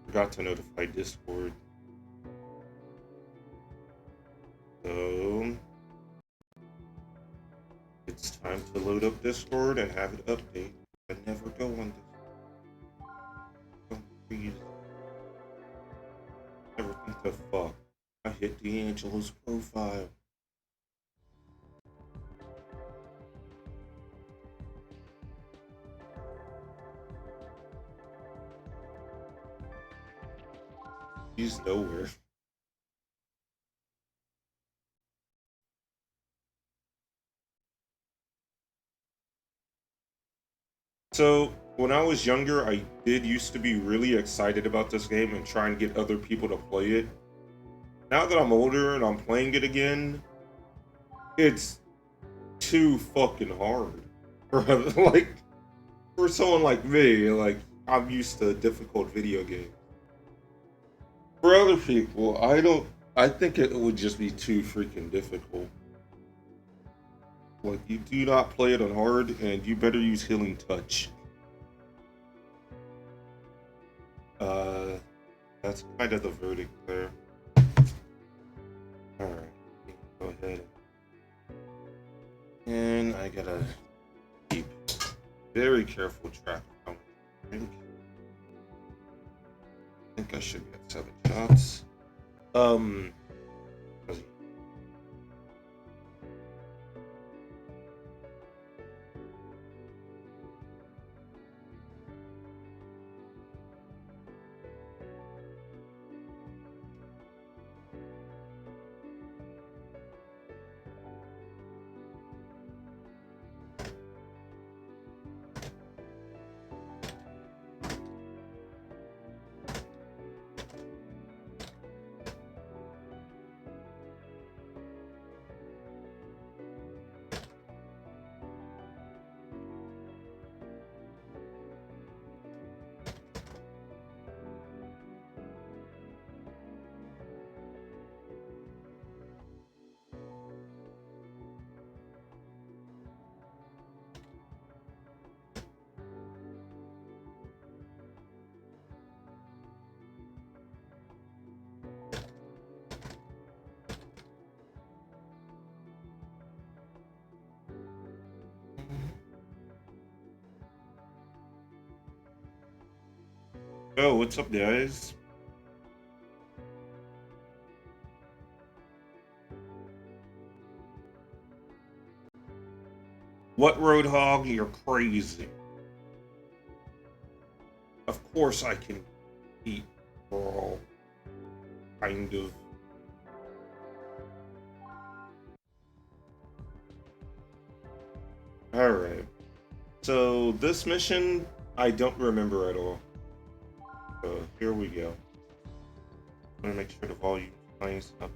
Forgot to notify Discord. So it's time to load up Discord and have it update. I never go on this. Oh, please. Never think to fuck. I hit D'Angelo's profile. He's nowhere. So when I was younger, I did used to be really excited about this game and try and get other people to play it. Now that I'm older and I'm playing it again, it's too fucking hard. Like for someone like me, like I'm used to difficult video games. For other people, I don't. I think it would just be too freaking difficult. Like you do not play it on hard, and you better use healing touch. Uh, that's kind of the verdict there. All right, go ahead. And I gotta keep very careful track of how much I drink. I think I should get 7 shots. Um, oh, what's up, guys? What, Roadhog? You're crazy. Of course I can eat all kind of. Alright. So this mission I don't remember at all. So here we go. I'm gonna make sure the volume's nice up.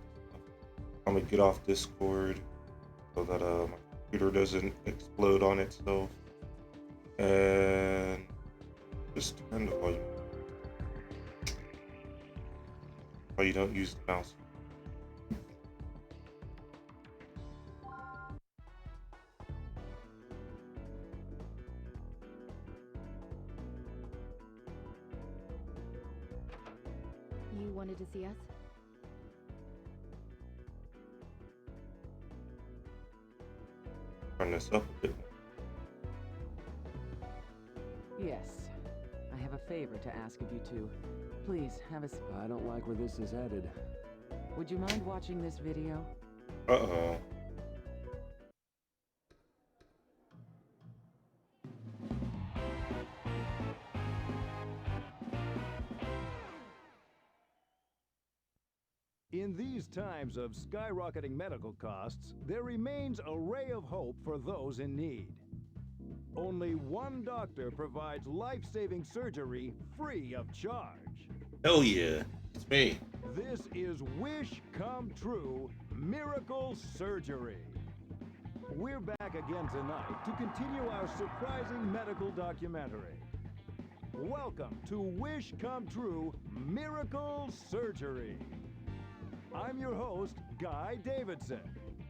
I'm gonna get off Discord so that my computer doesn't explode on itself. And just turn the volume. Oh, you don't use the mouse. You wanted to see us? Turn this up a bit. Yes. I have a favor to ask of you two. Please, have a I don't like where this is headed. Would you mind watching this video? Uh-oh. In these times of skyrocketing medical costs, there remains a ray of hope for those in need. Only one doctor provides life-saving surgery free of charge. Hell yeah. It's me. This is Wish Come True Miracle Surgery. We're back again tonight to continue our surprising medical documentary. Welcome to Wish Come True Miracle Surgery. I'm your host, Guy Davidson.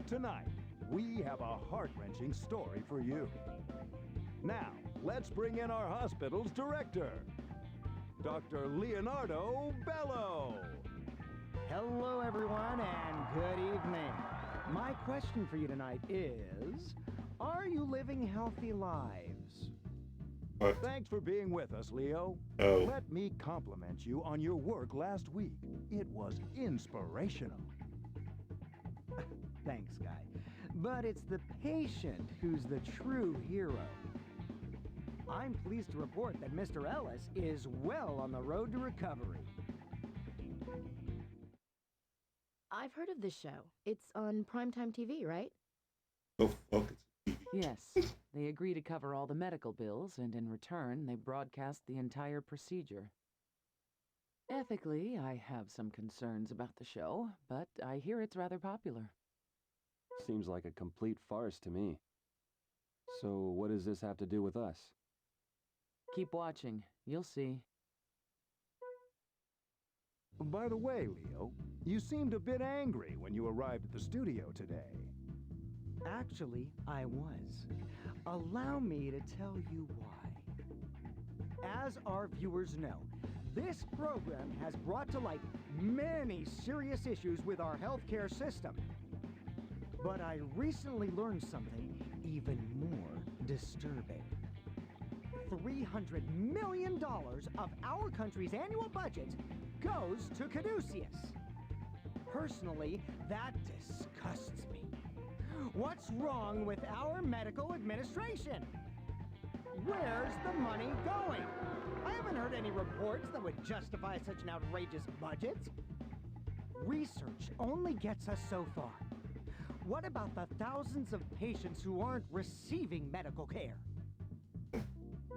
Tonight, we have a heart-wrenching story for you. Now, let's bring in our hospital's director. Dr. Leonardo Bello. Hello, everyone, and good evening. My question for you tonight is, are you living healthy lives? What? Thanks for being with us, Leo. Oh. Let me compliment you on your work last week. It was inspirational. Thanks, Guy. But it's the patient who's the true hero. I'm pleased to report that Mr. Ellis is well on the road to recovery. I've heard of this show. It's on primetime TV, right? Oh, fuck it. Yes, they agree to cover all the medical bills, and in return, they broadcast the entire procedure. Ethically, I have some concerns about the show, but I hear it's rather popular. Seems like a complete farce to me. So what does this have to do with us? Keep watching. You'll see. By the way, Leo, you seemed a bit angry when you arrived at the studio today. Actually, I was. Allow me to tell you why. As our viewers know, this program has brought to light many serious issues with our healthcare system. But I recently learned something even more disturbing. $300 million of our country's annual budget goes to Caduceus. Personally, that disgusts me. What's wrong with our medical administration? Where's the money going? I haven't heard any reports that would justify such an outrageous budget. Research only gets us so far. What about the thousands of patients who aren't receiving medical care?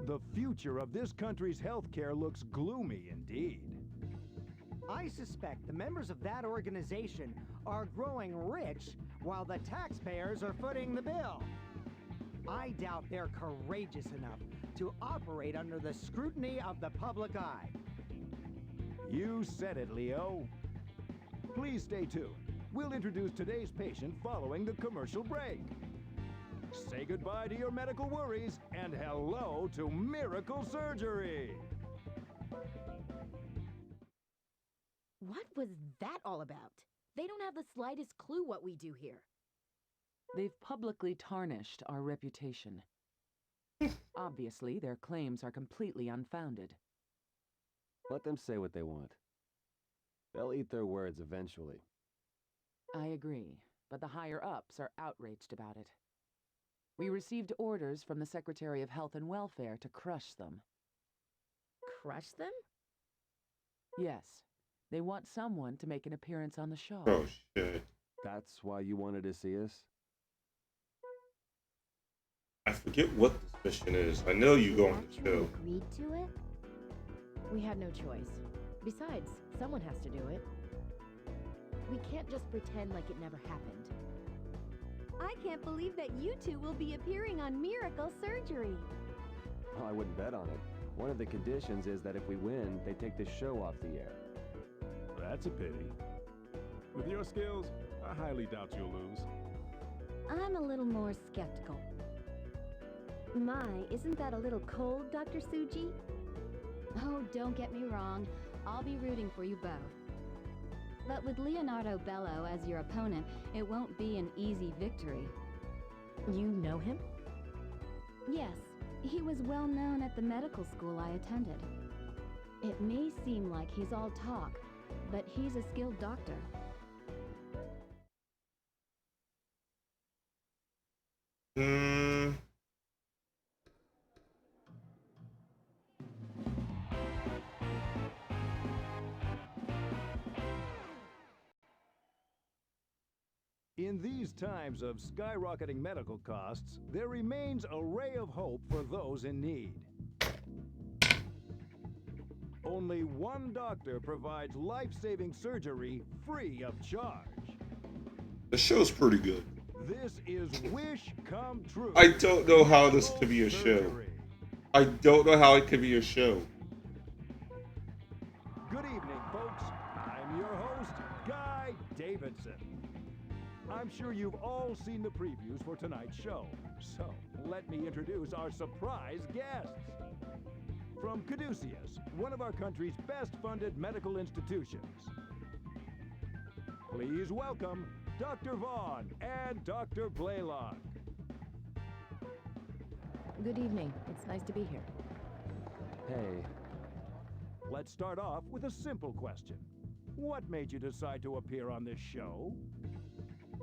The future of this country's healthcare looks gloomy indeed. I suspect the members of that organization are growing rich while the taxpayers are footing the bill. I doubt they're courageous enough to operate under the scrutiny of the public eye. You said it, Leo. Please stay tuned. We'll introduce today's patient following the commercial break. Say goodbye to your medical worries and hello to Miracle Surgery. What was that all about? They don't have the slightest clue what we do here. They've publicly tarnished our reputation. Obviously, their claims are completely unfounded. Let them say what they want. They'll eat their words eventually. I agree, but the higher-ups are outraged about it. We received orders from the Secretary of Health and Welfare to crush them. Crush them? Yes, they want someone to make an appearance on the show. Oh, shit. That's why you wanted to see us? I forget what this mission is. I know you go on the Actually show. agreed to it? We had no choice. Besides, someone has to do it. We can't just pretend like it never happened. I can't believe that you two will be appearing on Miracle Surgery. Well, I wouldn't bet on it. One of the conditions is that if we win, they take the show off the air. That's a pity. With your skills, I highly doubt you'll lose. I'm a little more skeptical. My, isn't that a little cold, Dr. Suji? Oh, don't get me wrong. I'll be rooting for you both. But with Leonardo Bello as your opponent, it won't be an easy victory. You know him? Yes, he was well known at the medical school I attended. It may seem like he's all talk, but he's a skilled doctor. In these times of skyrocketing medical costs, there remains a ray of hope for those in need. Only one doctor provides life-saving surgery free of charge. The show's pretty good. This is Wish Come True. I don't know how this could be a show. Surgery. I don't know how it could be a show. Good evening, folks. I'm your host, Guy Davidson. I'm sure you've all seen the previews for tonight's show, so let me introduce our surprise guests. from Caduceus, one of our country's best-funded medical institutions. Please welcome Dr. Vaughn and Dr. Blaylock. Good evening. It's nice to be here. Hey, Let's start off with a simple question. What made you decide to appear on this show?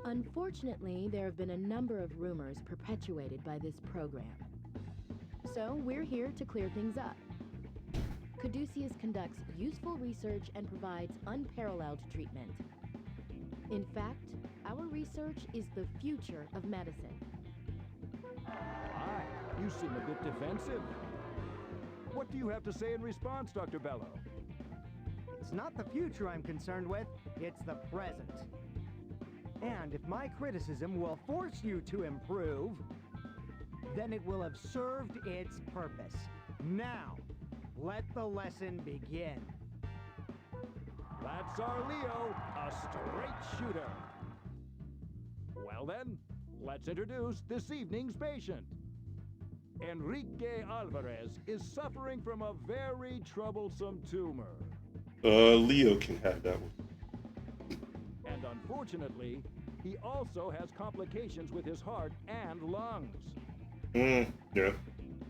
Unfortunately, there have been a number of rumors perpetuated by this program. So, we're here to clear things up. Caduceus conducts useful research and provides unparalleled treatment. In fact, our research is the future of medicine. Hi, you seem a bit defensive. What do you have to say in response, Dr. Bello? It's not the future I'm concerned with, it's the present. And if my criticism will force you to improve, then it will have served its purpose. Now, let the lesson begin. That's our Leo, a straight shooter. Well then, let's introduce this evening's patient. Enrique Alvarez is suffering from a very troublesome tumor. Leo can have that one. And unfortunately, he also has complications with his heart and lungs. Yeah.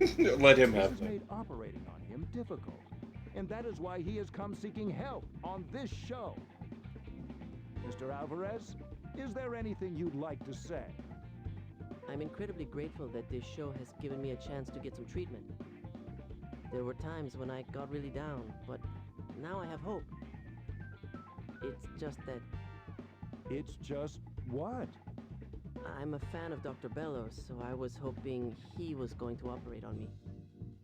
Let him This have has that. made operating on him difficult, and that is why he has come seeking help on this show. Mr. Alvarez, is there anything you'd like to say? I'm incredibly grateful that this show has given me a chance to get some treatment. There were times when I got really down, but now I have hope. It's just that It's just what? I'm a fan of Dr. Bellows, so I was hoping he was going to operate on me.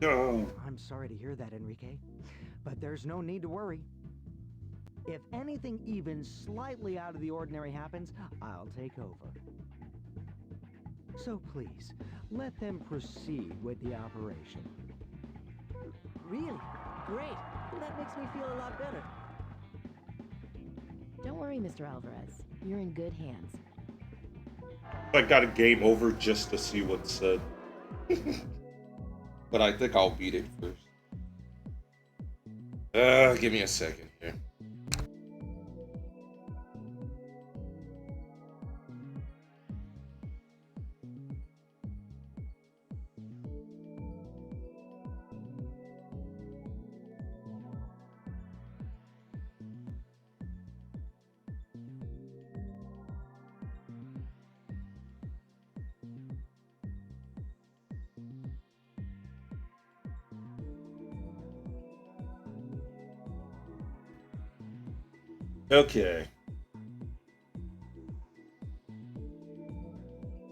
No. I'm sorry to hear that, Enrique, but there's no need to worry. If anything even slightly out of the ordinary happens, I'll take over. So please, let them proceed with the operation. Really? Great! That makes me feel a lot better. Don't worry, Mr. Alvarez. You're in good hands. I got a game over just to see what's said. But I think I'll beat it first. Give me a second here. Okay.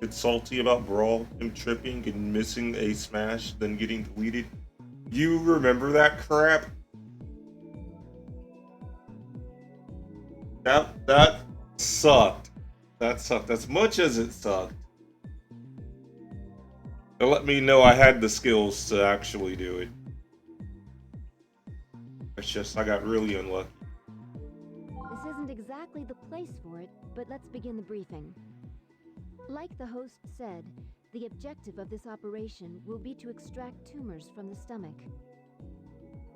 It's salty about Brawl, him tripping and missing a smash, then getting deleted. You remember that crap? That sucked. That sucked. As much as it sucked. It let me know I had the skills to actually do it. It's just I got really unlucky. This isn't exactly the place for it, but let's begin the briefing. Like the host said, the objective of this operation will be to extract tumors from the stomach.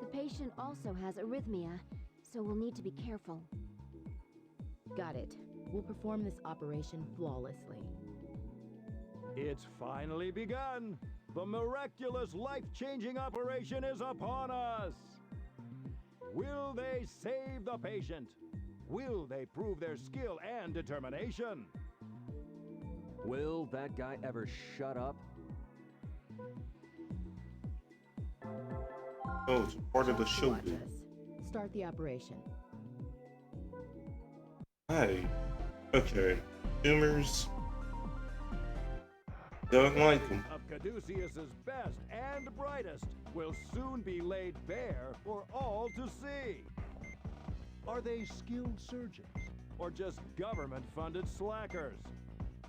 The patient also has arrhythmia, so we'll need to be careful. Got it. We'll perform this operation flawlessly. It's finally begun! The miraculous, life-changing operation is upon us! Will they save the patient? Will they prove their skill and determination? will that guy ever shut up? Oh, it's part of the show. Watch us. Start the operation. Hi. Okay. Tumors. Don't like them. Of Caduceus's best and brightest will soon be laid bare for all to see. Are they skilled surgeons or just government-funded slackers?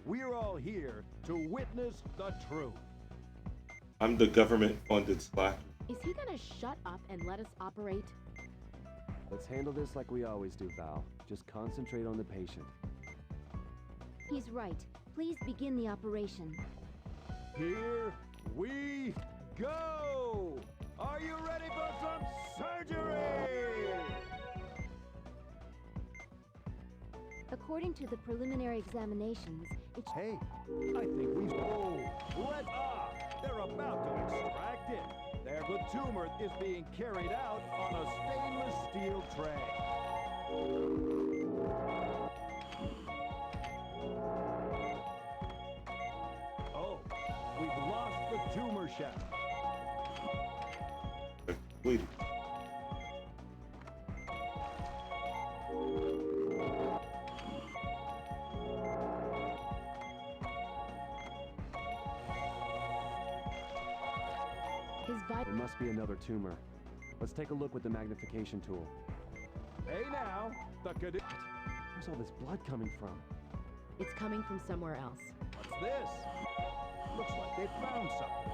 We're all here to witness the truth. I'm the government-funded slacker. Is he gonna shut up and let us operate? Let's handle this like we always do, Val. Just concentrate on the patient. He's right. Please begin the operation. Here we go! Are you ready for some surgery? According to the preliminary examinations, it Hey, I think we... Oh, they're about to extract it. There, the tumor is being carried out on a stainless steel tray. Oh, we've lost the tumor shaft. Completed. His There vital... must be another tumor. Let's take a look with the magnification tool. Hey now, the cadi... Where's all this blood coming from? It's coming from somewhere else. What's this? Looks like they found something.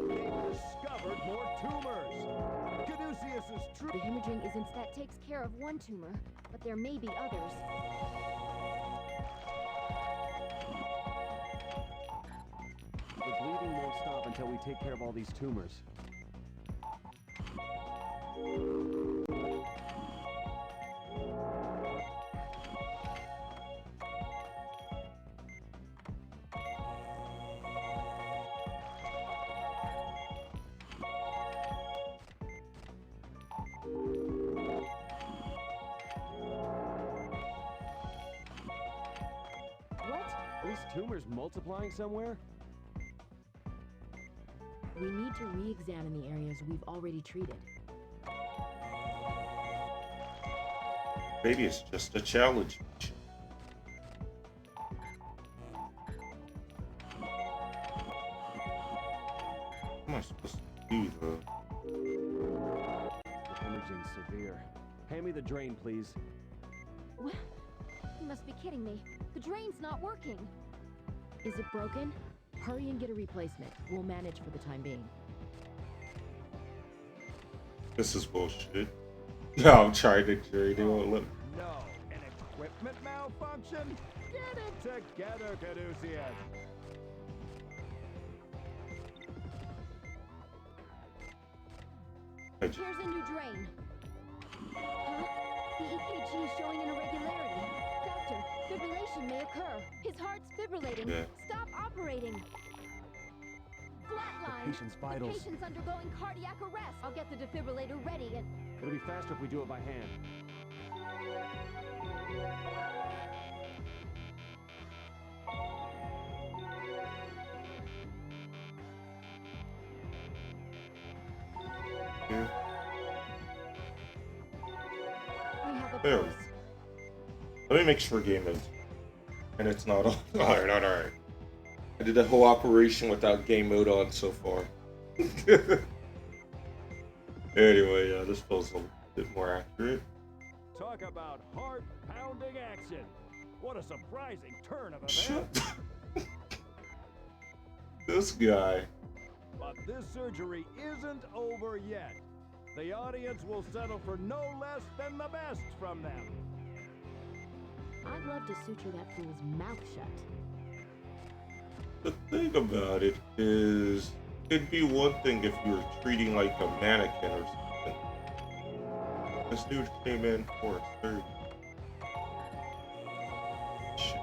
They've discovered more tumors. Caduceus's The true... hemorrhaging isn't... That takes care of one tumor, but there may be others. The bleeding won't stop until we take care of all these tumors. What? These tumors multiplying somewhere? We need to re-examine the areas we've already treated. Maybe it's just a challenge. What am I supposed to do, though? The hemorrhaging's severe. Hand me the drain, please. What? You must be kidding me. The drain's not working. Is it broken? Hurry and get a replacement. We'll manage for the time being. This is bullshit. Yeah, I'm trying to carry. They won't let me. No, an equipment malfunction? Get it together, Caduceus. Here's a new drain. Huh? The EKG is showing an irregularity. Doctor, fibrillation may occur. His heart's fibrillating. Yeah. Stop operating. Flatline. patient's vitals. The patient's undergoing cardiac arrest. I'll get the defibrillator ready and... It'll be faster if we do it by hand. Here. We have a There. pulse. Let me make sure game mode. And it's not on. Alright, alright. I did the whole operation without game mode on so far. Anyway, yeah, this feels a bit more accurate. Talk about heart-pounding action. What a surprising turn of events. Shut This guy. But this surgery isn't over yet. The audience will settle for no less than the best from them. I'd love to suture that fool's mouth shut. The thing about it is, it'd be one thing if you were treating like a mannequin or something. This dude came in for a surgery. Shit.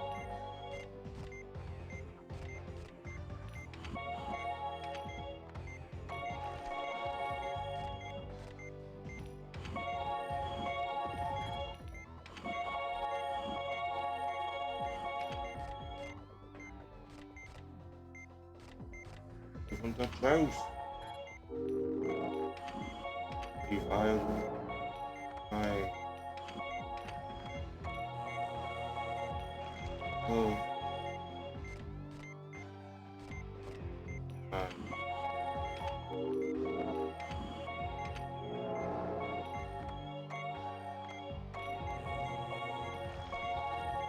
Give him the juice. Be violent. Hi. Oh. Hi.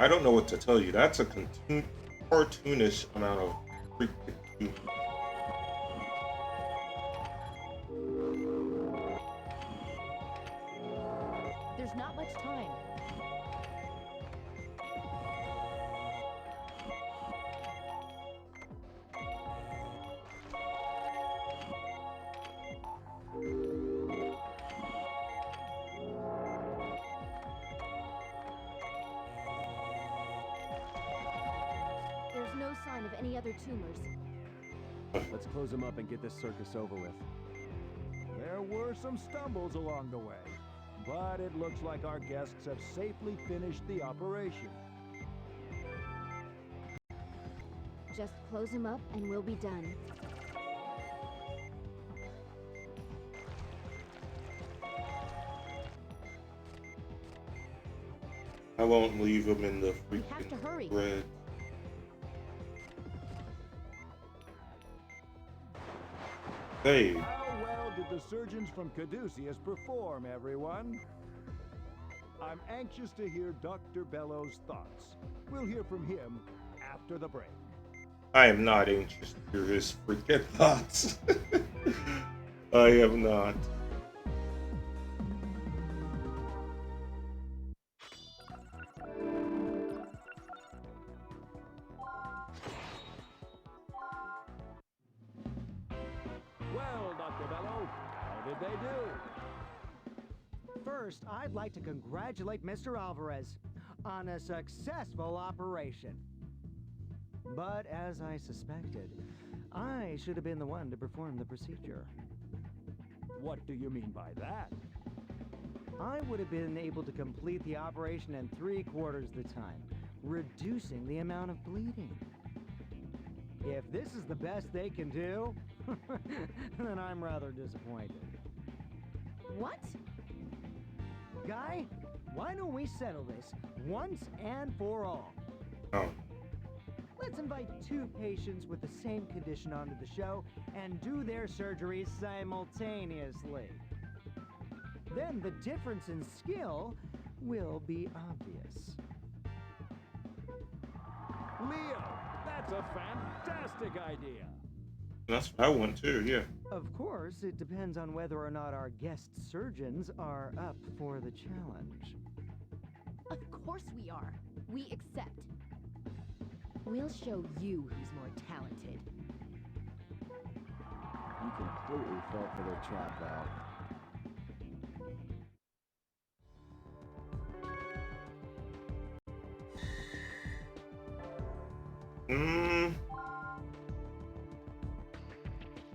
I don't know what to tell you. That's a cartoonish amount of freaking. sign of any other tumors. Let's close him up and get this circus over with. There were some stumbles along the way, but it looks like our guests have safely finished the operation. Just close him up and we'll be done. I won't leave him in the We have to hurry. freaking red. Hey, How well did the surgeons from Caduceus perform, everyone? I'm anxious to hear Dr. Bellows' thoughts. We'll hear from him after the break. I am not anxious to hear his freaking thoughts. I am not. Well, Dr. Bello, how did they do? First, I'd like to congratulate Mr. Alvarez on a successful operation. But as I suspected, I should have been the one to perform the procedure. What do you mean by that? I would have been able to complete the operation in 3/4 the time, reducing the amount of bleeding. If this is the best they can do, then I'm rather disappointed. What? Guy, why don't we settle this once and for all? Oh, Let's invite 2 patients with the same condition onto the show and do their surgeries simultaneously. Then the difference in skill will be obvious. Leo, that's a fantastic idea. that's what I want too. Yeah. Of course, it depends on whether or not our guest surgeons are up for the challenge. Of course we are. We accept. We'll show you who's more talented. You completely fell for their trap, Val.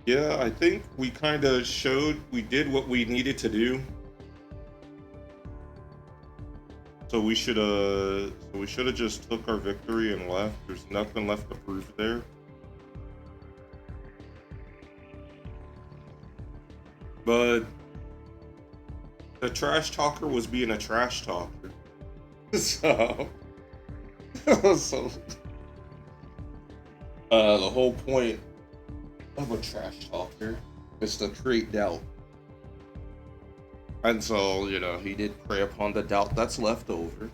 Yeah, I think we kind of showed we did what we needed to do. So we should have just took our victory and left. There's nothing left to prove there. But the trash talker was being a trash talker. So the whole point of a trash talker is to create doubt. And so, he did prey upon the doubt that's left over.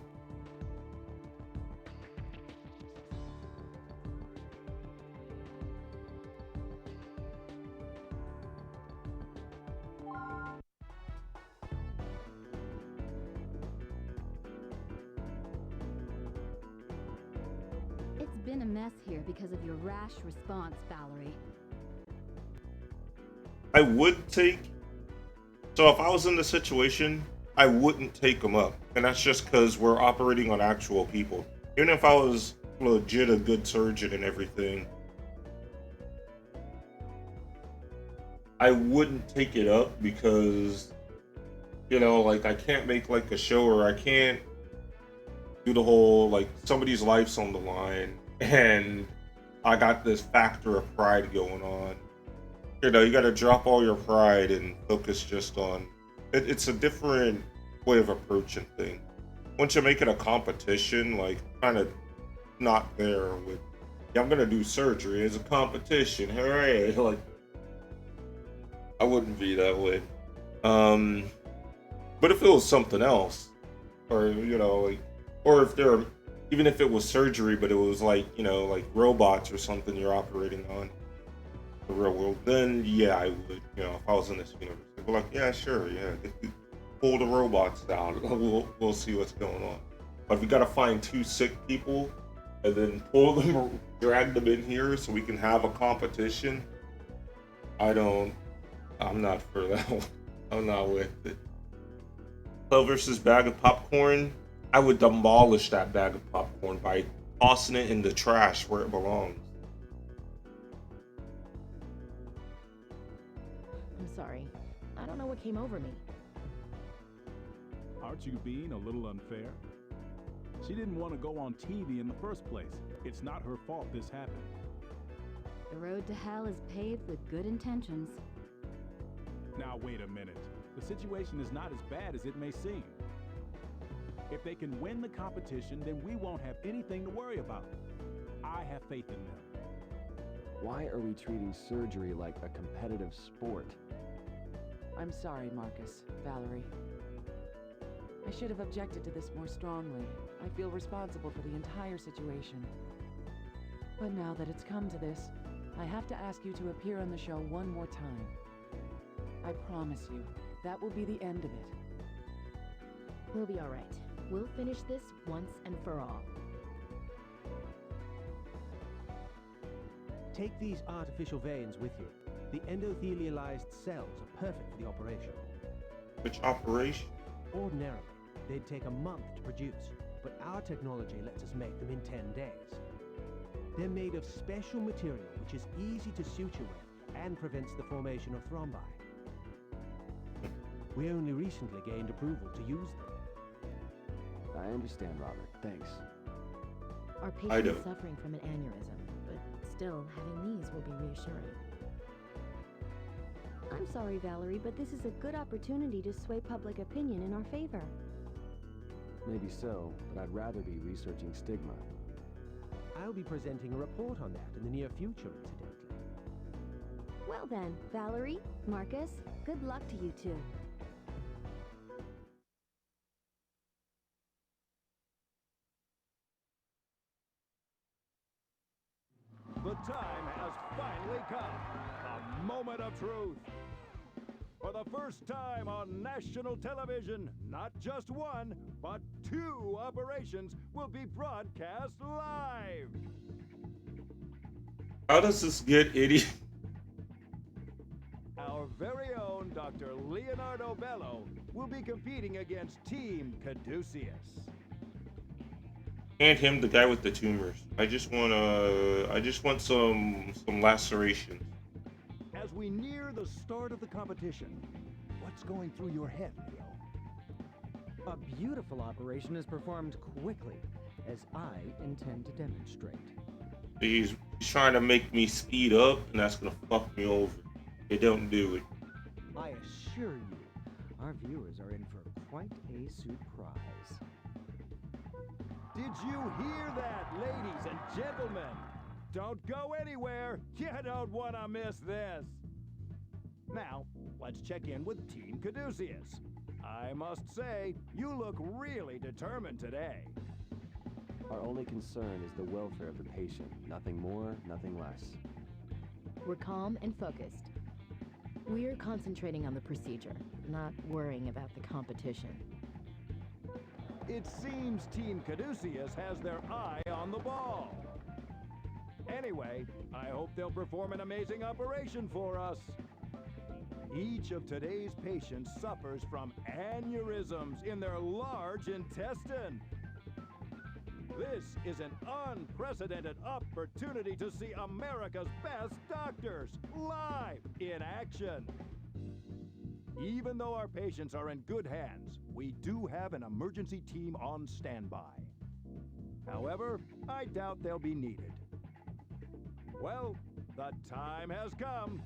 It's been a mess here because of your rash response, Valerie. I would take. So if I was in the situation, I wouldn't take them up. And that's just because we're operating on actual people. Even if I was legit a good surgeon and everything, I wouldn't take it up because, I can't make like a show, or I can't do the whole, like, somebody's life's on the line and I got this factor of pride going on. You gotta drop all your pride and focus just on it. It's a different way of approaching things. Once you make it a competition, like, kind of not there with, yeah, I'm gonna do surgery as a competition, hooray! Like, I wouldn't be that way. But if it was something else, or or if even if it was surgery, but it was like robots or something you're operating on the real world, then yeah, I would. If I was in this universe, I'd be like, yeah, sure, yeah, pull the robots down. We'll see what's going on. But we gotta find 2 sick people and then pull them, drag them in here so we can have a competition. I'm not for that one. I'm not with it. Hell versus bag of popcorn. I would demolish that bag of popcorn by tossing it in the trash where it belongs. I'm sorry. I don't know what came over me. Aren't you being a little unfair? She didn't want to go on TV in the first place. It's not her fault this happened. The road to hell is paved with good intentions. Now wait a minute. The situation is not as bad as it may seem. If they can win the competition, then we won't have anything to worry about. I have faith in them. Why are we treating surgery like a competitive sport? I'm sorry, Marcus, Valerie. I should have objected to this more strongly. I feel responsible for the entire situation. But now that it's come to this, I have to ask you to appear on the show one more time. I promise you, that will be the end of it. We'll be all right. We'll finish this once and for all. Take these artificial veins with you. The endothelialized cells are perfect for the operation. Which operation? Ordinarily, they'd take a month to produce, but our technology lets us make them in 10 days. They're made of special material which is easy to suture with and prevents the formation of thrombi. We only recently gained approval to use them. I understand, Robert. Thanks. Our patient is suffering from an aneurysm, but still, having these will be reassuring. I'm sorry, Valerie, but this is a good opportunity to sway public opinion in our favor. Maybe so, but I'd rather be researching stigma. I'll be presenting a report on that in the near future, incidentally. Well then, Valerie, Marcus, good luck to you two. The time has finally come. A moment of truth. For the first time on national television, not just one, but 2 operations will be broadcast live. How does this get idiot? Our very own Dr. Leonardo Bello will be competing against Team Caduceus. Hand him the guy with the tumors. I just want some lacerations. As we near the start of the competition, what's going through your head, Leo? A beautiful operation is performed quickly, as I intend to demonstrate. He's trying to make me speed up, and that's gonna fuck me over. It don't do it. I assure you, our viewers are in for quite a surprise. Did you hear that, ladies and gentlemen? Don't go anywhere. You don't want to miss this. Now, let's check in with Team Caduceus. I must say, you look really determined today. Our only concern is the welfare of the patient. Nothing more, nothing less. We're calm and focused. We're concentrating on the procedure, not worrying about the competition. It seems Team Caduceus has their eye on the ball. Anyway, I hope they'll perform an amazing operation for us. Each of today's patients suffers from aneurysms in their large intestine. This is an unprecedented opportunity to see America's best doctors live in action. Even though our patients are in good hands, we do have an emergency team on standby. However, I doubt they'll be needed. Well, the time has come.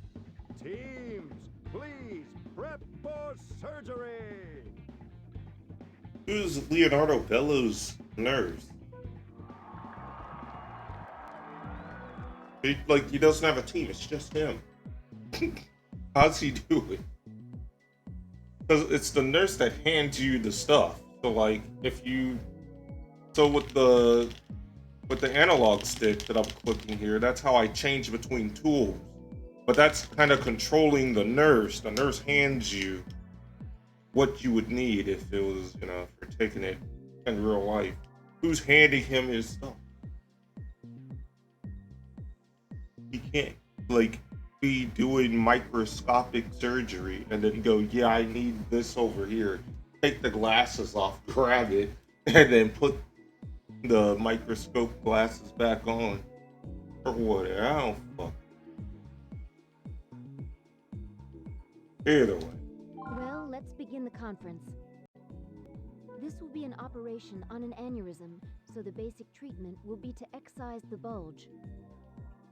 Teams, please prep for surgery. Who's Leonardo Bello's nerves? He doesn't have a team. It's just him. How's he do it? Because it's the nurse that hands you the stuff. So like, with the analog stick that I'm clicking here, that's how I change between tools. But that's kind of controlling the nurse. The nurse hands you what you would need if it was, for taking it in real life. Who's handing him his stuff? He can't, be doing microscopic surgery and then go, yeah, I need this over here. Take the glasses off, grab it, and then put the microscope glasses back on. Or whatever. I don't fuck. Either way. Well, let's begin the conference. This will be an operation on an aneurysm, so the basic treatment will be to excise the bulge.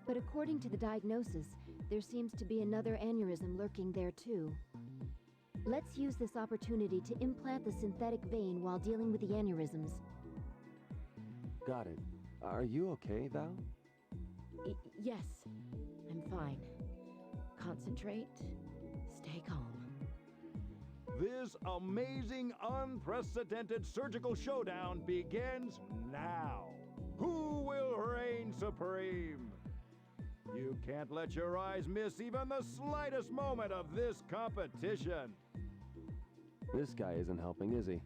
But according to the diagnosis, there seems to be another aneurysm lurking there too. Let's use this opportunity to implant the synthetic vein while dealing with the aneurysms. Got it. Are you okay, Val? Yes, I'm fine. Concentrate, stay calm. This amazing, unprecedented surgical showdown begins now. Who will reign supreme? You can't let your eyes miss even the slightest moment of this competition. This guy isn't helping, is he?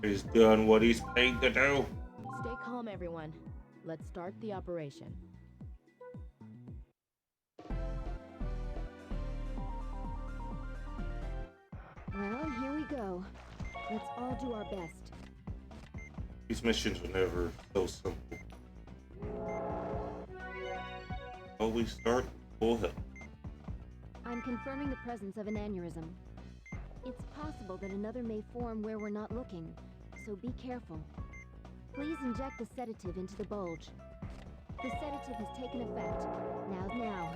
He's done what he's paid to do. Stay calm, everyone. Let's start the operation. Well, here we go. Let's all do our best. These missions are never so simple. Always start full health. I'm confirming the presence of an aneurysm. It's possible that another may form where we're not looking, so be careful. Please inject the sedative into the bulge. The sedative has taken effect. Now.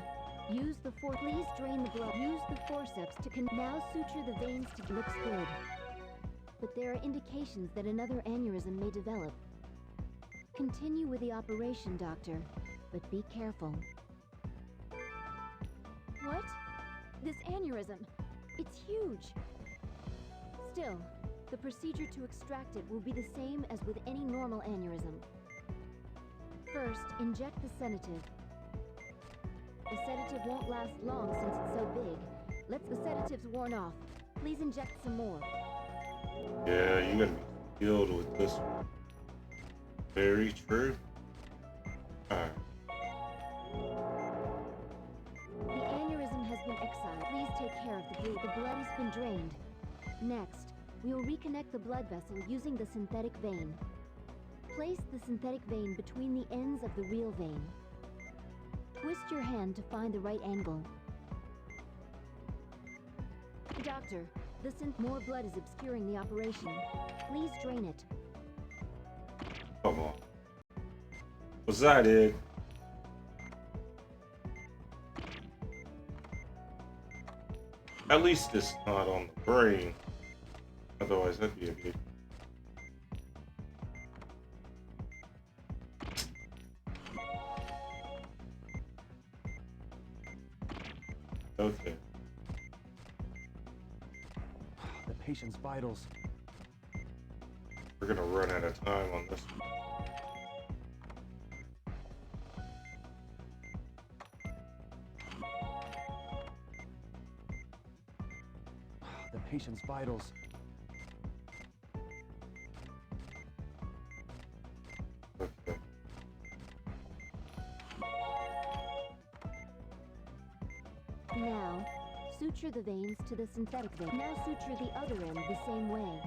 Use the Please drain the blood. Use the forceps to now suture the veins to looks good. But there are indications that another aneurysm may develop. Continue with the operation, Doctor, but be careful. What? This aneurysm. It's huge. Still, the procedure to extract it will be the same as with any normal aneurysm. First, inject the sedative. The sedative won't last long since it's so big. The sedative's worn off. Please inject some more. Yeah, you're gonna be filled with this one. Very true. Alright. The aneurysm has been excised. Please take care of the bleed. The blood has been drained. Next, we will reconnect the blood vessel using the synthetic vein. Place the synthetic vein between the ends of the real vein. Twist your hand to find the right angle. Doctor, more blood is obscuring the operation. Please drain it. Come on. Was that it? At least it's not on the brain. Otherwise, that'd be a big. Okay. The patient's vitals. We're gonna run out of time on this one. The patient's vitals. Okay. Now, suture the veins to the synthetic vein. Now suture the other end the same way.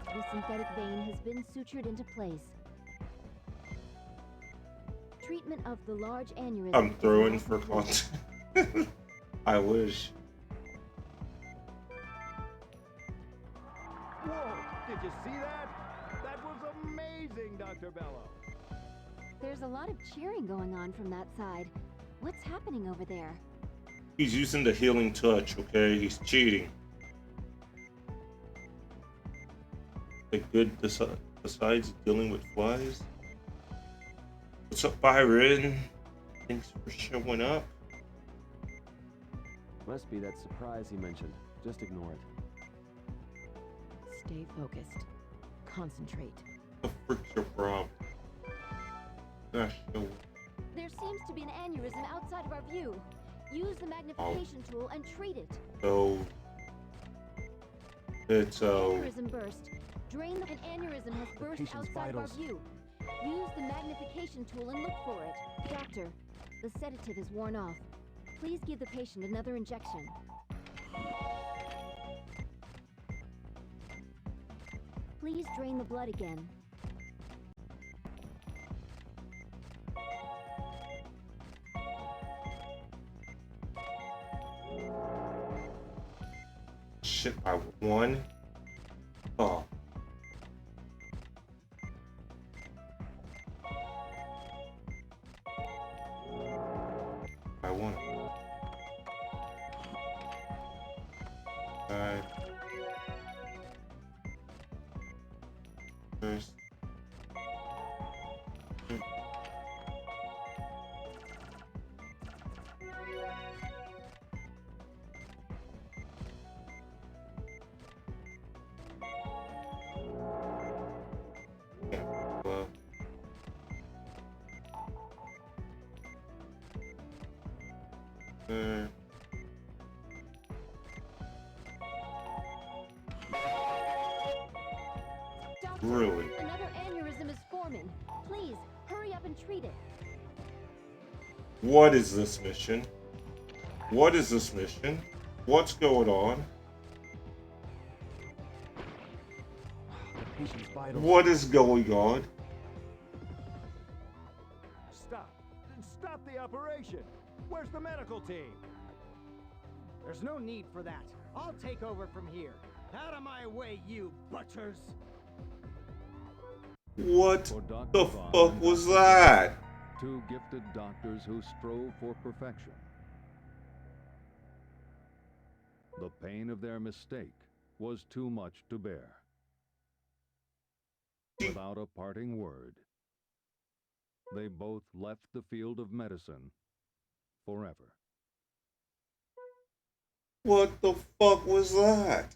The synthetic vein has been sutured into place. Treatment of the large aneurysm. I'm throwing for content. I wish. Whoa! Did you see that? That was amazing, Dr. Bello. There's a lot of cheering going on from that side. What's happening over there? He's using the healing touch, okay? He's cheating. The good besides dealing with flies? What's up, Byron? Thanks for showing up. Must be that surprise he mentioned. Just ignore it. Stay focused. Concentrate. The frick's your problem? Gosh, no. There seems to be an aneurysm outside of our view. Use the magnification tool and treat it. So it's Aneurysm burst. Drain an aneurysm has burst patient's outside vitals. of our view. Use the magnification tool and look for it. Doctor, the sedative is worn off. Please give the patient another injection. Please drain the blood again. Shit, by one. Oh. By one. Five. First. Well. Doctor, Really? another aneurysm is forming. Please, hurry up and treat it. What is this mission? What is this mission? What's going on? The patient's vitals. What is going on? Stop. Stop the operation. Where's the medical team? There's no need for that. I'll take over from here. Out of my way, you butchers! What For Dr. the Bond fuck and was Dr. that? Two gifted doctors who strove for perfection. The pain of their mistake was too much to bear. Without a parting word, they both left the field of medicine forever. What the fuck was that?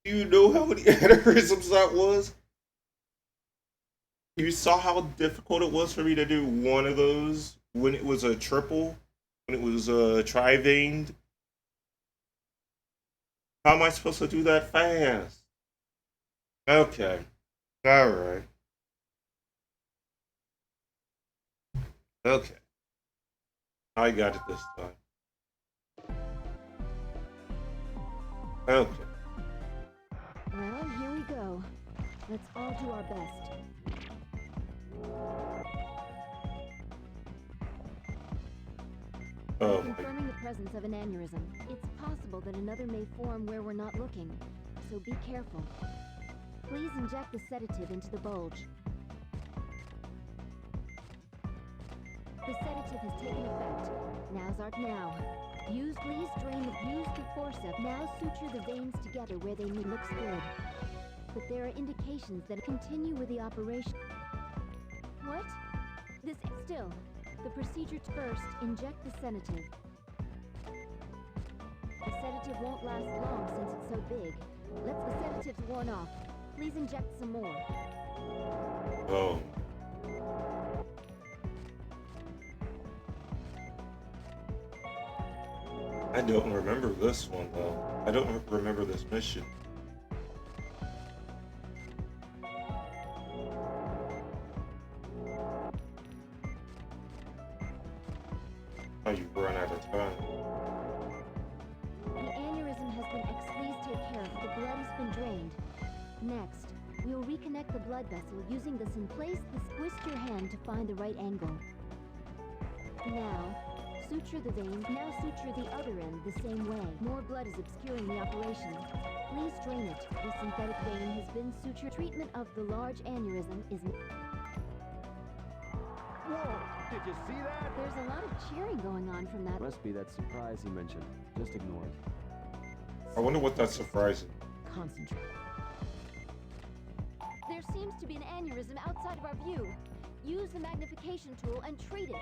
Do you know how many aneurysms that was? You saw how difficult it was for me to do one of those when it was a triple, when it was tri-veined. How am I supposed to do that fast? Okay. Alright. Okay. I got it this time. Okay. Well, here we go. Let's all do our best. Oh my. Confirming the presence of an aneurysm. It's possible that another may form where we're not looking, so be careful. Please inject the sedative into the bulge. The sedative has taken effect. Now's our now. Use the forceps. Now suture the veins together where they meet. Looks good. But there are indications that continue with the operation. What? Still. The procedure first, inject the sedative. The sedative won't last long since it's so big. The sedative's worn off. Please inject some more. Oh. I don't remember this one though. I don't remember this mission. Oh, you run out of time. The aneurysm has been please take care of. The blood has been drained. Next, we will reconnect the blood vessel using this in place. Twist your hand to find the right angle. Now, suture the veins. Now suture the other end the same way. More blood is obscuring the operation. Please drain it. The synthetic vein has been sutured. Treatment of the large aneurysm is... Whoa! Did you see that? There's a lot of cheering going on from that. Must be that surprise he mentioned. Just ignore it. I wonder what that's surprising. Concentrate. There seems to be an aneurysm outside of our view. Use the magnification tool and treat it.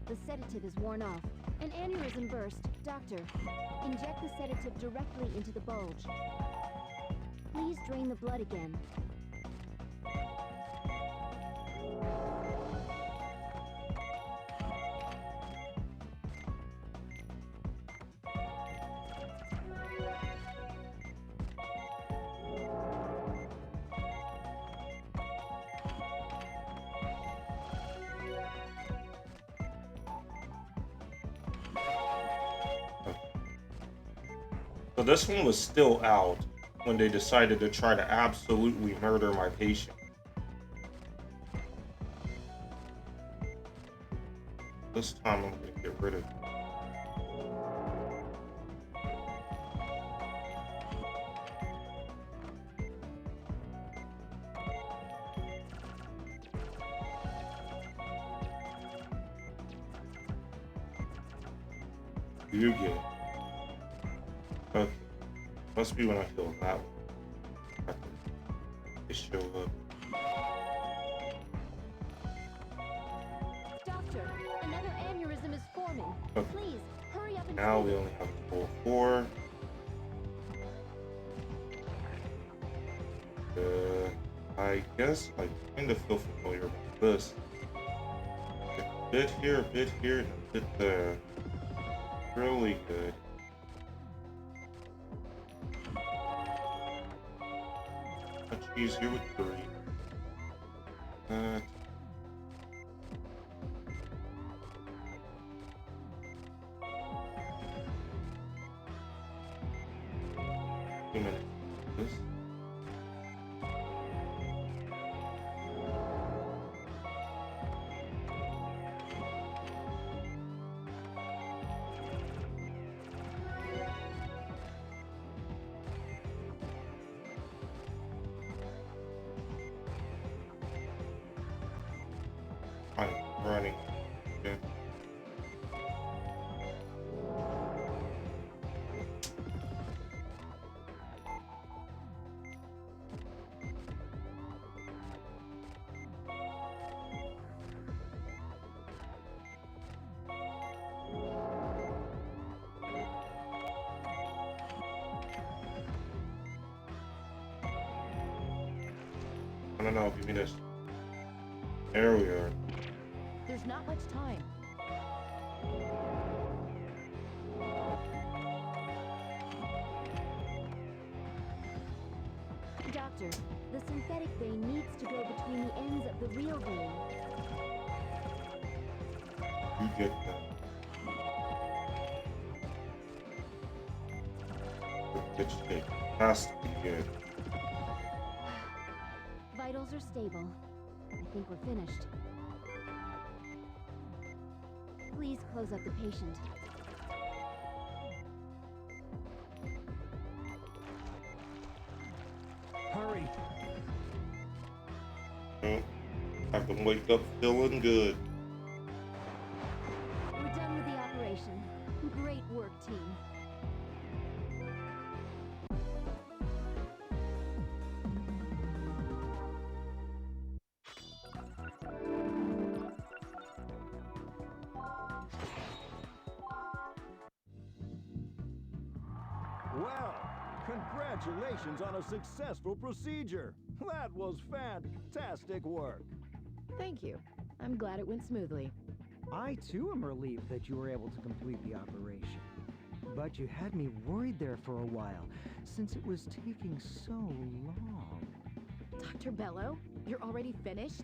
The sedative is worn off. An aneurysm burst. Doctor, inject the sedative directly into the bulge. Please drain the blood again. So this one was still out when they decided to try to absolutely murder my patient. This time I'm gonna get rid of it. You get it. Okay. Must be when I kill that one. They show up. Doctor, another aneurysm is forming. Okay. Please, hurry up and Now we treat it. only have a full 4. I guess I kind of feel familiar with this. A bit here, and a bit there. Really good. Much easier with 3. Uh, 2 minutes. This. I'm running. Okay. I don't know, give me this. There we are. There's not much time. Doctor, the synthetic vein needs to go between the ends of the real vein. You get that. The pitch tape has to be good. Vitals are stable. I think we're finished. Please close up the patient. Hurry! Oh, have them wake up feeling good. We're done with the operation. Great work, team. Well, congratulations on a successful procedure. That was fantastic work. Thank you. I'm glad it went smoothly. I too am relieved that you were able to complete the operation. But you had me worried there for a while, since it was taking so long. Dr. Bello, you're already finished?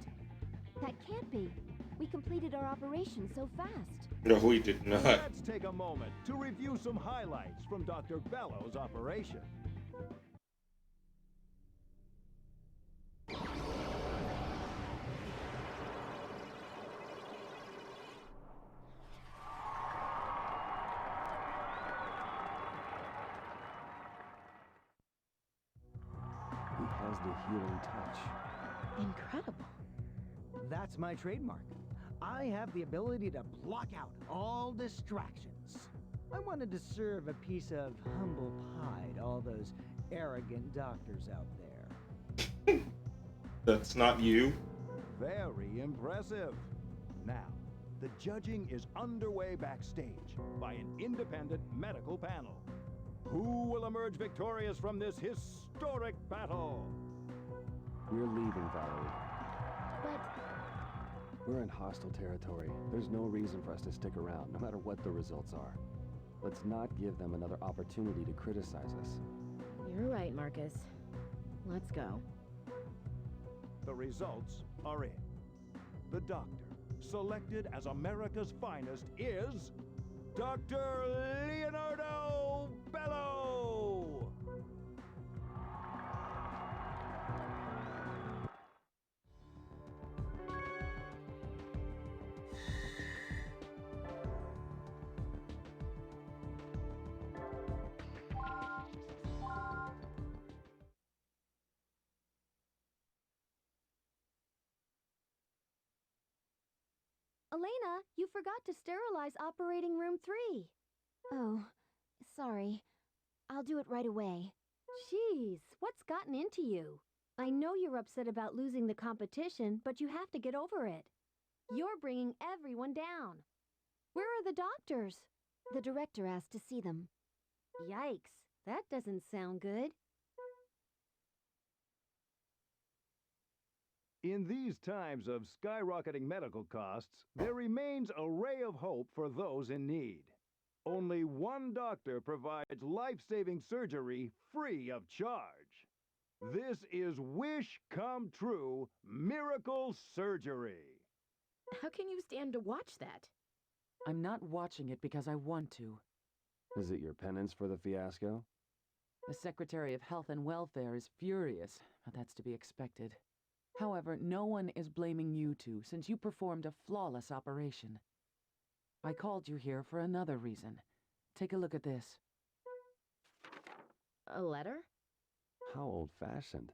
That can't be. We completed our operation so fast. No, we did not. Let's take a moment to review some highlights from Dr. Bello's operation. He has the healing touch. Incredible. That's my trademark. I have the ability to block out all distractions. I wanted to serve a piece of humble pie to all those arrogant doctors out there. That's not you. Very impressive. Now, the judging is underway backstage by an independent medical panel. Who will emerge victorious from this historic battle? We're leaving, Valerie. But We're in hostile territory. There's no reason for us to stick around, no matter what the results are. Let's not give them another opportunity to criticize us. You're right, Marcus. Let's go. The results are in. The doctor, selected as America's finest, is Dr. Leonardo Bello! Elena, you forgot to sterilize operating room 3. Oh, sorry. I'll do it right away. Jeez, what's gotten into you? I know you're upset about losing the competition, but you have to get over it. You're bringing everyone down. Where are the doctors? The director asked to see them. Yikes, that doesn't sound good. In these times of skyrocketing medical costs, there remains a ray of hope for those in need. Only one doctor provides life-saving surgery free of charge. This is Wish Come True Miracle Surgery. How can you stand to watch that? I'm not watching it because I want to. Is it your penance for the fiasco? The Secretary of Health and Welfare is furious, but that's to be expected. However, no one is blaming you two since you performed a flawless operation. I called you here for another reason. Take a look at this. A letter? How old-fashioned.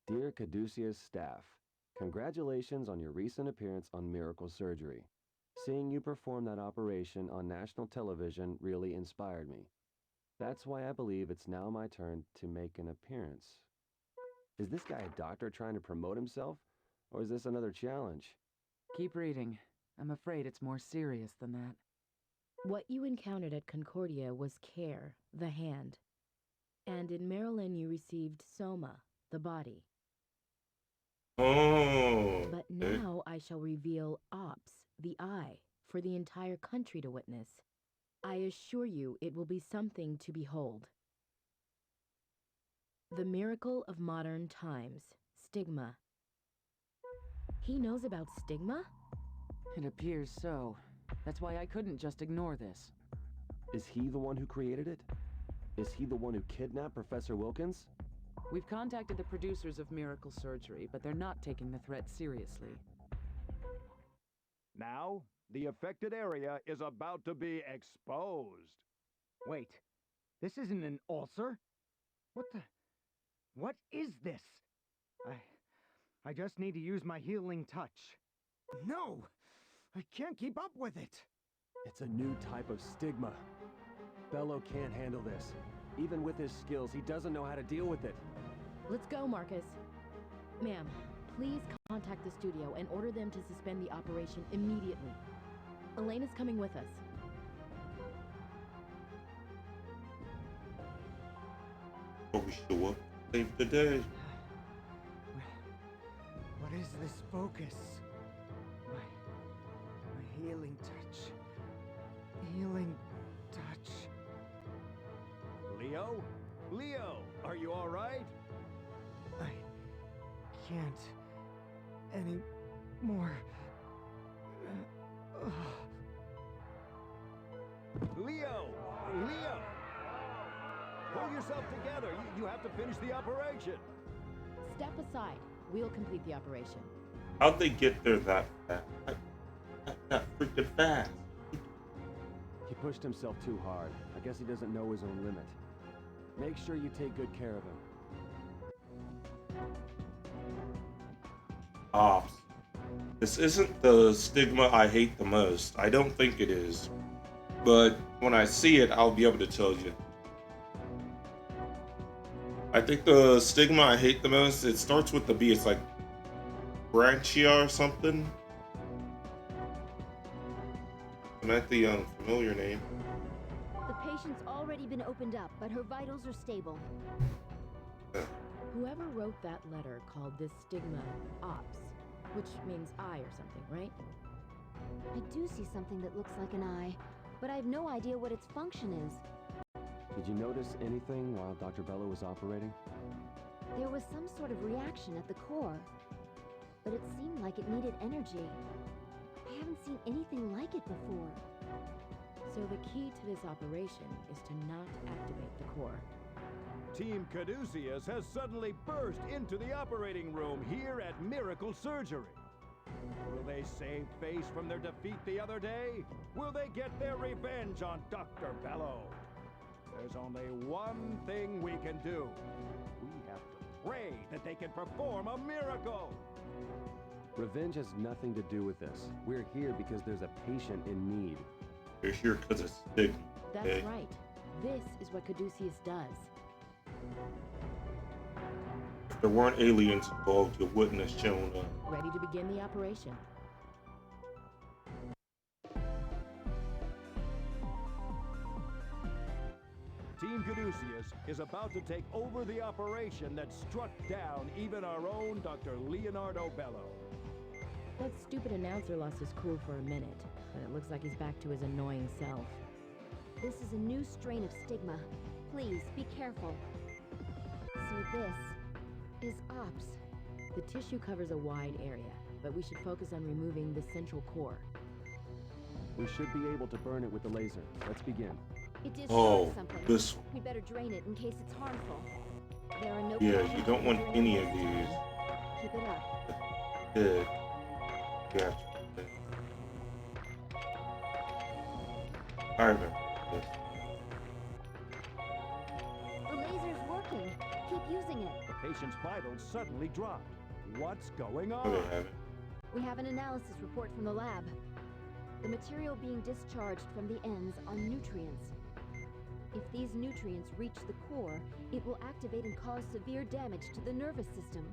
Dear Caduceus staff, congratulations on your recent appearance on Miracle Surgery. Seeing you perform that operation on national television really inspired me. That's why I believe it's now my turn to make an appearance. Is this guy a doctor trying to promote himself? Or is this another challenge? Keep reading. I'm afraid it's more serious than that. What you encountered at Concordia was care, the hand. And in Maryland you received soma, the body. Oh. But now I shall reveal ops, the eye, for the entire country to witness. I assure you it will be something to behold. The miracle of modern times, stigma. He knows about stigma? It appears so. That's why I couldn't just ignore this. Is he the one who created it? Is he the one who kidnapped Professor Wilkins? We've contacted the producers of Miracle Surgery, but they're not taking the threat seriously. Now, the affected area is about to be exposed. Wait, this isn't an ulcer? What is this? I just need to use my healing touch. No! I can't keep up with it! It's a new type of stigma. Bello can't handle this. Even with his skills, he doesn't know how to deal with it. Let's go, Marcus. Ma'am, please contact the studio and order them to suspend the operation immediately. Elena's coming with us. Before we show up, save the day. What is this focus? My healing touch. Healing touch. Leo? Leo, are you all right? I can't anymore. Leo! Leo! Pull yourself together. You have to finish the operation. Step aside. We'll complete the operation. How'd they get there that fast? That freaking fast. He pushed himself too hard. I guess he doesn't know his own limit. Make sure you take good care of him. Ops. This isn't the stigma I hate the most. I don't think it is. But when I see it, I'll be able to tell you. I think the stigma I hate the most, it starts with the B. It's like Branchia or something. I meant the familiar name. The patient's already been opened up, but her vitals are stable. Whoever wrote that letter called this stigma ops, which means eye or something, right? I do see something that looks like an eye, but I have no idea what its function is. Did you notice anything while Dr. Bello was operating? There was some sort of reaction at the core, but it seemed like it needed energy. I haven't seen anything like it before. So the key to this operation is to not activate the core. Team Caduceus has suddenly burst into the operating room here at Miracle Surgery. Will they save face from their defeat the other day? Will they get their revenge on Dr. Bello? There's only one thing we can do. We have to pray that they can perform a miracle. Revenge has nothing to do with this. We're here because there's a patient in need. You're here because it's stigma. That's okay? right. This is what Caduceus does. If there weren't aliens involved, you wouldn't have shown up. Ready to begin the operation. Team Caduceus is about to take over the operation that struck down even our own Dr. Leonardo Bello. That stupid announcer lost his cool for a minute, but it looks like he's back to his annoying self. This is a new strain of stigma. Please, be careful. So this is OPS. The tissue covers a wide area, but we should focus on removing the central core. We should be able to burn it with the laser. Let's begin. It discharged Oh, something. this one. We better drain it in case it's harmful. There are no Yeah, problems you don't with want draining any of this these. time. Keep it up. Good. Gotcha. I remember this. The laser's working. Keep using it. The patient's vitals suddenly dropped. What's going Oh, on? they have it. We have an analysis report from the lab. The material being discharged from the ends are nutrients. If these nutrients reach the core, it will activate and cause severe damage to the nervous system.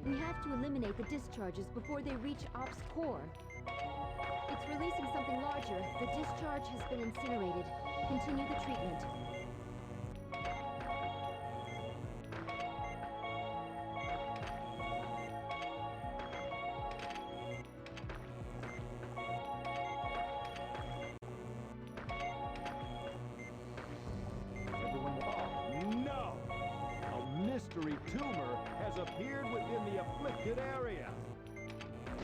We have to eliminate the discharges before they reach OPS core. It's releasing something larger. The discharge has been incinerated. Continue the treatment. Everyone, oh, no! A mystery tumor has appeared within the afflicted area.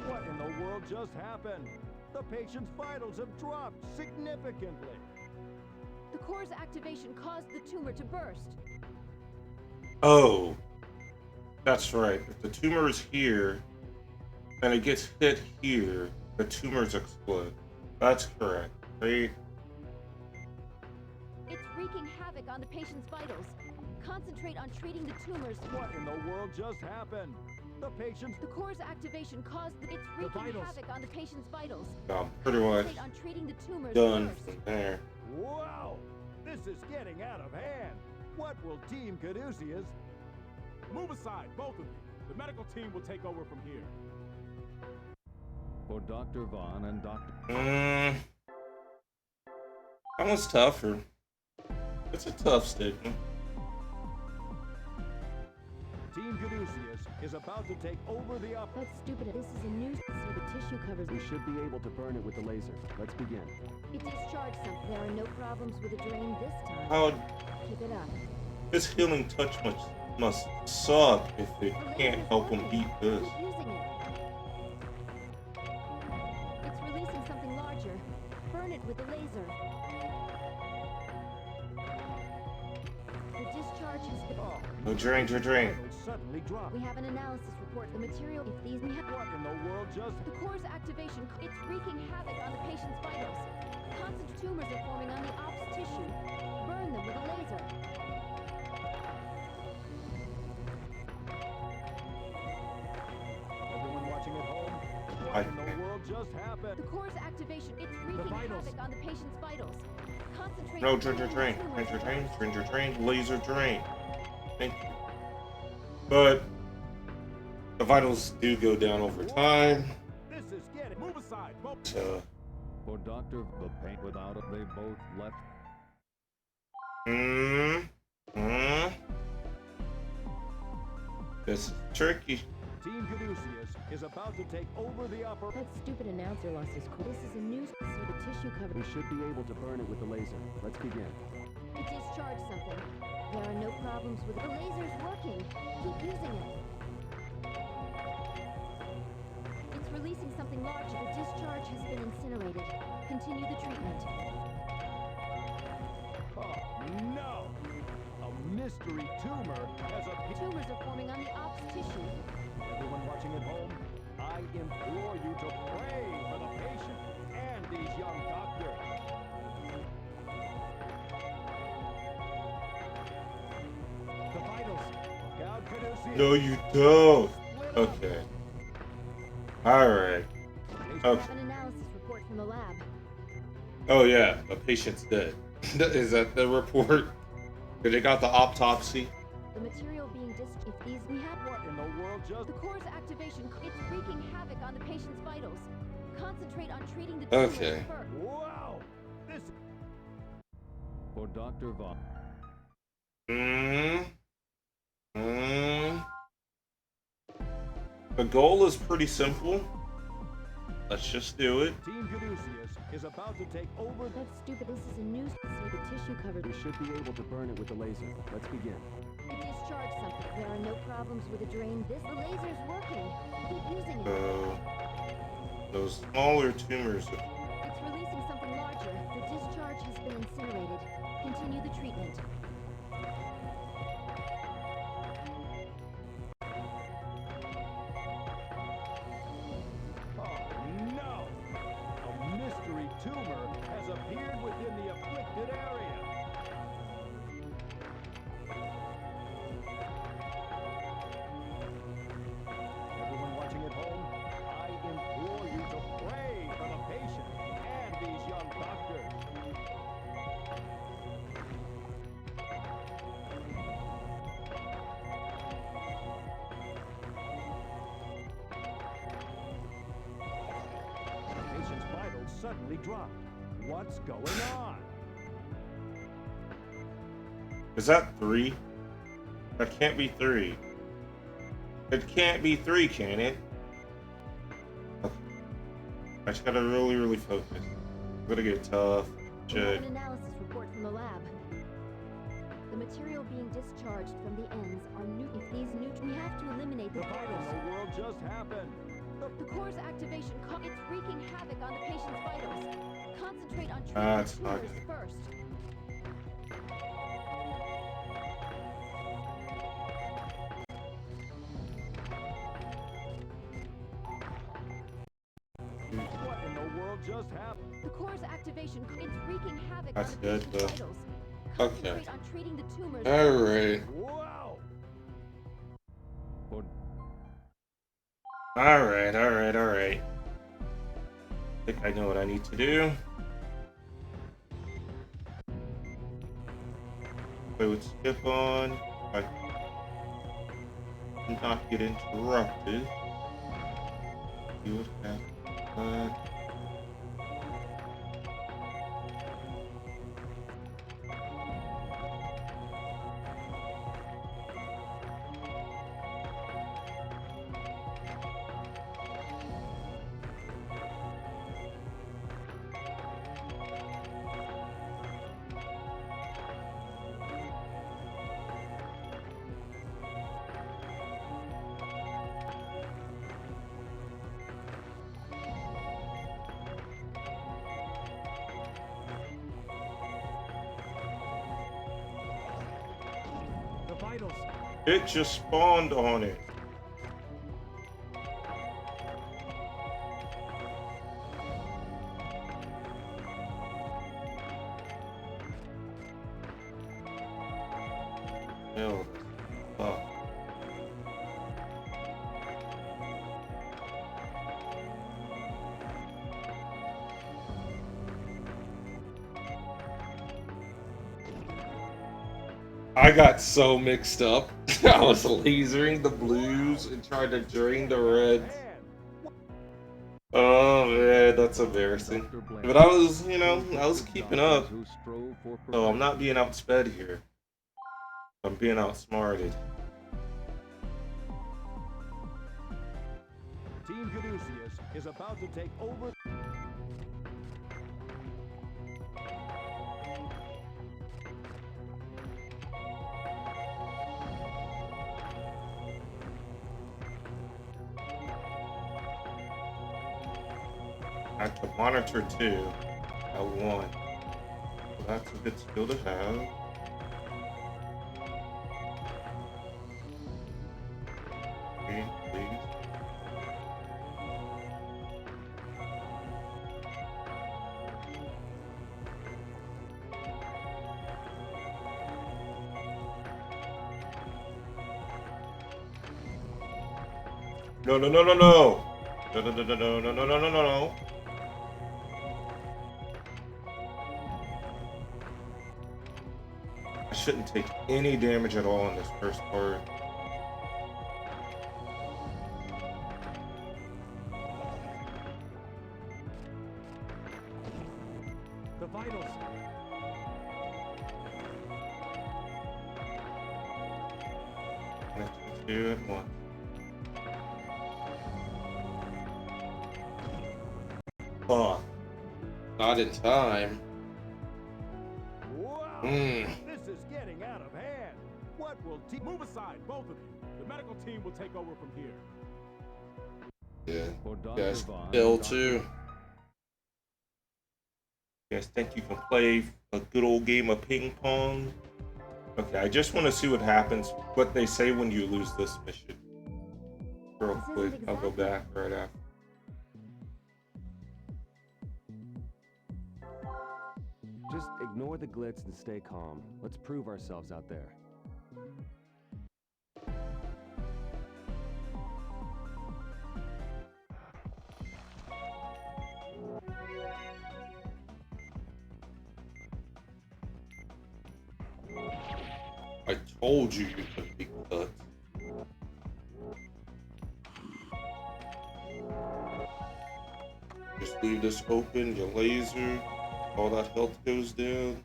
What in the world just happened? The patient's vitals have dropped significantly. The core's activation caused the tumor to burst. Oh, that's right. If the tumor is here and it gets hit here, the tumors explode. That's correct. Right? It's wreaking havoc on the patient's vitals. Concentrate on treating the tumors. What in the world just happened? The patient's... The core's activation caused it's wreaking vitals. havoc on the patient's vitals. I'm pretty much Concentrate on treating the tumors done first. from there. Wow! This is getting out of hand. What will Team Caduceus... Move aside, both of you. The medical team will take over from here. For Dr. Vaughn and Dr. That one's tougher. It's a tough stigma. Team Caduceus is about to take over the op... That's stupid. This is a new so the tissue covers. We should be able to burn it with the laser. Let's begin. It discharged something. There are no problems with the drain this time. How Keep it up. this healing touch must suck if it can't help him beat this. Keep using it. It's releasing something larger. Burn it with the laser. The discharge has been... Oh, No drain, drain. vitals suddenly dropped. We have an analysis report. The material... If these... We have... What in the world just... The core's activation... It's wreaking havoc on the patient's vitals. Constant tumors are forming on the OPS tissue. Burn them with a laser. Everyone watching at home? What in the world just happened? The core's activation... It's wreaking vitals. havoc on the patient's vitals. Concentrate... No, on drain, treating drain, the tumors drain, first. drain, laser drain. Thank you. But the vitals do go down over time. This is getting... Move aside, both. So, For Dr. The paint without it, they both left. This is tricky. Team Caduceus is about to take over the operation. That stupid announcer lost his cool. This is a new so the tissue covers. We should be able to burn it with the laser. Let's begin. It discharged something. There are no problems with... The laser's working. Keep using it. It's releasing something larger. The discharge has been incinerated. Continue the treatment. Oh, no! A mystery tumor has appeared. Tumors are forming on the OPS tissue. Everyone watching at home, I implore you to pray for the patient and these young doctors. The vitals. Look out, Caduceus. No, you don't. Okay. Alright. We Okay. have an analysis report from the lab. Oh yeah, the patient's dead. Is that the report? Did they got the autopsy? The material being if these we have What in the world just... the core's activation. It's wreaking havoc on the patient's vitals. Concentrate on treating the tumors Okay. first. Wow! This... For Dr. Vaughn. The goal is pretty simple. Let's just do it. Team Caduceus is about to take over... That's stupid. This is a new see the tissue covered. We should be able to burn it with the laser. Let's begin. Discharge something. There are no problems with the drain. The laser's working. Keep using it. So, those smaller tumors. It's releasing something larger. The discharge has been incinerated. Continue the treatment. Oh no! A mystery tumor has appeared within the afflicted area. Everyone watching at home, I implore you to pray for the patient and these young doctors. The patient's vitals suddenly dropped. What's going on? Is that 3? That can't be 3. It can't be 3, can it? Okay. I just gotta really focus. I'm gonna get tough. We have Shit. an analysis report from the lab. The material being discharged from the ends are new. If these we have to eliminate the What in virus. the world just happened? The core's activation. It's wreaking havoc on the patient's vitals. Concentrate on treating That's the not tumors good. first. What in the world just happened? The core's activation. It's wreaking havoc That's on the good, patient's but- vitals. Okay. Concentrate on treating the tumors. Alright. Wow! For Alright. I think I know what I need to do. I would skip on. I did not get interrupted. You would have The vitals. It just spawned on it. Hell, fuck. I got so mixed up. I was lasering the blues and trying to drain the reds. Oh man, that's embarrassing. But I was, I was keeping up. So I'm not being outsped here. I'm being outsmarted. Team Caduceus is about to take over. I can monitor 2 at 1. So that's a good skill to have. Okay, please. No. No, no, no, no, no, no, no, no, no, no. I shouldn't take any damage at all in this first part. The vitals. Let's do it once. Oh, not in time. Wow! Mm. This is getting out of hand. What will Move aside, both of you. The medical team will take over from here. Yeah. For Dr. Guys, Vaughn, Bill Dr. too. You guys think you can play a good old game of ping pong? Okay, I just want to see what happens, what they say when you lose this mission. Real This quick, isn't I'll go exactly- back right after. Just ignore the glitz and stay calm. Let's prove ourselves out there. I told you you could be cut. Just leave this open, your laser, all that health goes down.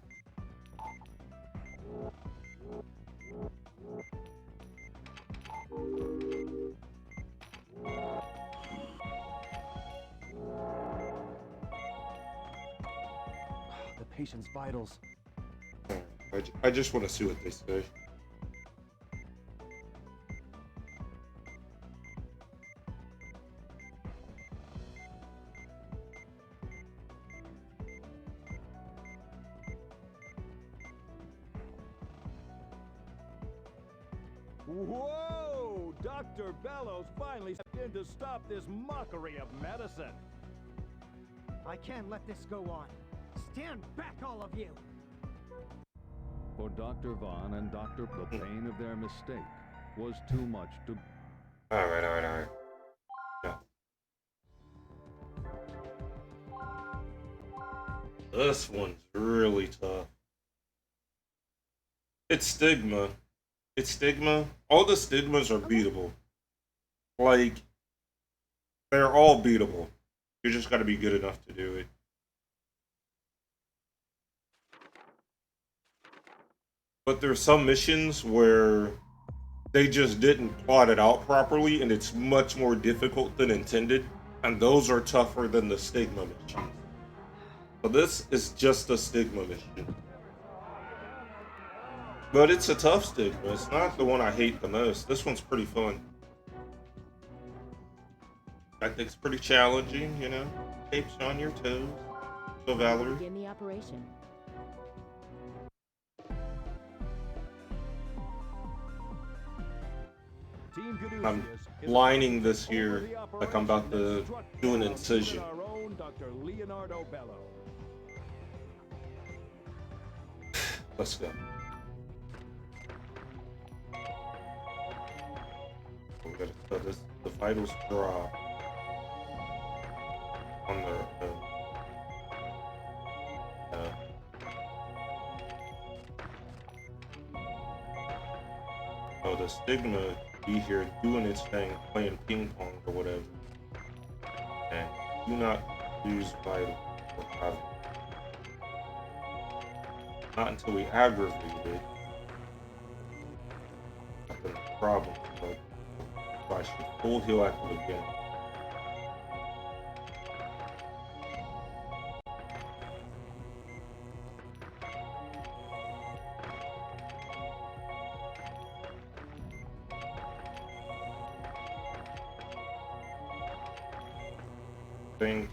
The patient's vitals. I just want to see what they say. Whoa! Dr. Bellows finally stepped in to stop this mockery of medicine. I can't let this go on. Stand back, all of you! For Dr. Vaughn and Dr. The pain of their mistake was too much to... Alright. Yeah. This one's really tough. It's Stigma. It's Stigma. All the Stigmas are beatable. Like, they're all beatable. You just gotta be good enough to do it. But there's some missions where they just didn't plot it out properly and it's much more difficult than intended. And those are tougher than the Stigma missions. So this is just a Stigma mission. But it's a tough Stigma. It's not the one I hate the most. This one's pretty fun. I think it's pretty challenging, you know? Keeps you on your toes. So Valerie. Begin the operation. Team I'm Caduceus is lining this over here the like I'm about operation to that struck do an down incision. Our own Dr. Leonardo Bello. Let's go. We gotta cut this. The vitals drop on the. Oh, the Stigma be here doing its thing, playing ping pong or whatever. And do not use vital. Not until we aggravate it. That's the problem. But I should full heal active again. Thing.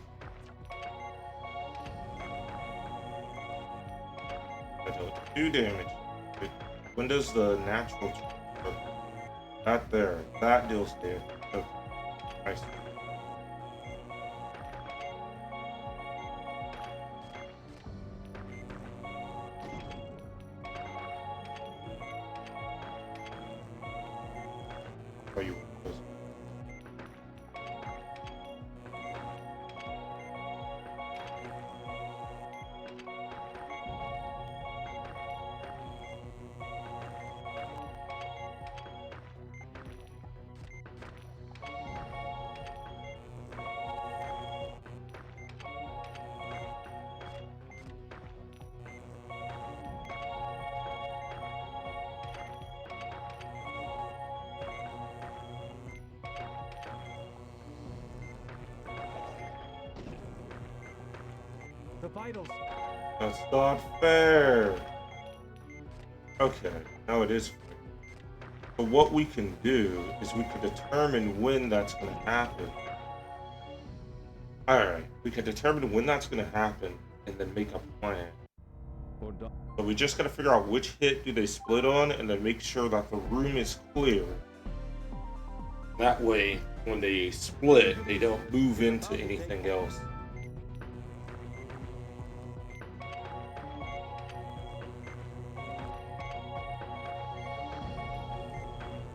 Do damage. When does the natural that there? That deals damage. Okay. Nice. Are you? vitals. That's not fair. Okay, now it is fair. But what we can do is we can determine when that's going to happen. Alright, we can determine when that's going to happen and then make a plan. So we just got to figure out which hit do they split on and then make sure that the room is clear. That way, when they split, they don't move into anything else.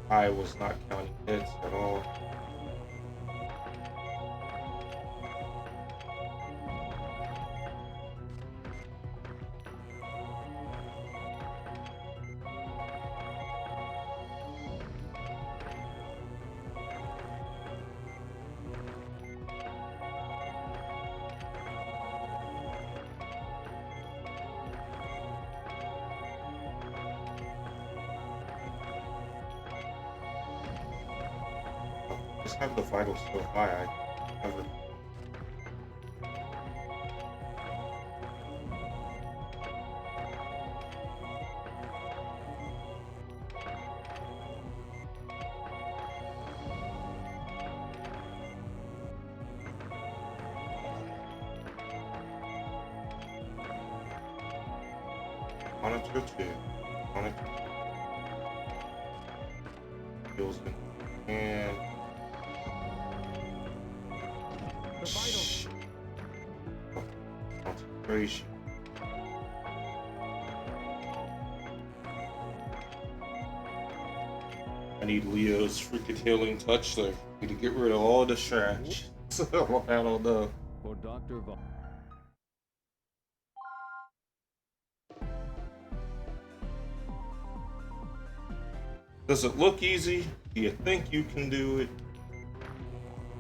I was not counting hits at all. Just have the vitals so high, I never. Monitor 2. Monitor 2. Feels in and The vitals. concentration. I need Leo's freaking healing touch there. Need to get rid of all the distractions. I don't know. For Dr. Von. Does it look easy? Do you think you can do it?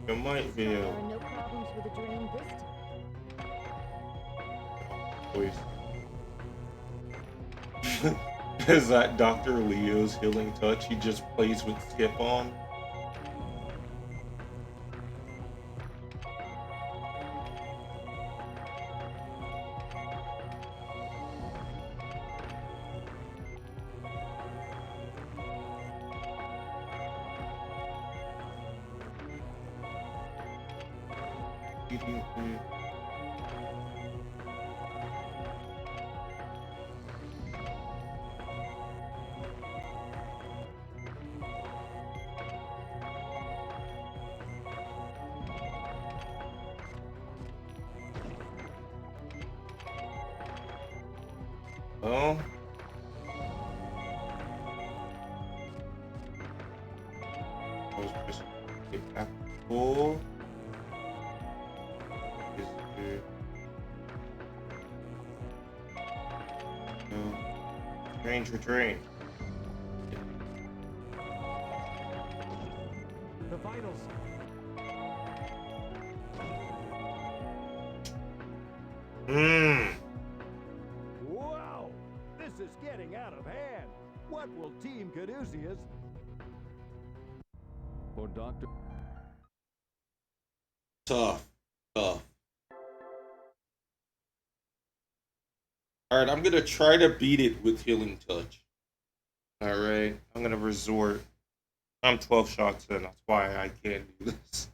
You might be There able. are no problems with the drain this time. Voice. Is that Dr. Leo's healing touch? He just plays with Skip on. Oh. I was just get back full. Is it? No. Stranger drain. The vitals. Mmm. Wow! This is getting out of hand. What will Team Caduceus? For Dr. Tough. Tough. Alright, I'm gonna try to beat it with healing touch. Alright, I'm gonna resort. I'm 12 shots in, that's why I can't do this.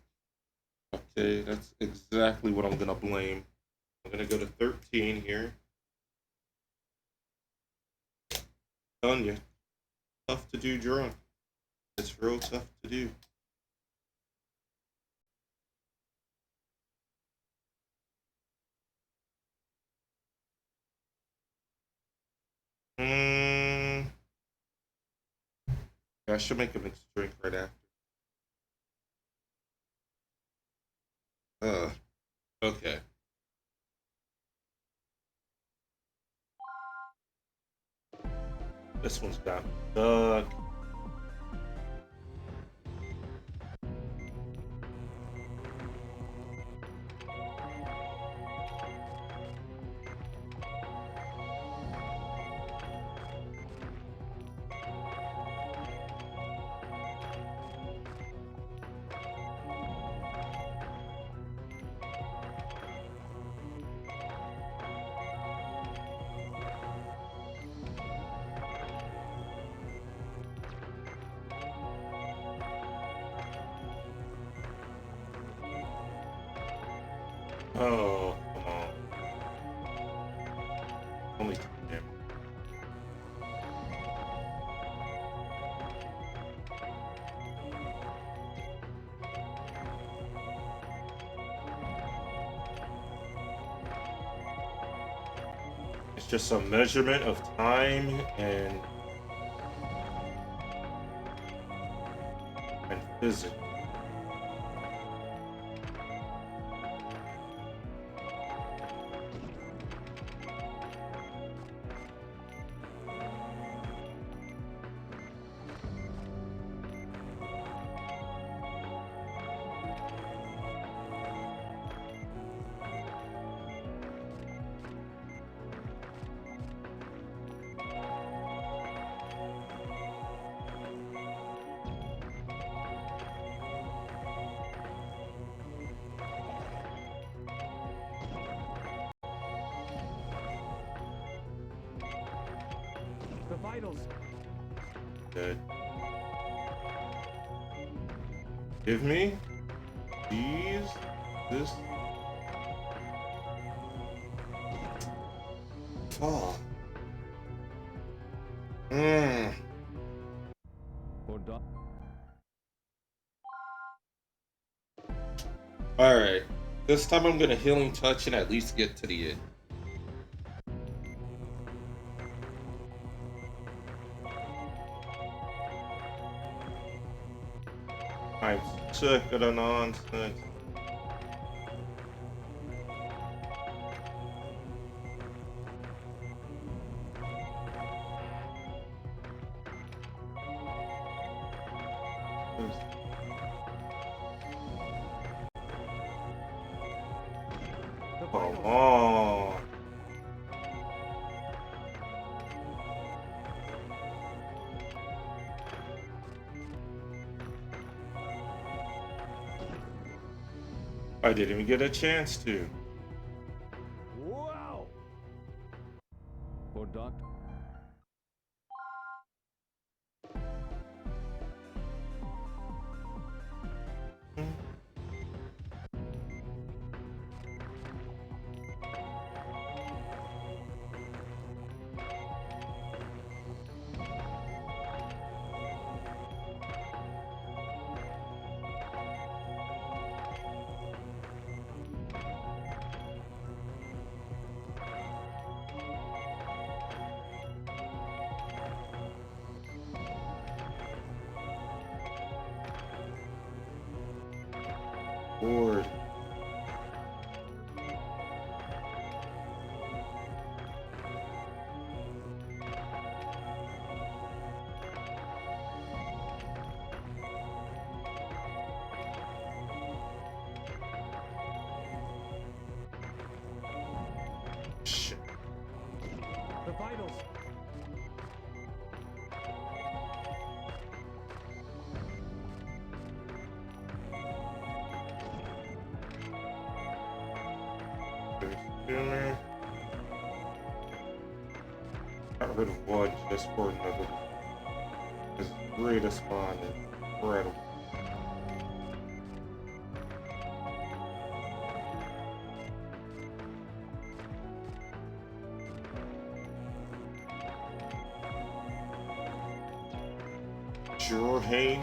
Okay, that's exactly what I'm gonna blame. I'm gonna go to 13 here. Telling you, tough to do drunk. It's real tough to do. Yeah, I should make a mixed drink right after. Okay. This one's got stuck. Oh, come on. Only 2 damage. It's just a measurement of time and physics. The vitals. Good. Give me these. This. Oh. For Doc. Alright. This time I'm gonna healing touch and at least get to the end. I'm sick of the nonsense. The Come vitals. on. I didn't even get a chance to. Wow. For Doc. Bored. Shit. The vitals. Consumer. Got rid of one just for another. This great spawn is incredible. Jorge.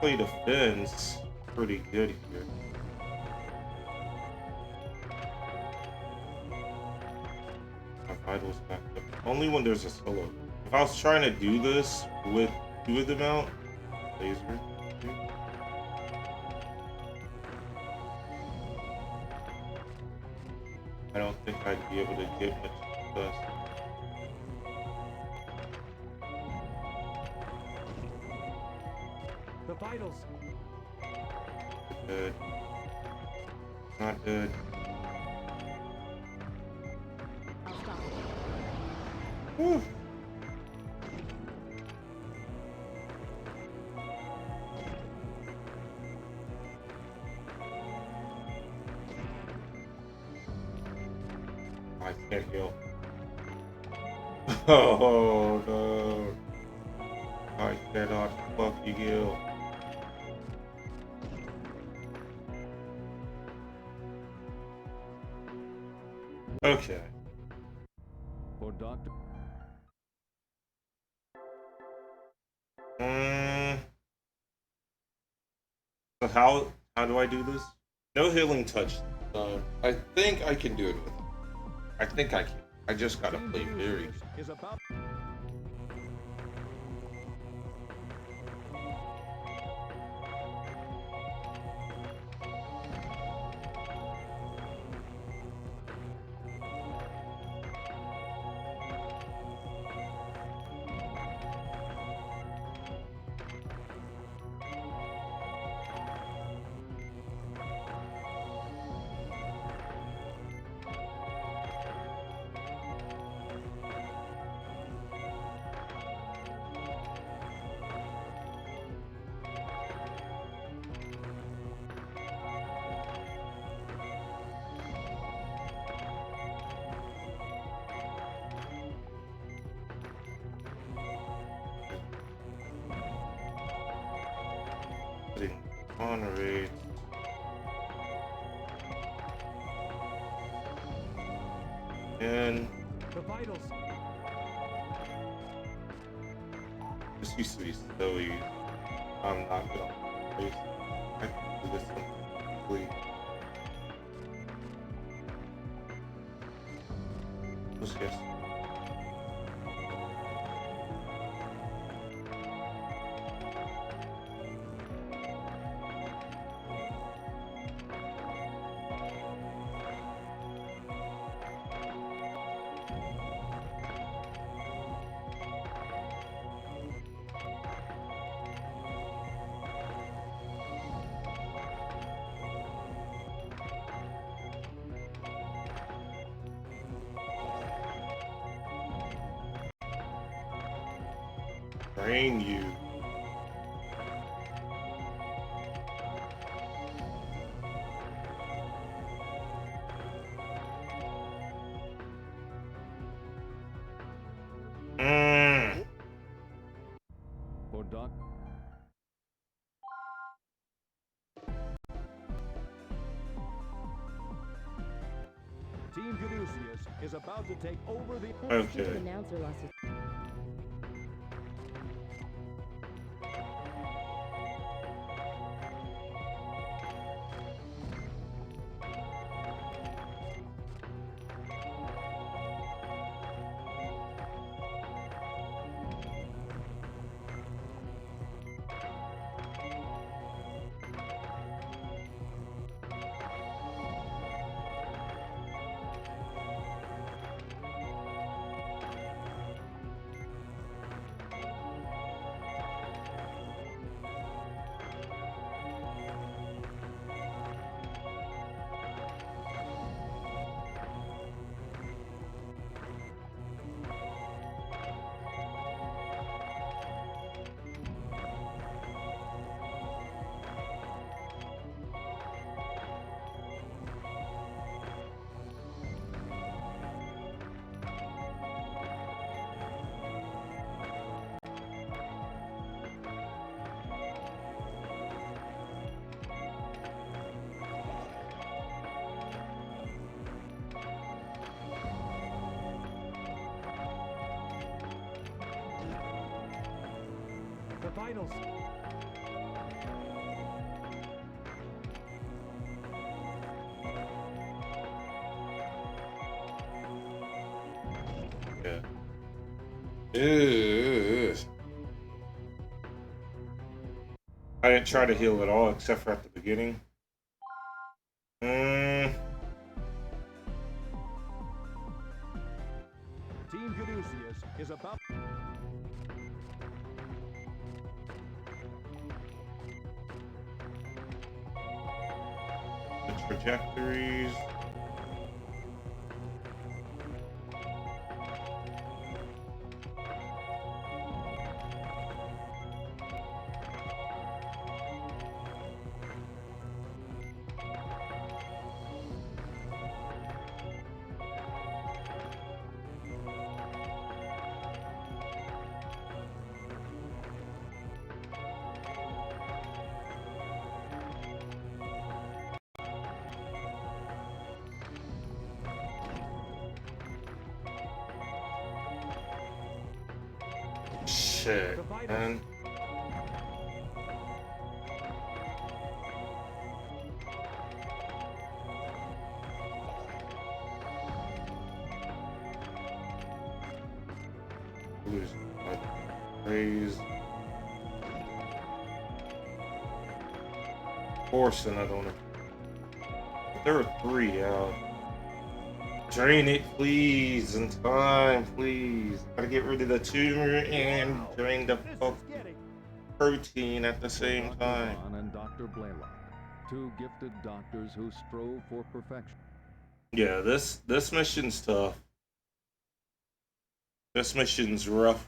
Play defense pretty good here. My vitals back up. Only when there's a solo. If I was trying to do this with 2 of them out, laser. I don't think I'd be able to get much success. The vitals. Good. Not good. I'll stop it. Whew. I can't heal. Oh no. I cannot fucking heal. Okay. For Dr. So how do I do this? No healing touch. I think I can do it with it. I think I can. I just gotta play very. Is about Honorate. And the vitals. this used to be so easy. I'm not gonna face. I can do this one quickly. Let's guess. Train you. For Doc. Team Caduceus is about to take over the. That Okay. stupid announcer lost his... The vitals. Yeah. Ew. I didn't try to heal at all except for at the beginning. Team Caduceus is about. The trajectories. Shit, The vitals. man. Lose my praise. Force another one. There are 3 out. Drain it, please, in time, please. Gotta get rid of the tumor and drain the This fuck is getting protein at the same Dr. time. Vaughn and Dr. Blaylock, 2 gifted doctors who strove for perfection. Yeah, this mission's tough. This mission's rough.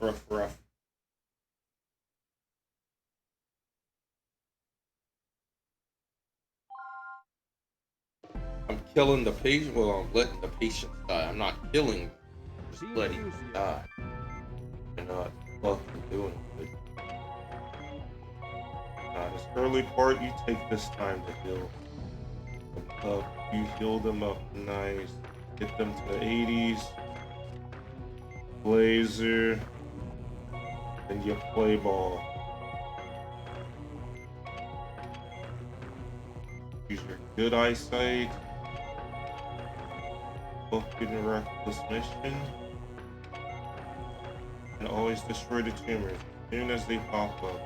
I'm killing the patient. Well, I'm letting the patient die. I'm not killing them. Just Team letting them Lucio. die. You're not fucking doing it. This early part, you take this time to heal them up. You heal them up nice. Get them to the 80s. Laser. Then you play ball. Use your good eyesight. Fucking wreck this mission. And always destroy the tumors as soon as they pop up.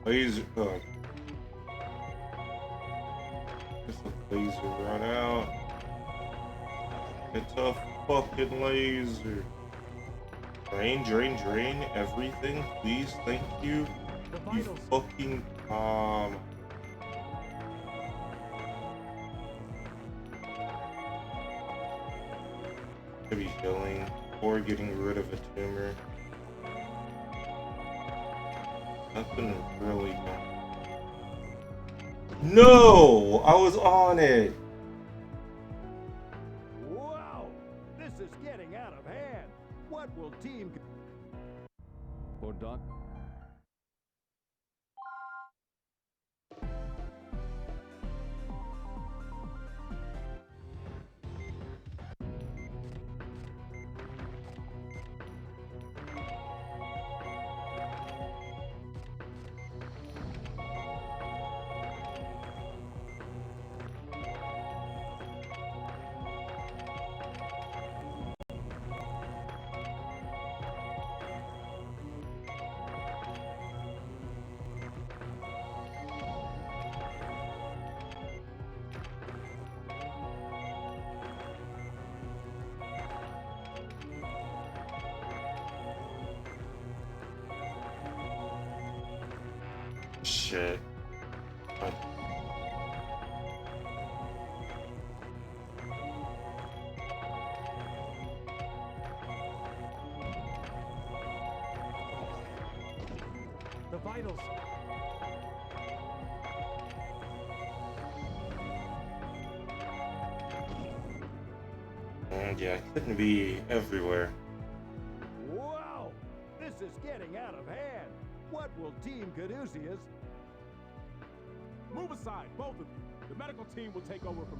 Laser. Just a laser run out. It's a fucking laser. Drain everything, please, thank you. The You vitals. fucking Could be healing or getting rid of a tumor. Nothing really done. No! I was on it! Wow! This is getting out of hand. What will Team for Doc? Shit. The vitals. And yeah, I couldn't be everywhere. Wow! This is getting out of hand. What will Team Caduceus? Move aside, both of you. The medical team will take over from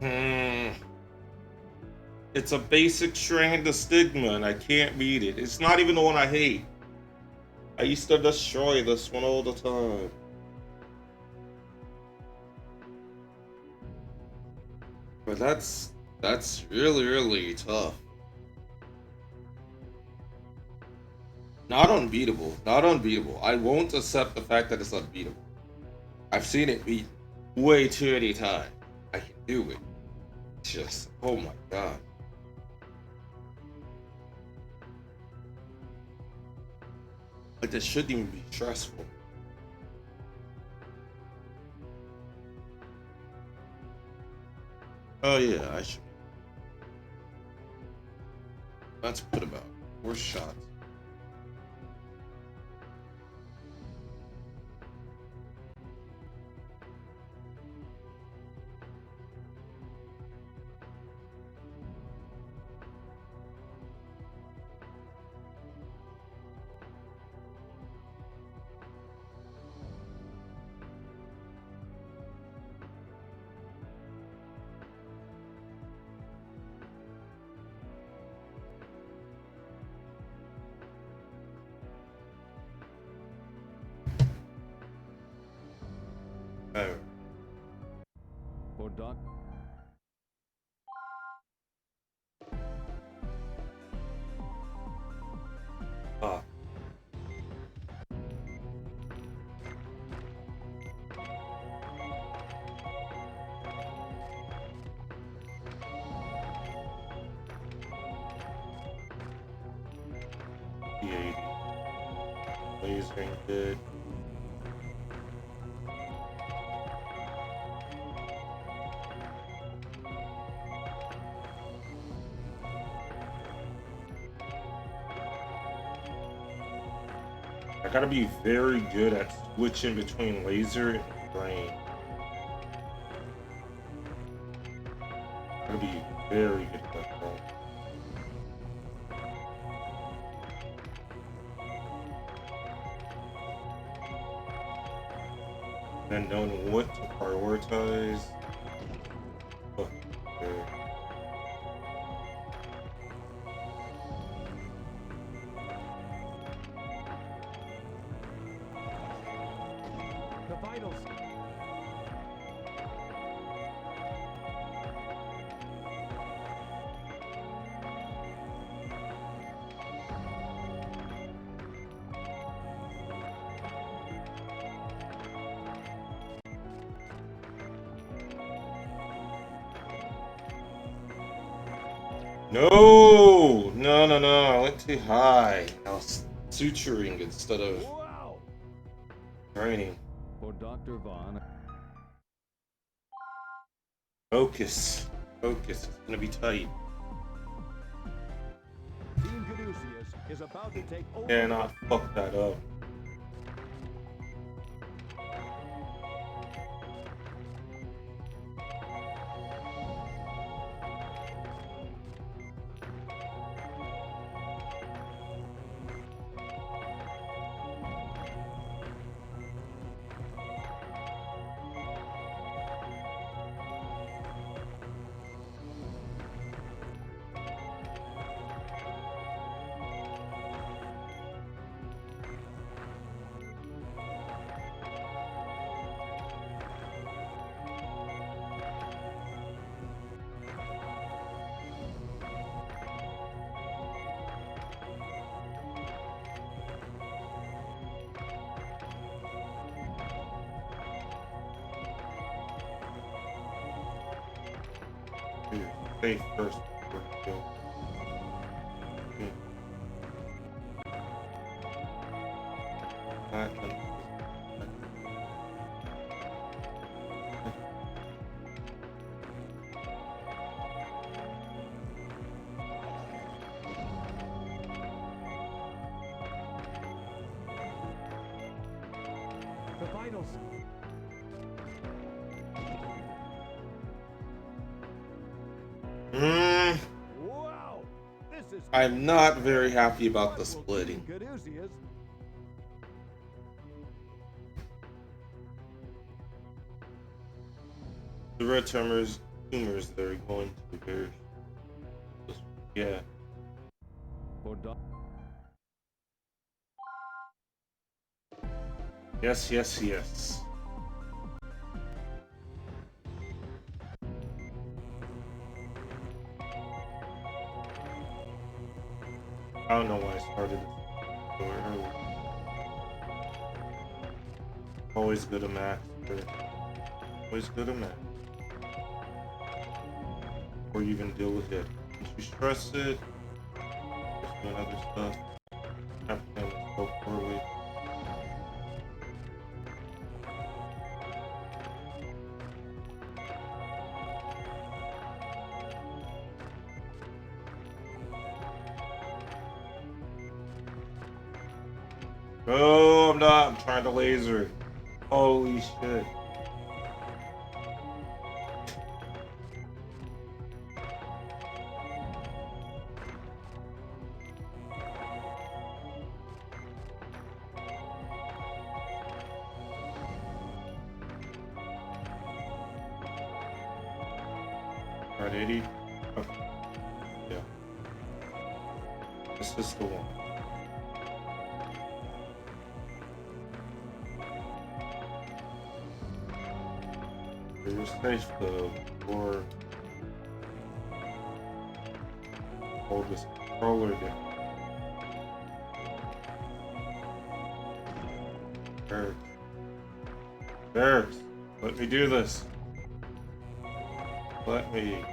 here. It's a basic strand of stigma, and I can't beat it. It's not even the one I hate. I used to destroy this one all the time. But that's really tough. Not unbeatable. Not unbeatable. I won't accept the fact that it's unbeatable. I've seen it beat way too many times. I can do it. It's just, oh my god. Like, this shouldn't even be stressful. Oh yeah, I should. Let's put about 4 shots. Oh. For Doc. Fuck. P80. Lasering good. I gotta be very good at switching between laser and brain. Gotta be very good at that. And knowing what to prioritize. Oh, there. The vitals. No! No, no, no. I went too high. I was suturing instead of Wow. training. For Dr. Vaughn. Focus. Focus. It's gonna be tight. Team Caduceus is about to take over. Cannot fuck that up. Dude, faith first before you kill. Platinum. The vitals. Wow. This is I'm not very happy about the splitting. Caduceus. The red tumors they're going to very yeah. For Doc. Yes, yes, yes. I don't know why I started this so early. Always good at math. Always good at math. Or you even deal with it. Once you stress it, just doing other stuff. Have to go poorly. Oh, I'm not. I'm trying to laser it. Holy shit. Right, 80. Okay. Yeah. This is the one. You're safe though, or hold this controller down. There. Let me do this. Let me.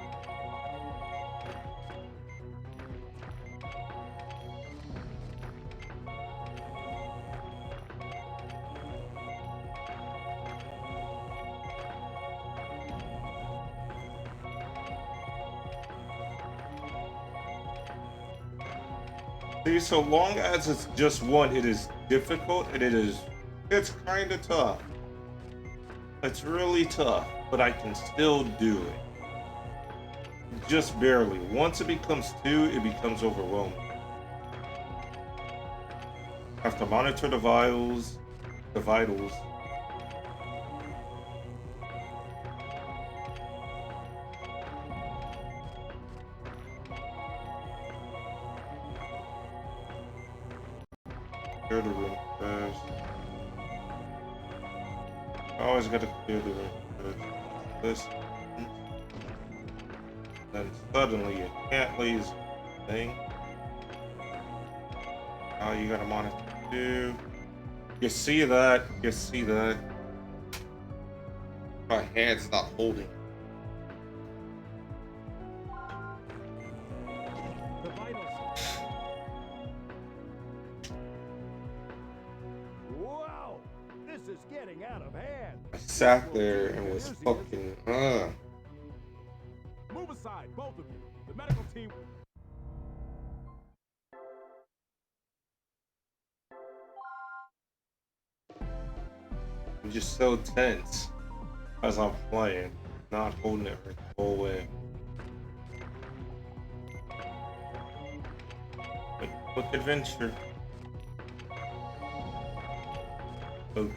See, so long as it's just one, it is difficult and it's kind of tough. It's really tough, but I can still do it. Just barely. Once it becomes two, it becomes overwhelming. I have to monitor the vitals. Clear the room first. Always gotta clear the room first. This. Then suddenly you can't leave thing. Oh, you gotta monitor too. You see that? You see that? My hand's not holding. The vitals. Wow! This is getting out of hand. I sat there and was fucking Move aside, both of you. The medical team. I'm just so tense as I'm playing, not holding it right the whole way. Quick adventure. Oh.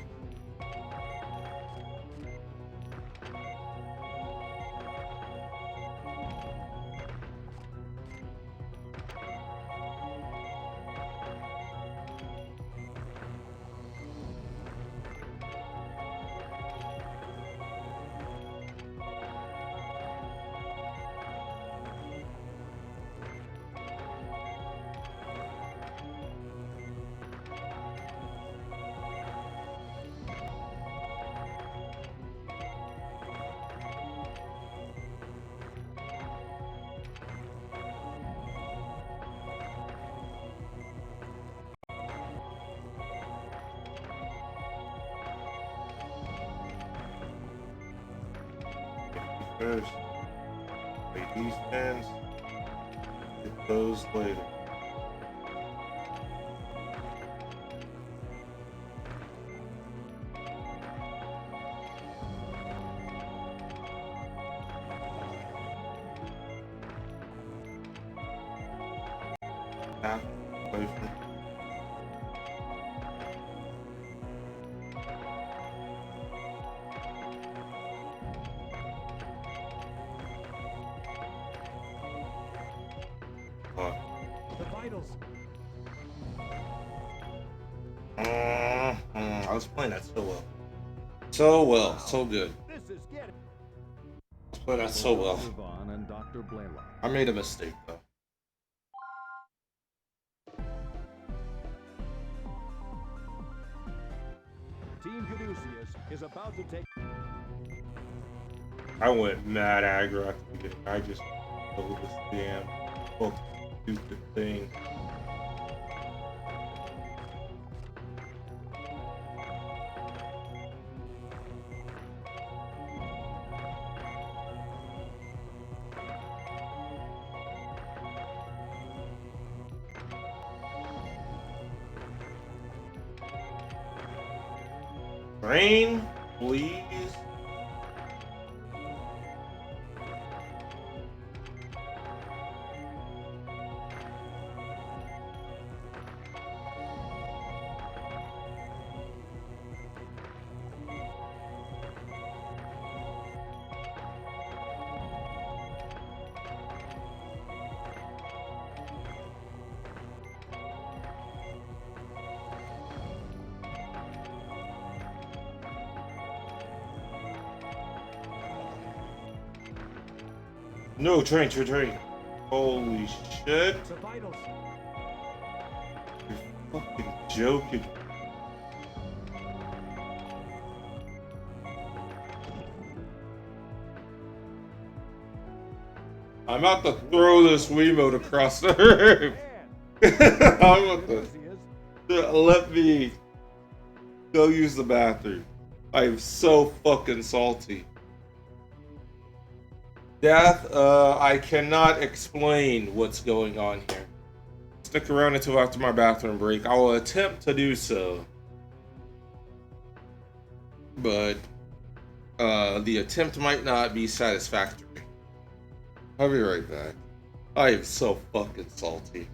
First, make these pens, get those later. Half away from. The vitals. I was playing that so well. So well, so good. This is getting. I was playing that so well. Dr. Vaughn and Dr. Blaylock. I made a mistake though. Team Caduceus is about to take. I went mad aggro at the beginning. I just pulled this damn fucking stupid thing. Rain, please. No, train. Holy shit. The vitals. You're fucking joking. I'm about to throw this Wiimote across the room. I'm about to... Let me go use the bathroom. I'm so fucking salty. Death, I cannot explain what's going on here. Stick around until after my bathroom break. I will attempt to do so. But, the attempt might not be satisfactory. I'll be right back. I am so fucking salty.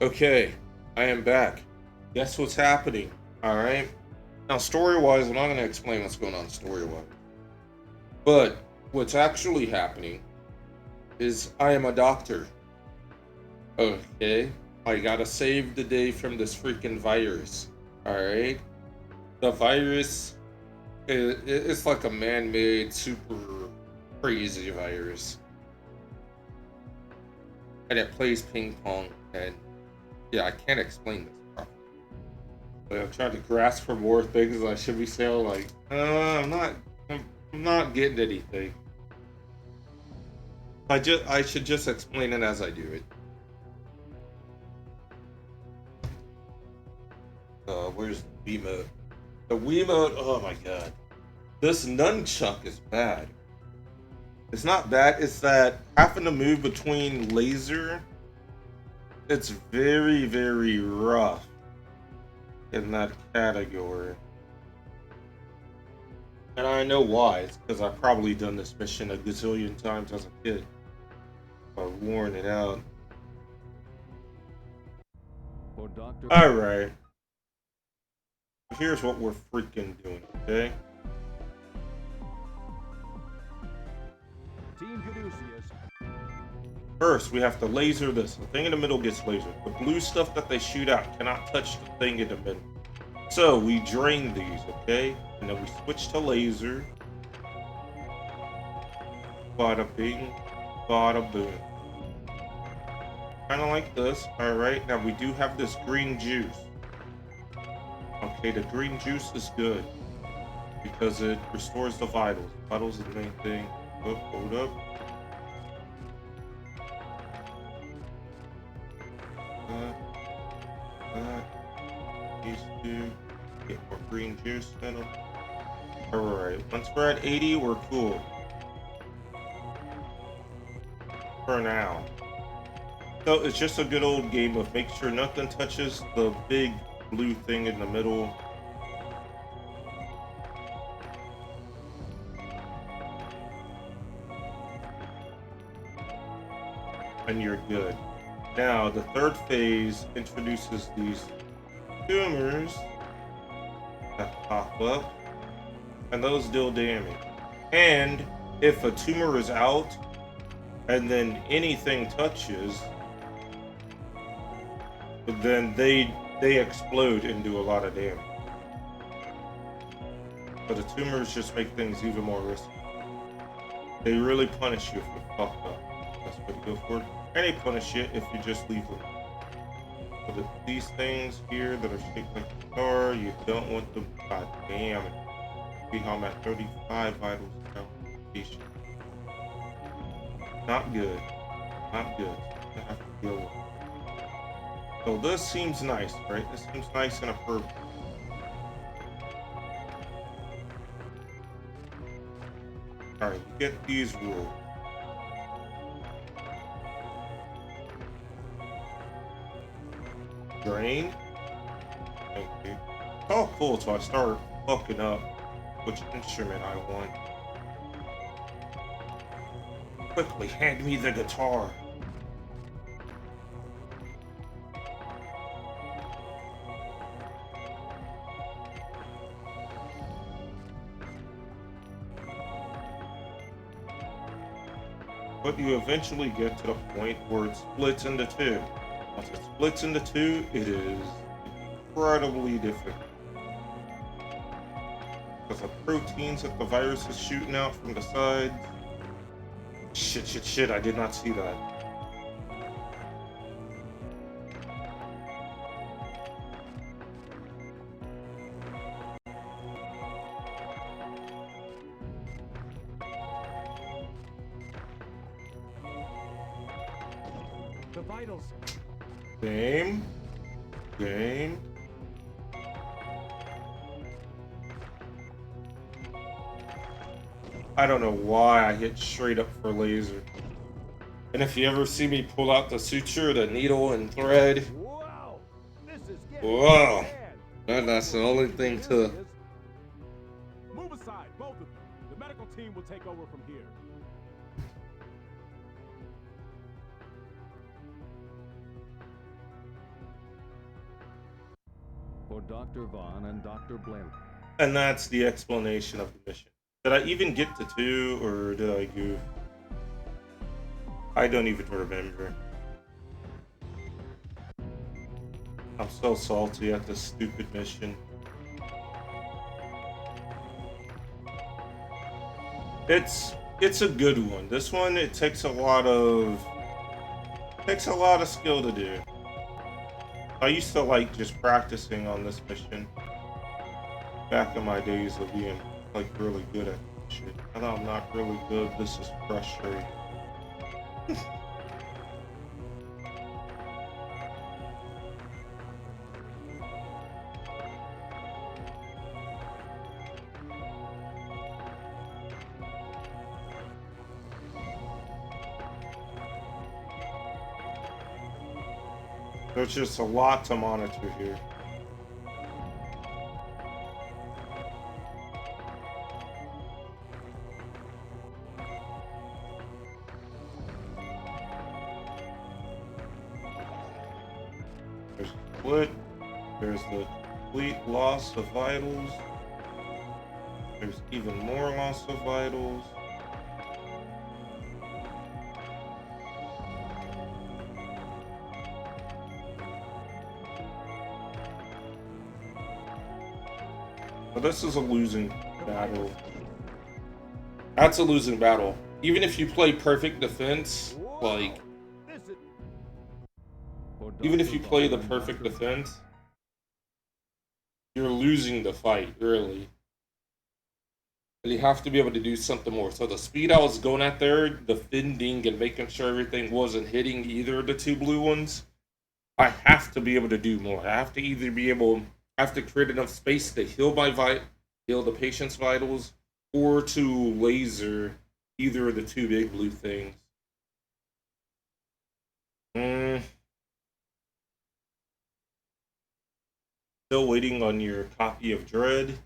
Okay, I am back. Guess what's happening? Alright? Now, story-wise, I'm not going to explain what's going on story-wise. But what's actually happening is I am a doctor. Okay? I gotta save the day from this freaking virus. Alright? The virus, it's like a man-made, super crazy virus. And it plays ping pong, and yeah, I can't explain this properly. Like, I'm trying to grasp for more things I should be saying, like, I'm not getting anything. I should just explain it as I do it. Where's the Wiimote? The Wiimote, oh my god. This nunchuck is bad. It's not bad, it's that having to move between laser, it's very, very rough in that category. And I know why. It's because I've probably done this mission a gazillion times as a kid. I've worn it out. For Dr. Alright. Here's what we're freaking doing, okay? Team Caduceus. First, we have to laser this. The thing in the middle gets lasered. The blue stuff that they shoot out cannot touch the thing in the middle. So, we drain these, okay? And then we switch to laser. Bada bing, bada boom. Kind of like this. Alright, now we do have this green juice. Okay, the green juice is good. Because it restores the vitals. Vitals is the main thing. Oh, hold up. These two. Get more green juice in them. Alright, once we're at 80, we're cool. for now. So it's just a good old game of make sure nothing touches the big blue thing in the middle. And you're good. Now, the third phase introduces these tumors that pop up, and those deal damage. And if a tumor is out, and then anything touches, then they explode and do a lot of damage. But the tumors just make things even more risky. They really punish you if you fuck up. That's what you go for. And they punish you if you just leave them. So these things here that are shaped like a star, you don't want them. God damn it. See how I'm at 35 vitals now. Not good. Not good. I have to deal with it. So this seems nice, right? This seems nice and a purple. Alright, you get these rules. Drain. Thank you. Oh, cool. So I start fucking up which instrument I want. Quickly, hand me the guitar. But you eventually get to the point where it splits into two. Once it splits into two, it is incredibly difficult. Because the proteins that the virus is shooting out from the sides. Shit, I did not see that. The vitals. Game. I don't know why I hit straight up for laser. And if you ever see me pull out the suture, the needle and thread, Whoa! This is whoa, that's the only thing to. Move aside, both of them. The medical team will take over from here. For Dr. Vaughn and Dr. Blanton. And that's the explanation of the mission. Did I even get to 2, or did I goof? I don't even remember. I'm so salty at this stupid mission. It's a good one. This one, it takes a lot of skill to do. I used to like just practicing on this mission back in my days of being like really good at shit. I know I'm not really good. This is frustrating. There's just a lot to monitor here. There's split. There's the complete loss of vitals. There's even more loss of vitals. But this is a losing battle. That's a losing battle. Even if you play perfect defense, like, even if you play the perfect defense, you're losing the fight, really. And you have to be able to do something more. So the speed I was going at there, defending and making sure everything wasn't hitting either of the two blue ones, I have to be able to do more. I have to either be able, I have to create enough space to heal heal the patient's vitals, or to laser either of the two big blue things. Still waiting on your copy of Dread.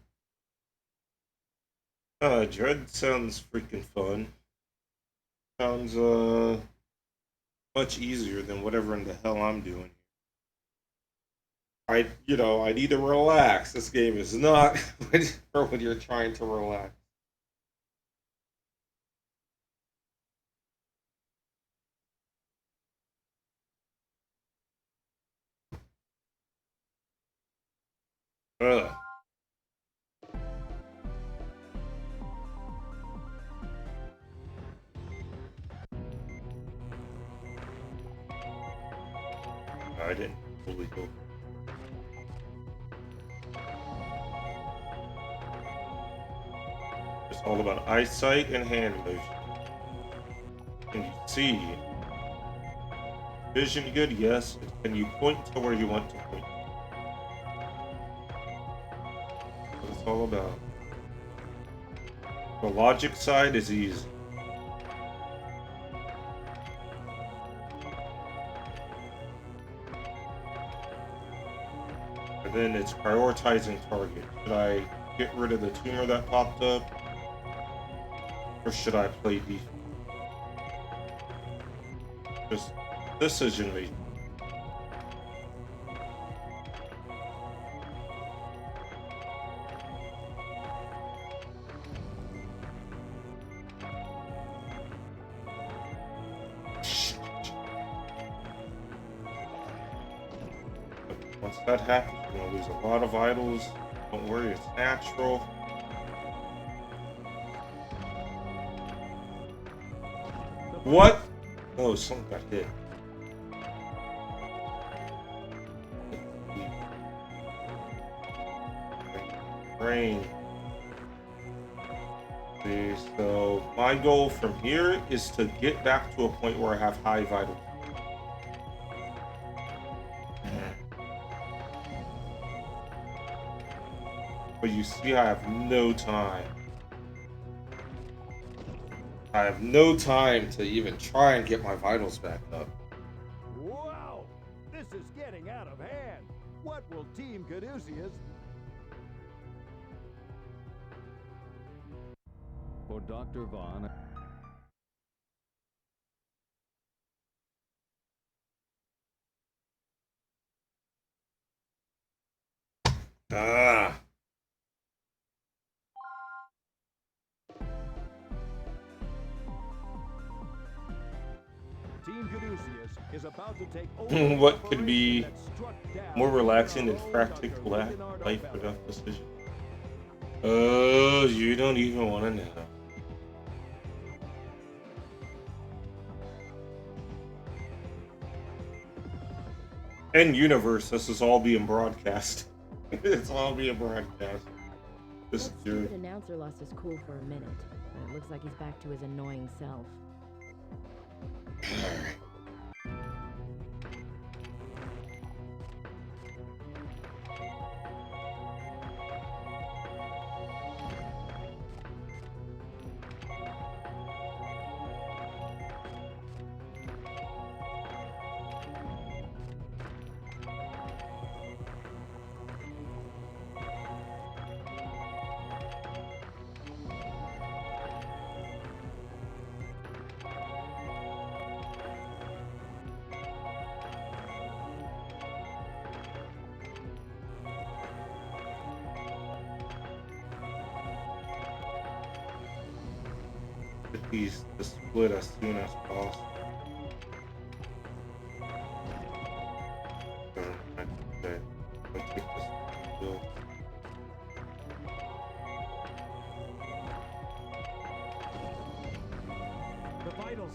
Dread sounds freaking fun. Sounds much easier than whatever in the hell I'm doing. I need to relax. This game is not for when you're trying to relax. Ugh. I didn't fully go. It's all about eyesight and hand motion. Can you see? Vision good? Yes. Can you point to where you want to point? That's what it's all about. The logic side is easy. And then it's prioritizing target. Should I get rid of the tumor that popped up? Or should I play defense? Just decision making. Once that happens, you're gonna lose a lot of vitals. Don't worry, it's natural. What? Oh, something got hit. Brain. See, so my goal from here is to get back to a point where I have high vitals. But you see, I have no time. I have no time to even try and get my vitals back up. Wow! This is getting out of hand. What will Team Caduceus... For Dr. Vaughn... Ah. Team Caduceus is about to take over What could be that struck down more relaxing than our own practical Dr. Leonardo life or Ferris. death decision? Oh, you don't even want to know. In universe, this is all being broadcast. It's all being broadcast. This is That your. stupid announcer lost his cool for a minute, but it looks like he's back to his annoying self. Get these to split as soon as possible. Okay, I'll take this bill. The vitals.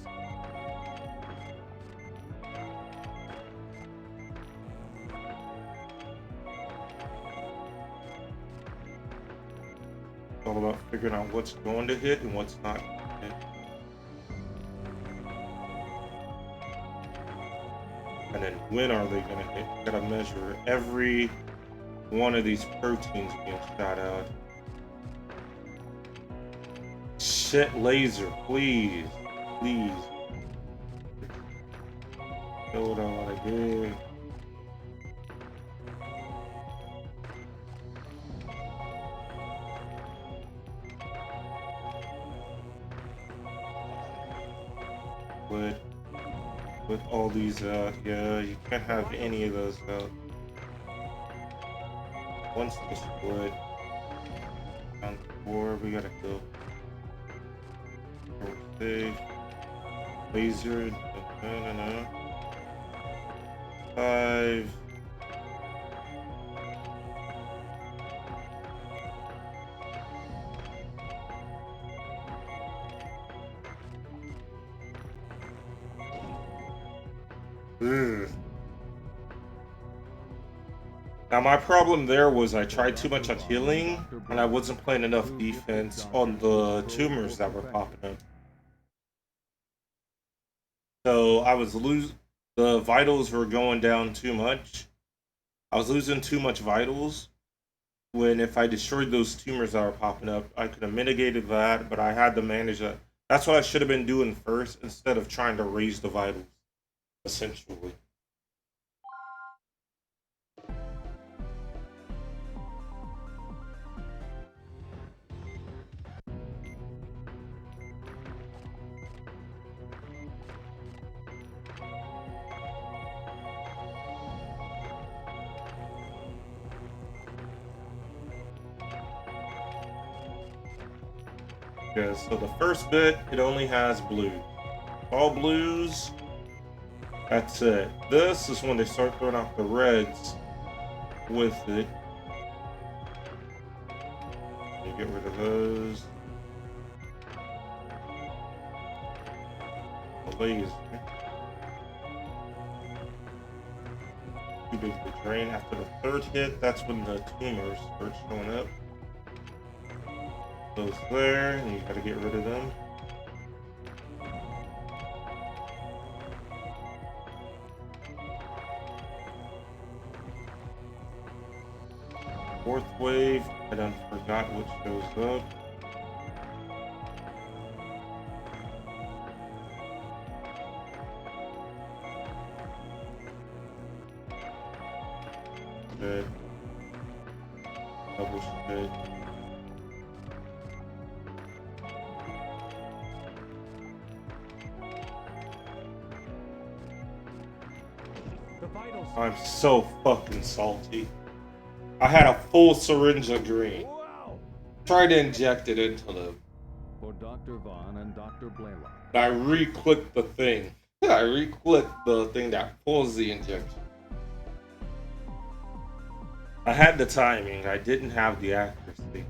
It's all about figuring out what's going to hit and what's not going to hit. And then when are they going to hit? You gotta measure every one of these proteins being shot out. Shit, laser, please. Please. Know what I want to do. with all these out. Yeah, you can't have any of those out. Once the split. Down to 4, we gotta go. Safe. Laser. No. 5. Ugh. Now my problem there was I tried too much on healing and I wasn't playing enough defense on the tumors that were popping up. So I was the vitals were going down too much. I was losing too much vitals when if I destroyed those tumors that were popping up, I could have mitigated that, but I had to manage that. That's what I should have been doing first instead of trying to raise the vitals, essentially. Yeah, so the first bit, it only has blue. All blues, that's it. This is when they start throwing out the reds with it. You get rid of those. The laser. You basically drain after the third hit, that's when the tumors start showing up. Those there, and you gotta get rid of them. Fourth wave, I done forgot which shows up. Shit. Double shit. I'm so fucking salty. I had a full syringe of green. Tried to inject it into them. For Dr. Vaughn and Dr. Blaylock. I re-clicked the thing. I re-clicked the thing that pulls the injection. I had the timing. I didn't have the accuracy.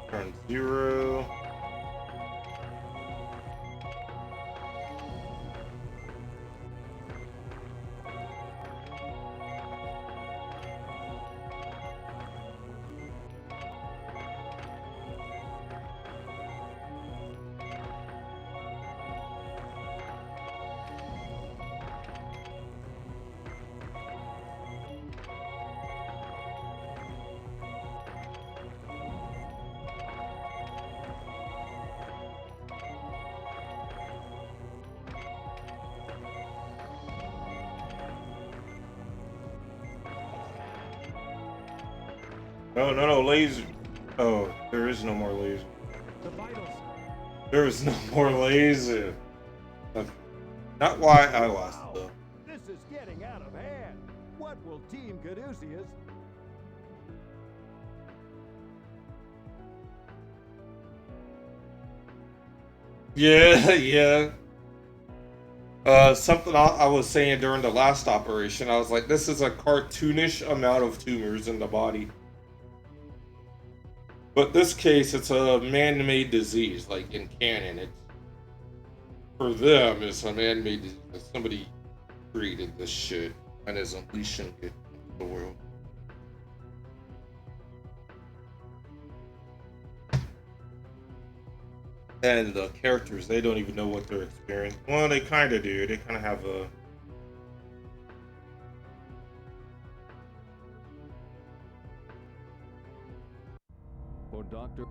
Turn 0. Oh, no, laser. Oh, there is no more laser. The vitals. There is no more laser. Okay. Not why I lost, though. This is getting out of hand. What will Team Caduceus? Yeah, yeah. Something I was saying during the last operation, I was like, this is a cartoonish amount of tumors in the body. But this case, it's a man-made disease, like in canon. It's for them, it's a man-made disease. Somebody created this shit and is unleashing it into the world. And the characters, they don't even know what they're experiencing. Well, they kind of do. They kind of have a... For Dr.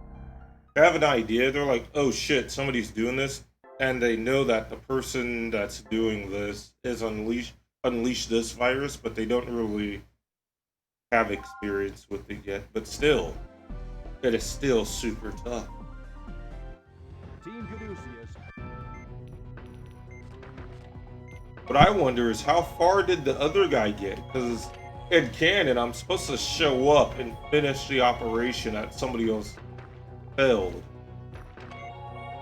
have an idea. They're like, oh shit, somebody's doing this, and they know that the person that's doing this is unleash this virus, but they don't really have experience with it yet. But still, it is still super tough. Team Caduceus. What I wonder is how far did the other guy get? Because in canon, I'm supposed to show up and finish the operation that somebody else failed.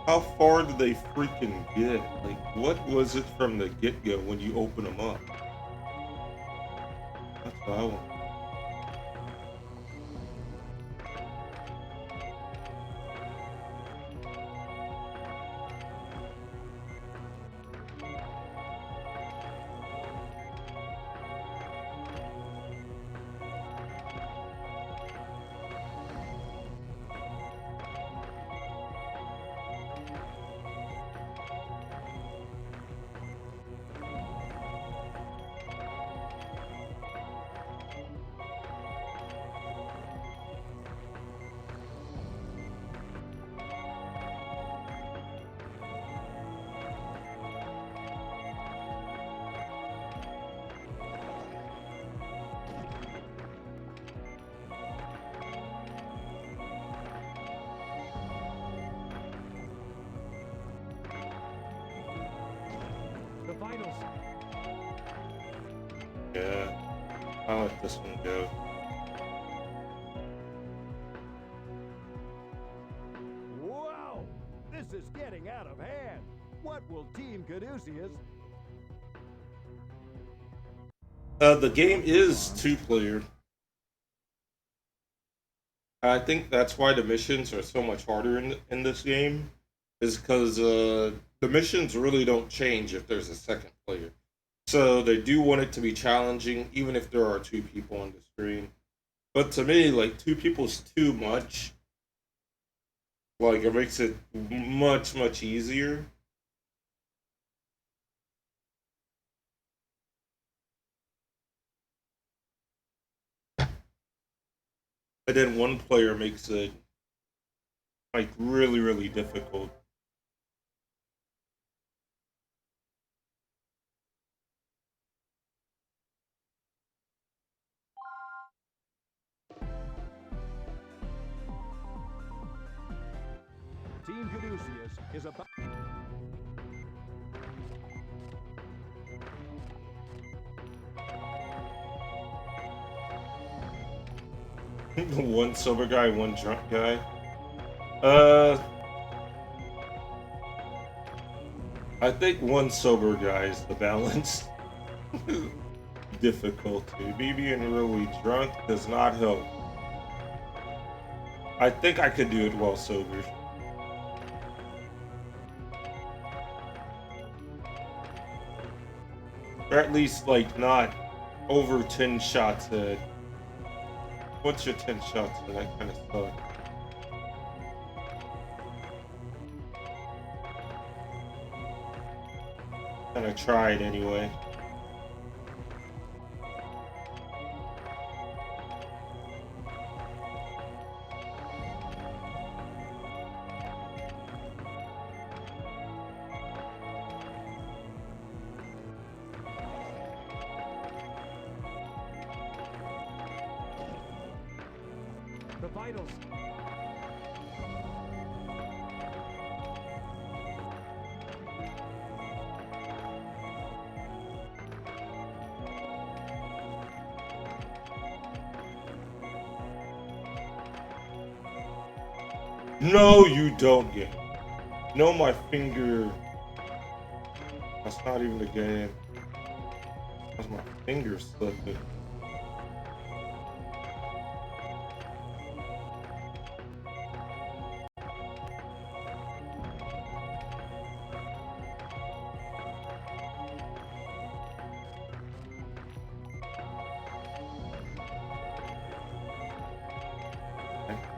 How far did they freaking get? Like, what was it from the get-go when you open them up? That's what I want. The finals. Yeah, I'll let this one go. Wow! This is getting out of hand. What will Team Caduceus? The game is two-player. I think that's why the missions are so much harder in this game, is because the missions really don't change if there's a second player. So they do want it to be challenging, even if there are two people on the screen. But to me, like, two people's too much. Like, it makes it much, much easier. And then one player makes it, like, really, really difficult. Team Caduceus is about. One sober guy, one drunk guy. I think one sober guy is the balance. Difficulty. Me being really drunk does not help. I think I could do it while sober. Or at least, like, not over 10 shots ahead. Once you're 10 shots ahead, that kind of sucks. Gonna try it anyway. The finals. No, you don't get. No, my finger. That's not even the game. That's my finger slipping.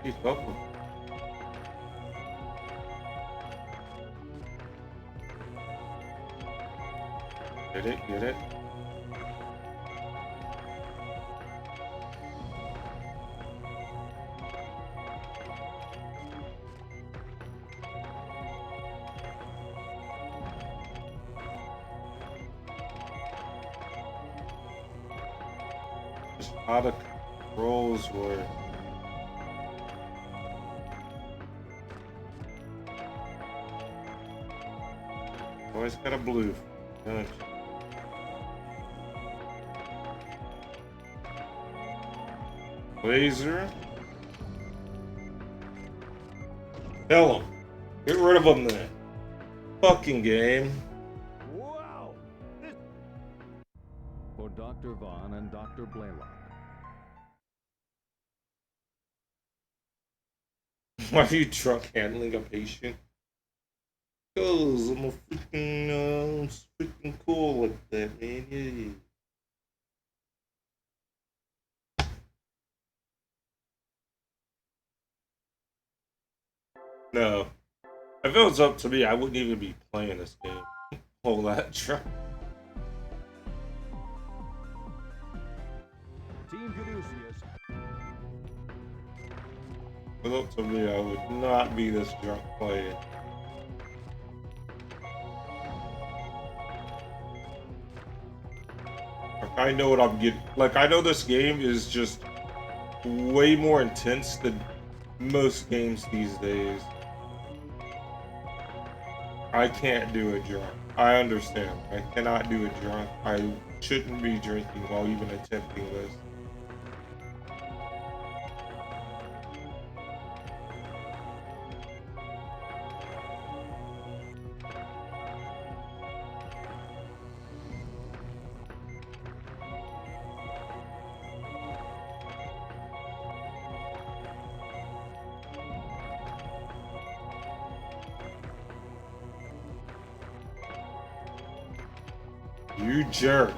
Keep up with. Get it, get it. Just how the controls were. Always got a blue. Gotcha. Laser. Tell him. Get rid of him then. Fucking game. Wow! For Dr. Vaughn and Dr. Blaylock. Why are you drunk handling a patient? Cause I'm a freaking cool like that, man. Yeah. No. If it was up to me, I wouldn't even be playing this game. All that drunk. Team Caduceus. If it was up to me, I would not be this drunk playing. Like, I know what I'm getting. Like, I know this game is just way more intense than most games these days. I can't do it drunk. I understand. I cannot do it drunk. I shouldn't be drinking while even attempting this. You jerk.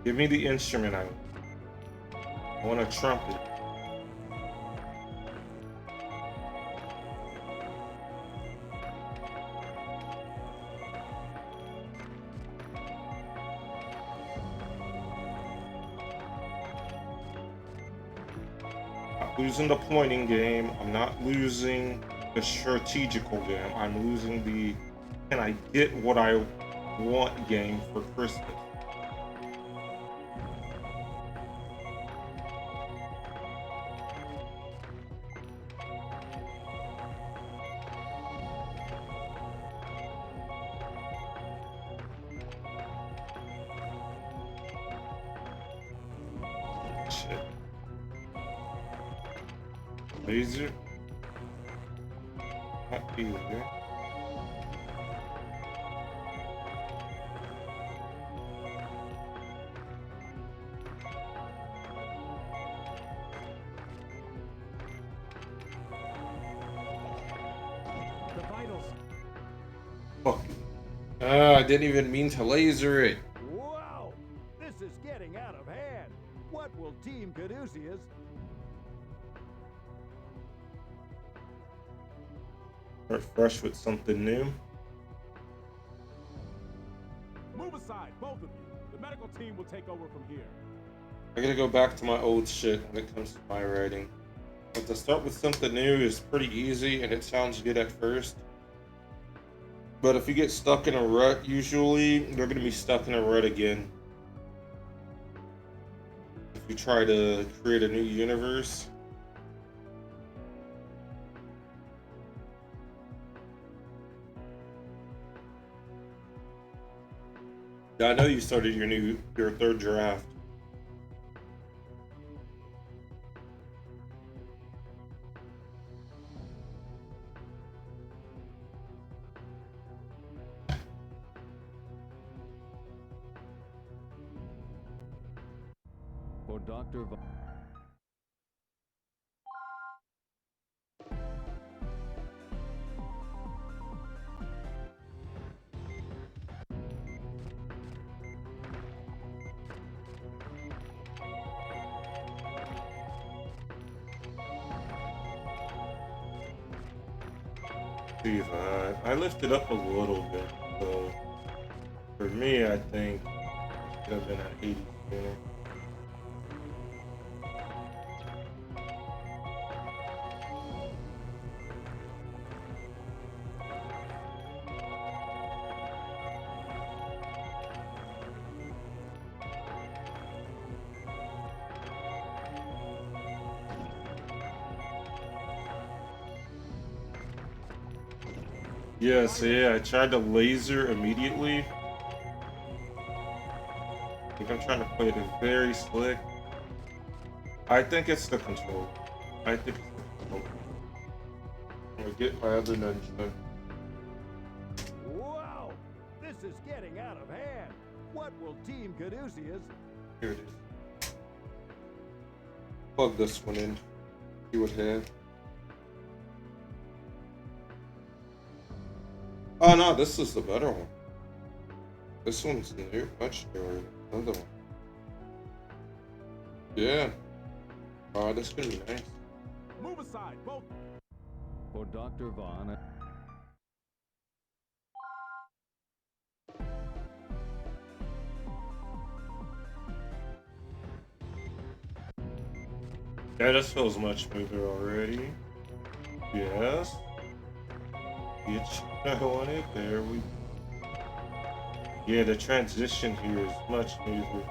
Give me the instrument I want. I want a trumpet. I'm losing the pointing game. I'm not losing the strategical game. I'm losing the can I get what I want game for Christmas. Shit. Laser. Not either. I didn't even mean to laser it. Wow! This is getting out of hand. What will Team Caduceus? Start fresh with something new. Move aside, both of you. The medical team will take over from here. I gotta go back to my old shit when it comes to my writing. But to start with something new is pretty easy and it sounds good at first. But if you get stuck in a rut, usually you're going to be stuck in a rut again. If you try to create a new universe. Yeah, I know you started your third draft. For Dr. Vaughn. Steve, I lifted up a little bit, so for me, I think it should have been at 80 sooner. Yeah, so yeah, I tried to laser immediately. I think I'm trying to play it very slick. I think it's the control. I think it's the control. I'm gonna get my other ninja. Wow! This is getting out of hand. What will Team Caduceus? Here it is. Plug this one in. See what it has. Oh no, this is the better one. This one's new, much newer than the other one. Yeah. Oh, this is gonna be nice. Move aside, both. For Dr. Vaughn. Yeah, this feels much smoother already. Yes. Get I want it. There we. Yeah, the transition here is much smoother.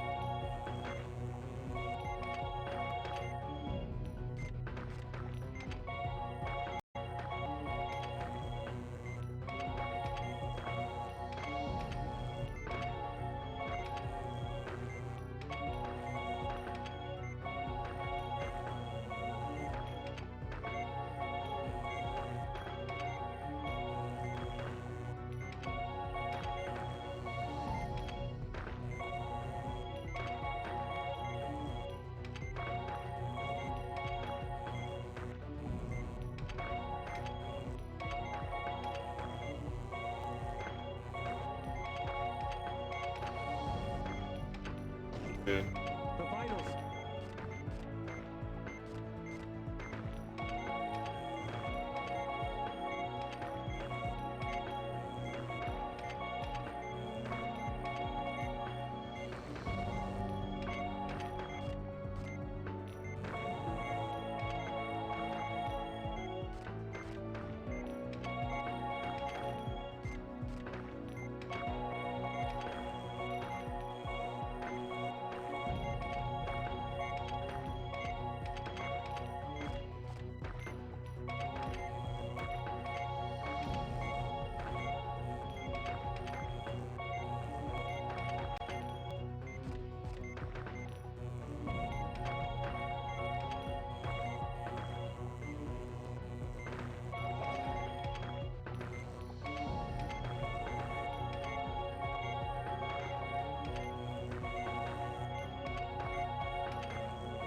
Yeah. The vitals.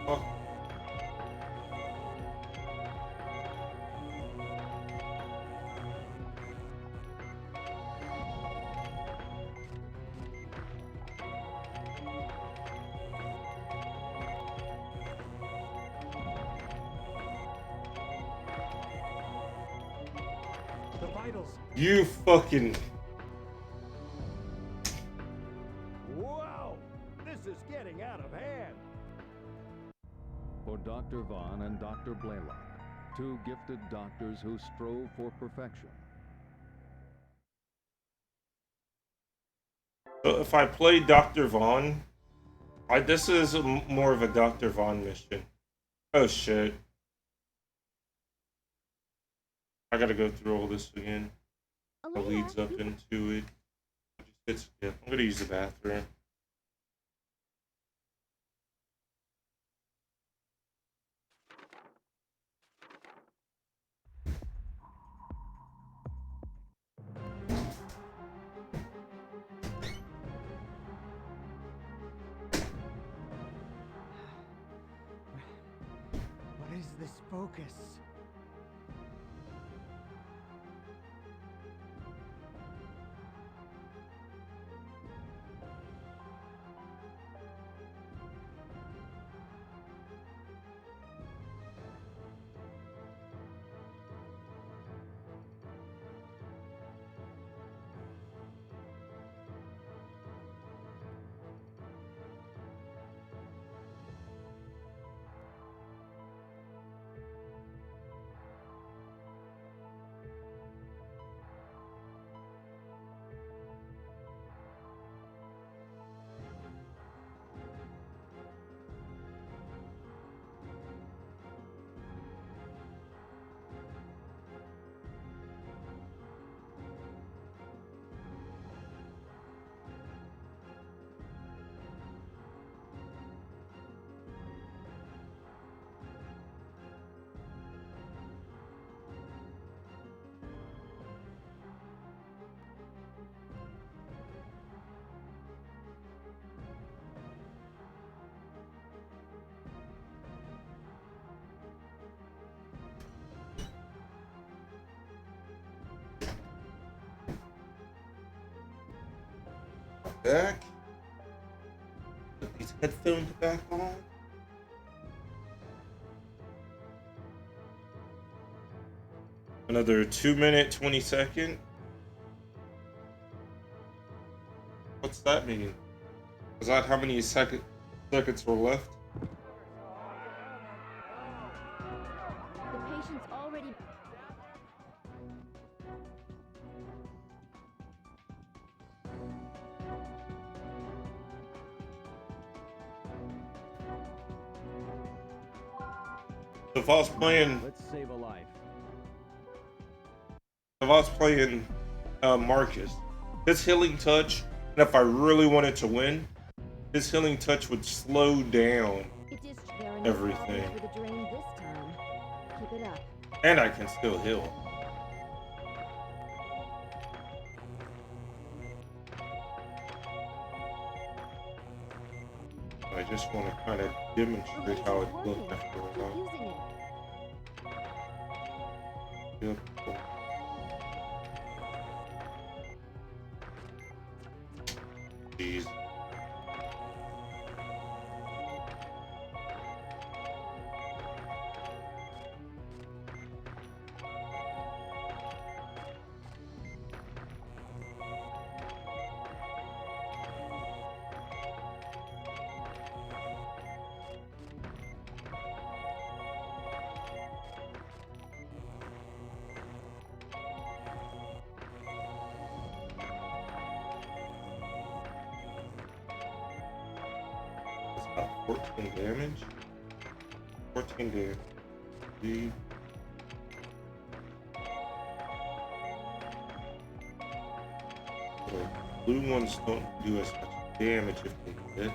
Oh. The vitals. You fucking. Wow! This is getting out of hand. For Dr. Vaughn and Dr. Blaylock, two gifted doctors who strove for perfection. So if I play Dr. Vaughn, this is more of a Dr. Vaughn mission. Oh shit. I gotta go through all this again. It leads up into it. Yeah, I'm gonna use the bathroom. What is this focus? back. Put these headphones back on. Another 2-minute, 20-second. What's that mean? Is that how many seconds were left? The patient's already... So if I was playing, Let's save a life. Marcus, his healing touch, and if I really wanted to win, his healing touch would slow down It is there are no everything. problems with the drain this time. Keep it up. And I can still heal. I just want to kind of demonstrate how it looks after a Keep while. using it. Yep. Jeez. That's about 14 damage. 14 damage. The blue ones don't do as much damage if they hit.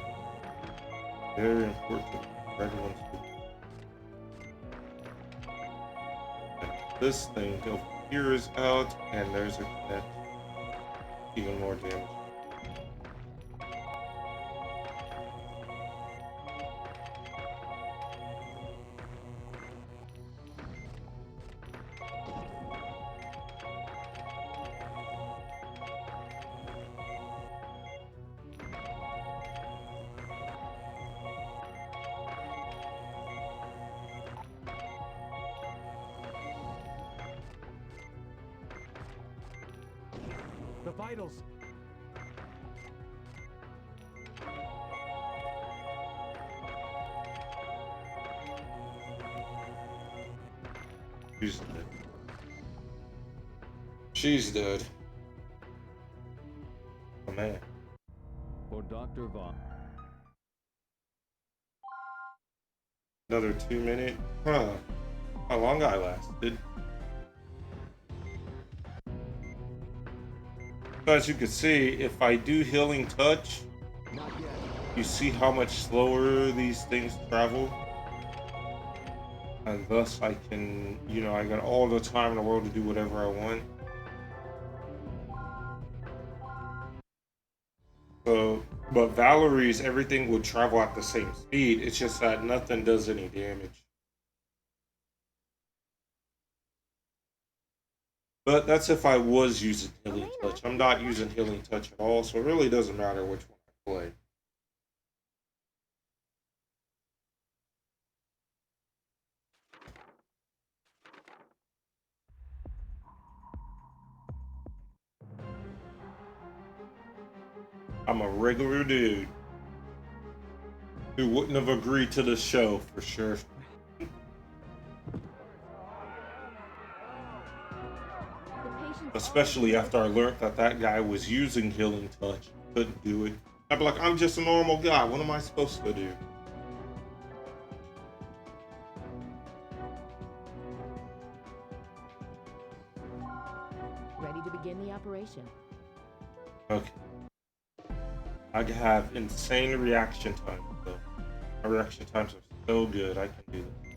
Very important. Red ones do. And this thing over here is out, and there's a connect. Even more damage. The vitals. She's dead. She's dead. Oh man. For Dr. Vaughn. Another 2-minute? Huh. How long I lasted. So as you can see, if I do healing touch, Not yet. you see how much slower these things travel. And thus I can, I got all the time in the world to do whatever I want. So, but Valerie's, everything would travel at the same speed. It's just that nothing does any damage. But that's if I was using healing touch. I'm not using healing touch at all, so it really doesn't matter which one I play. I'm a regular dude who wouldn't have agreed to the show for sure. The patient's Especially after I learned that that guy was using healing touch. Couldn't do it. I'd be like, I'm just a normal guy. What am I supposed to do? ready to begin the operation. Okay. I have insane reaction time, though. My reaction times are so good. I can do this.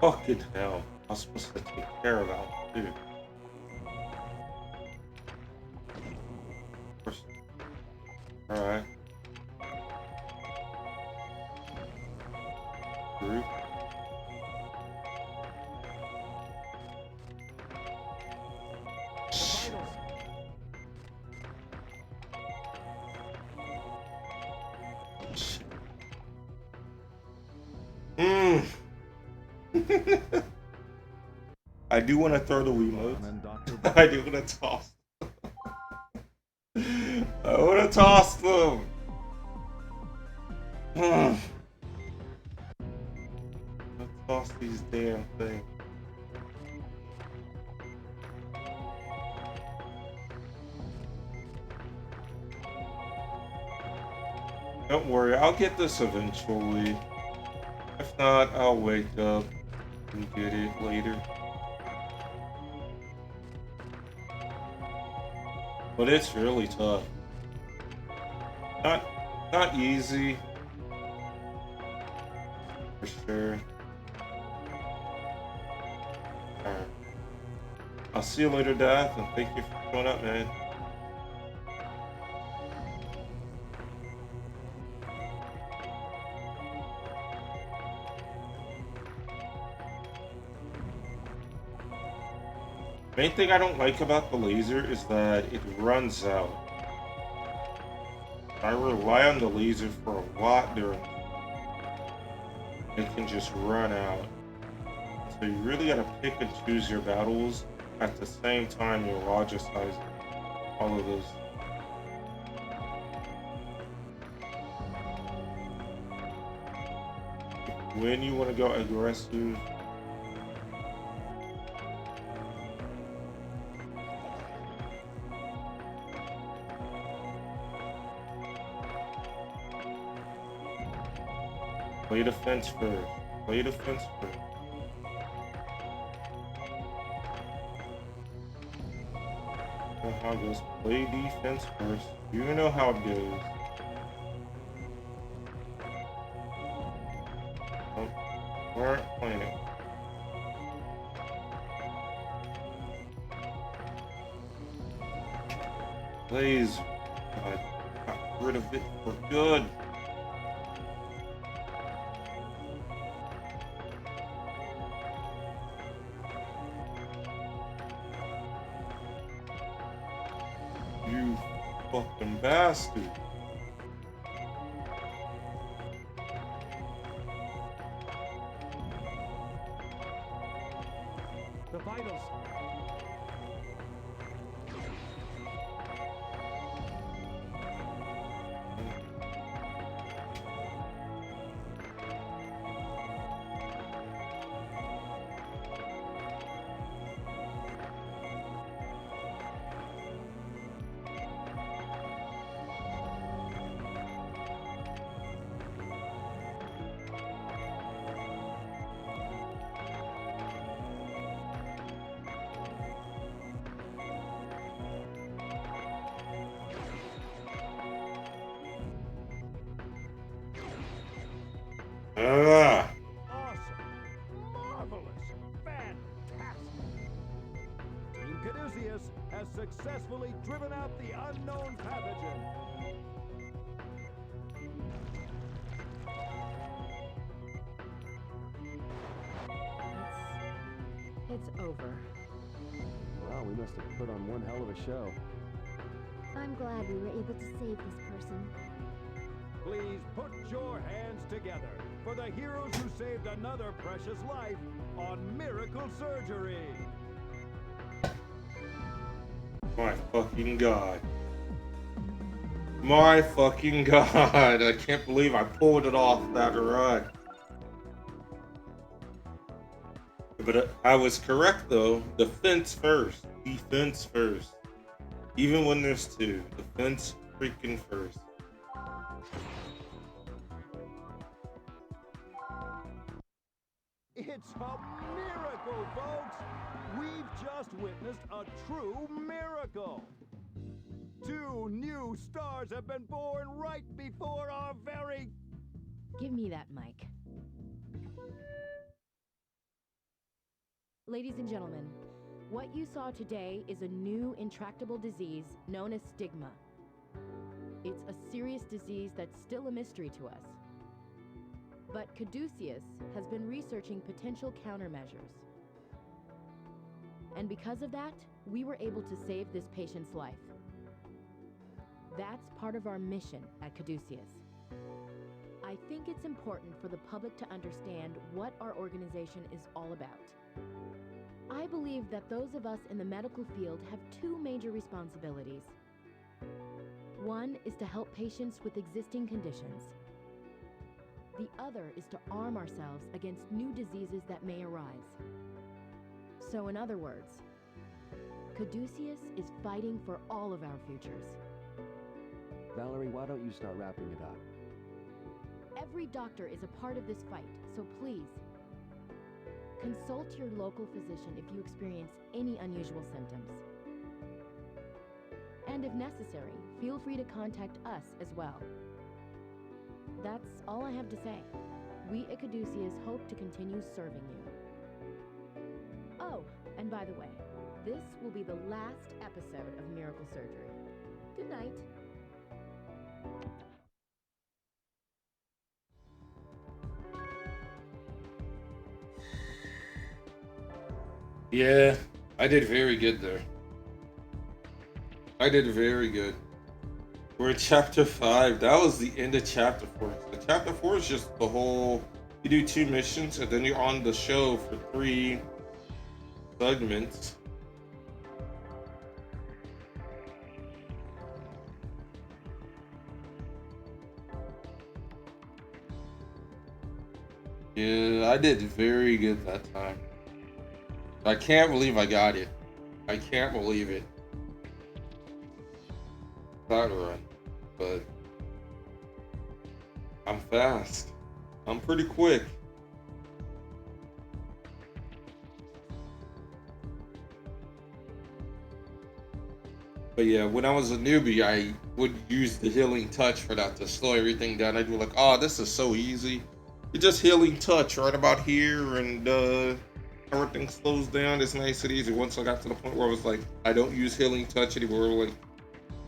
Fucking hell. I was supposed to take care of that, dude. Alright. Group. I do want to throw the Wiimotes. I do want to toss. I want to toss them. Let's toss these damn things. Don't worry, I'll get this eventually. If not, I'll wake up and get it later. But it's really tough. Not easy. For sure. Alright. I'll see you later, Death, and thank you for showing up, man. Main thing I don't like about the laser is that it runs out. I rely on the laser for a lot during it can just run out. So you really gotta pick and choose your battles at the same time you're logicizing all of this. When you want to go aggressive, play defense first. Play defense first. You know how it goes. Play defense first. You know how it goes. Oh, we aren't playing it. Please. I got rid of it for good. You fucking bastard. The vitals. Ah. Awesome. Marvelous. Fantastic. Team Caduceus has successfully driven out the unknown pathogen. It's over. Wow, we must have put on one hell of a show. I'm glad we were able to save this person. Please put your hands together for the heroes who saved another precious life on Miracle Surgery. My fucking god. My fucking god. I can't believe I pulled it off that run. But I was correct though. Defense first. Defense first. Even when there's two. Defense freaking first. It's a miracle, folks! We've just witnessed a true miracle! 2 new stars have been born right before our very... Give me that mic. Ladies and gentlemen, what you saw today is a new intractable disease known as stigma. It's a serious disease that's still a mystery to us. But Caduceus has been researching potential countermeasures. And because of that, we were able to save this patient's life. That's part of our mission at Caduceus. I think it's important for the public to understand what our organization is all about. I believe that those of us in the medical field have two major responsibilities. One is to help patients with existing conditions. The other is to arm ourselves against new diseases that may arise. So in other words, Caduceus is fighting for all of our futures. Valerie, why don't you start wrapping it up? Every doctor is a part of this fight, so please, consult your local physician if you experience any unusual symptoms. And if necessary, feel free to contact us as well. That's all I have to say. We at Caduceus hope to continue serving you. Oh, and by the way, this will be the last episode of Miracle Surgery. Good night. Yeah, I did very good there. I did very good. We're in chapter 5. That was the end of chapter 4. The chapter 4 is just the whole, you do 2 missions and then you're on the show for 3 segments. Yeah, I did very good that time. I can't believe I got it. I can't believe it. That run, but I'm fast. I'm pretty quick. But yeah, when I was a newbie, I would use the healing touch for that to slow everything down. I'd be like, oh, this is so easy. You just healing touch right about here and everything slows down. It's nice and easy. Once I got to the point where I was like, I don't use healing touch anymore, like,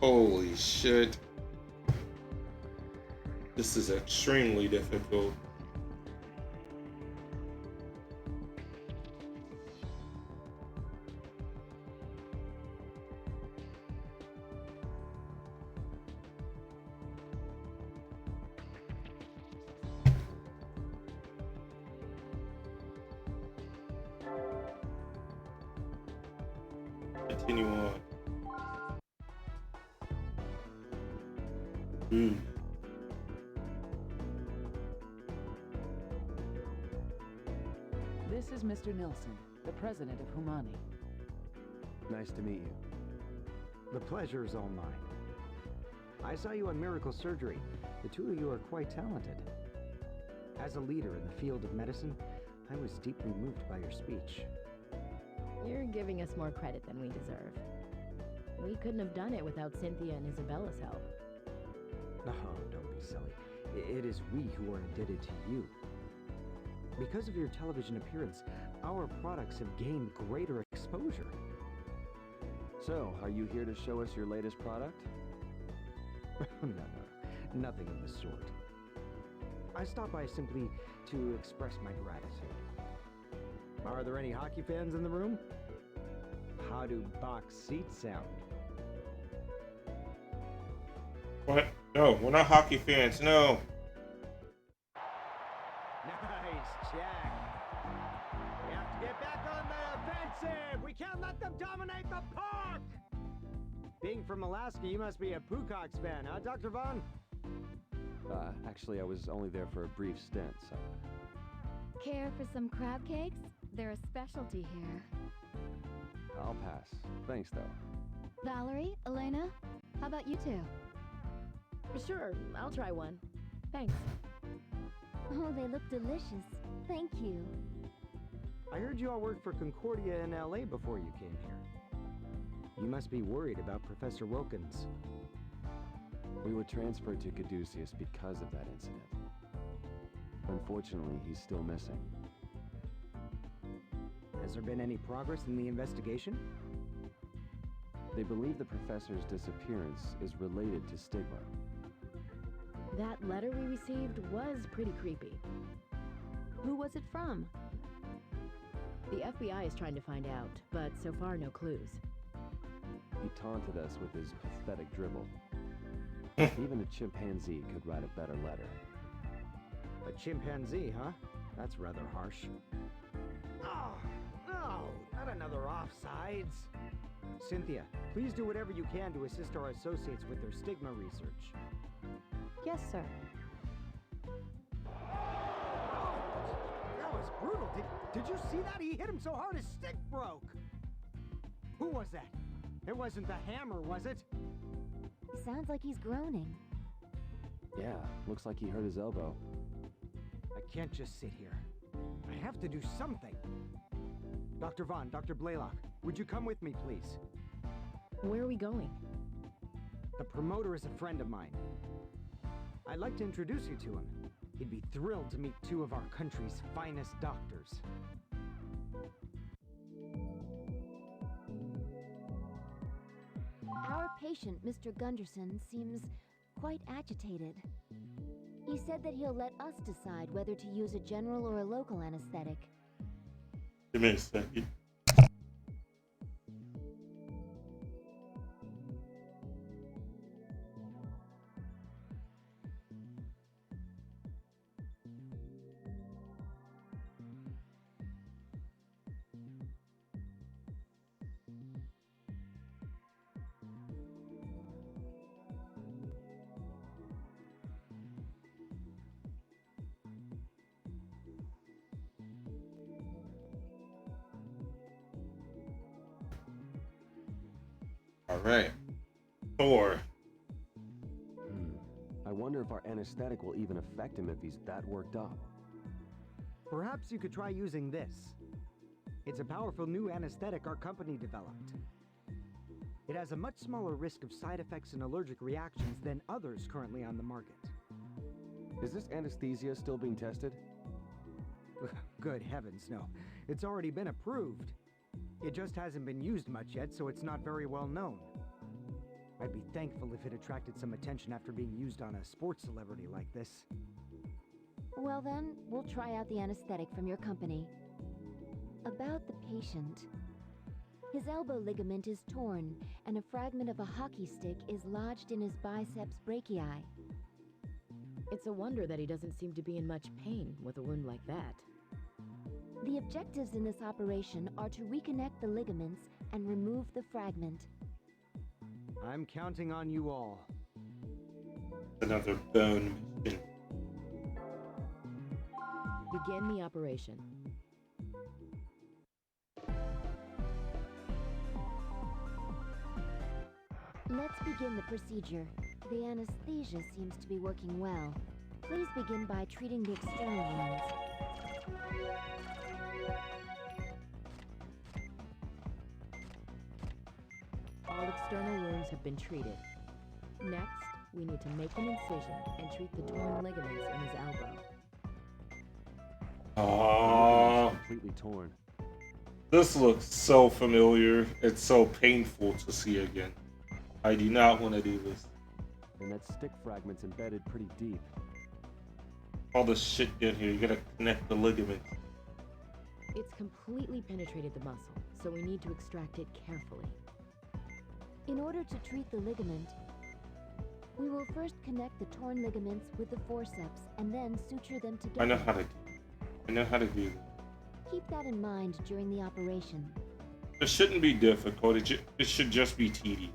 holy shit. This is extremely difficult. Continue on. This is Mr. Nilsson, the president of Humani. Nice to meet you. The pleasure is all mine. I saw you on Miracle Surgery. The two of you are quite talented. As a leader in the field of medicine, I was deeply moved by your speech. You're giving us more credit than we deserve. We couldn't have done it without Cynthia and Isabella's help. Oh, don't be silly. It is we who are indebted to you. Because of your television appearance, our products have gained greater exposure. So, are you here to show us your latest product? No, nothing of the sort. I stopped by simply to express my gratitude. Are there any hockey fans in the room? How do box seats sound? What? No, we're not hockey fans, no. Nice, Jack. We have to get back on the offensive. We can't let them dominate the puck. Being from Alaska, you must be a Poohawks fan, huh, Dr. Vaughn? Actually, I was only there for a brief stint, so... Care for some crab cakes? They're a specialty here. I'll pass. Thanks, though. Valerie, Elena, how about you two? Sure, I'll try one. Thanks. Oh, they look delicious. Thank you. I heard you all worked for Concordia in LA before you came here. You must be worried about Professor Wilkins. We were transferred to Caduceus because of that incident. Unfortunately, he's still missing. Has there been any progress in the investigation? They believe the professor's disappearance is related to stigma. That letter we received was pretty creepy. Who was it from? The FBI is trying to find out, but so far no clues. He taunted us with his pathetic dribble. Even a chimpanzee could write a better letter. A chimpanzee, huh? That's rather harsh. Oh, no! Not another offsides! Cynthia, please do whatever you can to assist our associates with their stigma research. Yes, sir. That was brutal. Did you see that? He hit him so hard his stick broke. Who was that? It wasn't the hammer, was it? Sounds like he's groaning. Yeah, looks like he hurt his elbow. I can't just sit here. I have to do something. Dr. Vaughn, Dr. Blaylock, would you come with me, please? Where are we going? The promoter is a friend of mine. I'd like to introduce you to him. He'd be thrilled to meet two of our country's finest doctors. Our patient, Mr. Gunderson, seems quite agitated. He said that he'll let us decide whether to use a general or a local anesthetic. Give me a second. All right. 4. I wonder if our anesthetic will even affect him if he's that worked up. Perhaps you could try using this. It's a powerful new anesthetic our company developed. It has a much smaller risk of side effects and allergic reactions than others currently on the market. Is this anesthesia still being tested? Good heavens, no. It's already been approved. It just hasn't been used much yet, so it's not very well known. I'd be thankful if it attracted some attention after being used on a sports celebrity like this. Well then, we'll try out the anesthetic from your company. About the patient. His elbow ligament is torn, and a fragment of a hockey stick is lodged in his biceps brachii. It's a wonder that he doesn't seem to be in much pain with a wound like that. The objectives in this operation are to reconnect the ligaments and remove the fragment. I'm counting on you all. Another bone mission. Begin the operation. Let's begin the procedure. The anesthesia seems to be working well. Please begin by treating the external wounds. All external wounds have been treated. Next, we need to make an incision and treat the torn ligaments in his elbow. Oh, Completely torn. this looks so familiar. It's so painful to see again. I do not want to do this. And that stick fragment's embedded pretty deep. All this shit in here, you gotta connect the ligaments. It's completely penetrated the muscle, so we need to extract it carefully. In order to treat the ligament, we will first connect the torn ligaments with the forceps and then suture them together. I know how to do this. Keep that in mind during the operation. It shouldn't be difficult. It should just be tedious.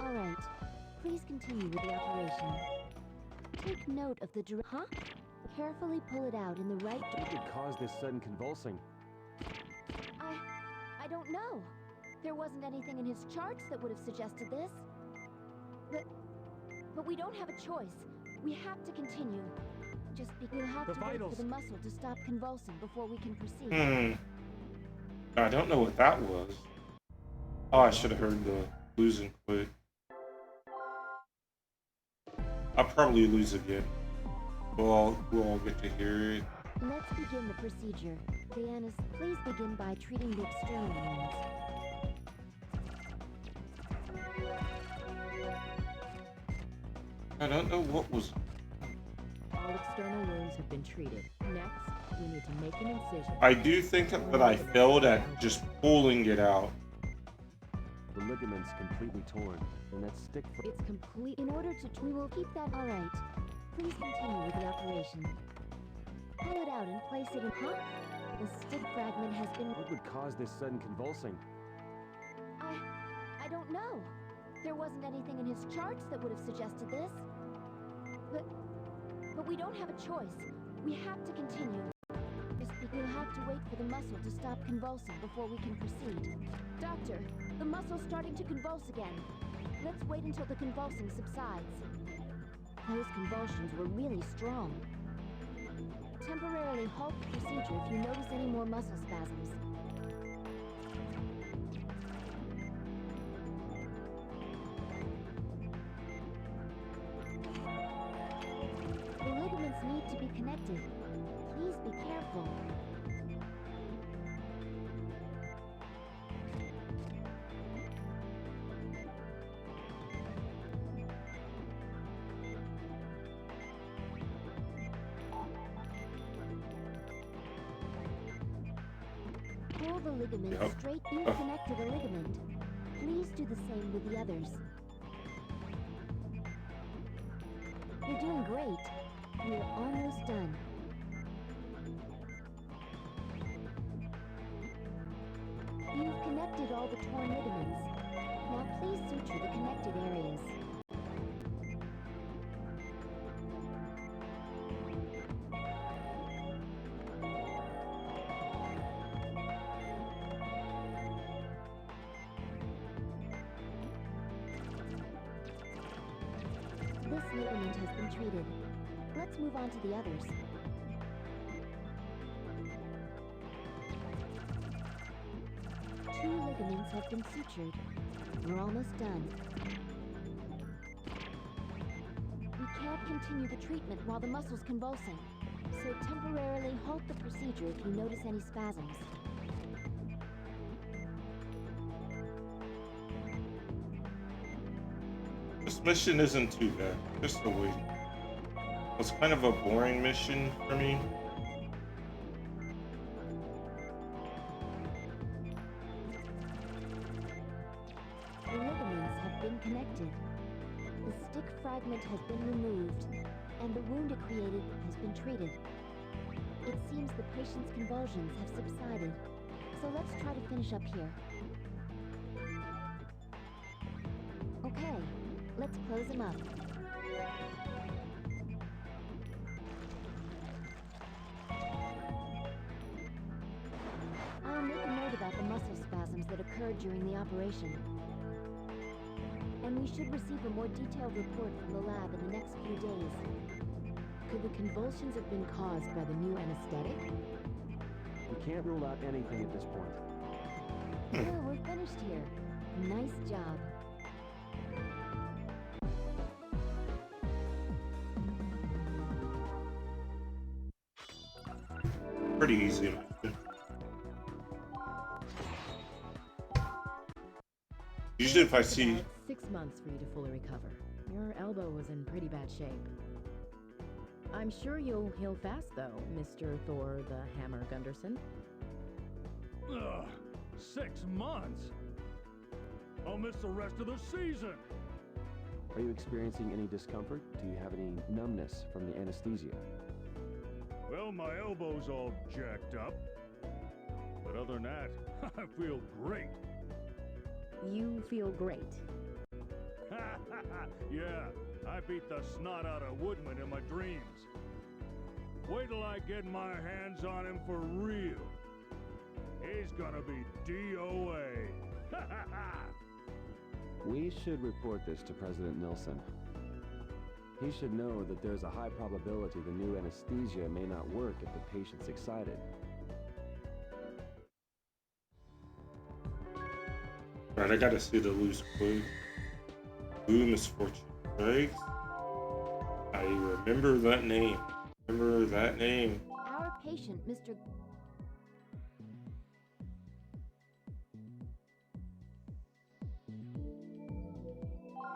All right. Please continue with the operation. Take note of the Huh? Carefully pull it out in the right What could cause this sudden convulsing? I don't know. There wasn't anything in his charts that would have suggested this. But we don't have a choice. We have to continue. We'll have to wait for the muscle to stop convulsing before we can proceed. I don't know what that was. Oh, I should have heard the losing quit. I'll probably lose again. We'll all get to hear it. Let's begin the procedure. Dianis, please begin by treating the external wounds. I don't know what was. All external wounds have been treated. Next, we need to make an incision. I do think that I failed at just pulling it out. The ligament's completely torn, and that stick It's complete. In order to, we will keep that. All right. Please continue with the operation. Pull it out and place it in. Huh? The stick fragment has been. What would cause this sudden convulsing? I don't know. There wasn't anything in his charts that would have suggested this. But we don't have a choice. We have to continue. We'll have to wait for the muscle to stop convulsing before we can proceed. Doctor, the muscle's starting to convulse again. Let's wait until the convulsing subsides. Those convulsions were really strong. Temporarily halt the procedure if you notice any more muscle spasms. The ligaments need to be connected. Please be careful. Pull the ligament straight. You connected a ligament. Please do the same with the others. You're doing great. We're almost done. You've connected all the torn ligaments. Now please suture the connected areas. This ligament has been treated. Let's move on to the others. Two ligaments have been sutured. We're almost done. We can't continue the treatment while the muscle's convulsing, so temporarily halt the procedure if you notice any spasms. This mission isn't too bad. Just the wait. It's kind of a boring mission for me. The ligaments have been connected. The stick fragment has been removed, and the wound it created has been treated. It seems the patient's convulsions have subsided, so let's try to finish up here. Okay, let's close him up. I'll make a note about the muscle spasms that occurred during the operation. And we should receive a more detailed report from the lab in the next few days. Could the convulsions have been caused by the new anesthetic? We can't rule out anything at this point. Oh, we're finished here. Nice job. Pretty easy. Usually if I see... About 6 months for you to fully recover. Your elbow was in pretty bad shape. I'm sure you'll heal fast, though, Mr. Thor the Hammer Gunderson. Ugh, 6 months? I'll miss the rest of the season. Are you experiencing any discomfort? Do you have any numbness from the anesthesia? Well, my elbow's all jacked up. But other than that, I feel great. You feel great. Yeah, I beat the snot out of Woodman in my dreams. Wait till I get my hands on him for real. He's gonna be DOA. We should report this to President Nilsson. He should know that there's a high probability the new anesthesia may not work if the patient's excited. Alright, I gotta see the loose clue. Blue Misfortune Strikes. I remember that name. Our patient, Mr.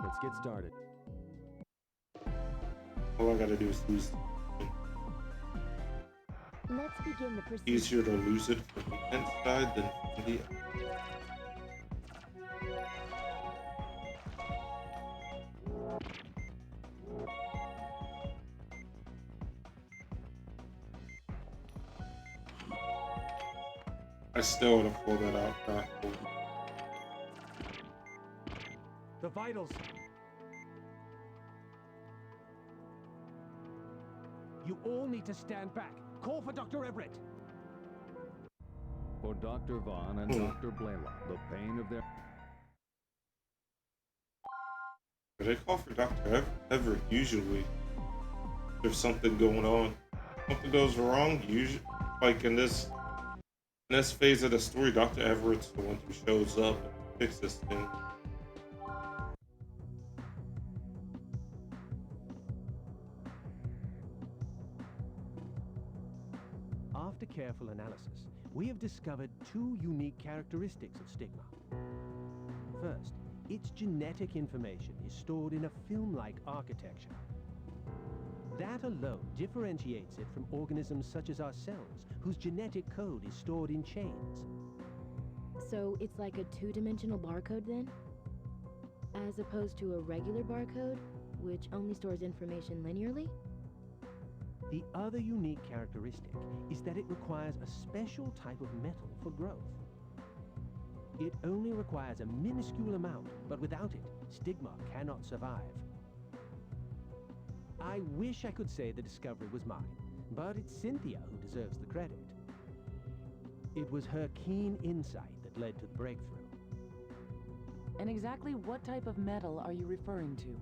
Let's get started. All I gotta do is lose. Let's begin the procedure. Easier to lose it from the inside than from the outside. I still would have pulled that out. Not cool. The vitals. You all need to stand back. Call for Dr. Everett. For Dr. Vaughn and Dr. Blaylock, the pain of their... But they call for Dr. Everett usually. There's something going on. Something goes wrong, usually. Like in this phase of the story, Dr. Everett's the one who shows up and fixes things. After careful analysis, we have discovered two unique characteristics of stigma. First, its genetic information is stored in a film-like architecture. That alone differentiates it from organisms such as ourselves, whose genetic code is stored in chains. So it's like a two-dimensional barcode then? As opposed to a regular barcode, which only stores information linearly? The other unique characteristic is that it requires a special type of metal for growth. It only requires a minuscule amount, but without it, stigma cannot survive. I wish I could say the discovery was mine, but it's Cynthia who deserves the credit. It was her keen insight that led to the breakthrough. And exactly what type of metal are you referring to?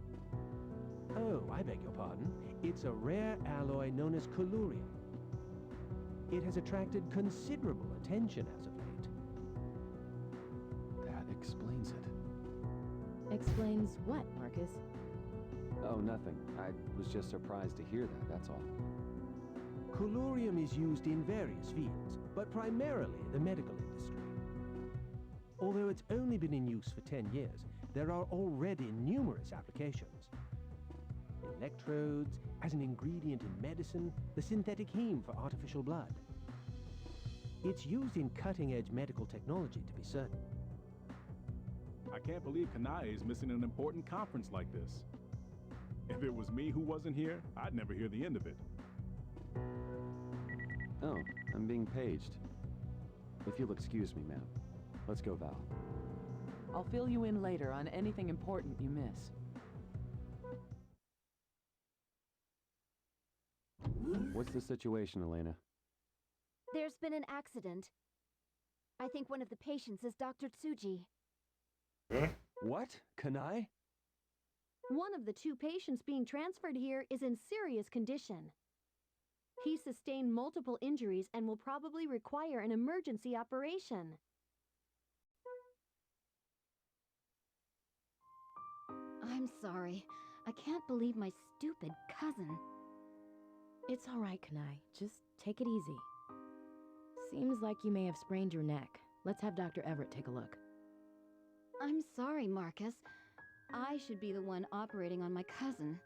Oh, I beg your pardon. It's a rare alloy known as collurium. It has attracted considerable attention as of late. That explains it. Explains what, Marcus? Oh, nothing. I was just surprised to hear that, that's all. Collurium is used in various fields, but primarily the medical industry. Although it's only been in use for 10 years, there are already numerous applications. Electrodes, as an ingredient in medicine, the synthetic heme for artificial blood. It's used in cutting-edge medical technology, to be certain. I can't believe Kanai is missing an important conference like this. If it was me who wasn't here, I'd never hear the end of it. Oh, I'm being paged. If you'll excuse me, ma'am. Let's go, Val. I'll fill you in later on anything important you miss. What's the situation, Elena? There's been an accident. I think one of the patients is Dr. Tsuji. Huh? What? Kanai? One of the two patients being transferred here is in serious condition. He sustained multiple injuries and will probably require an emergency operation. I'm sorry. I can't believe my stupid cousin. It's all right, Kanai. Just take it easy. Seems like you may have sprained your neck. Let's have Dr. Everett take a look. I'm sorry, Marcus. I should be the one operating on my cousin.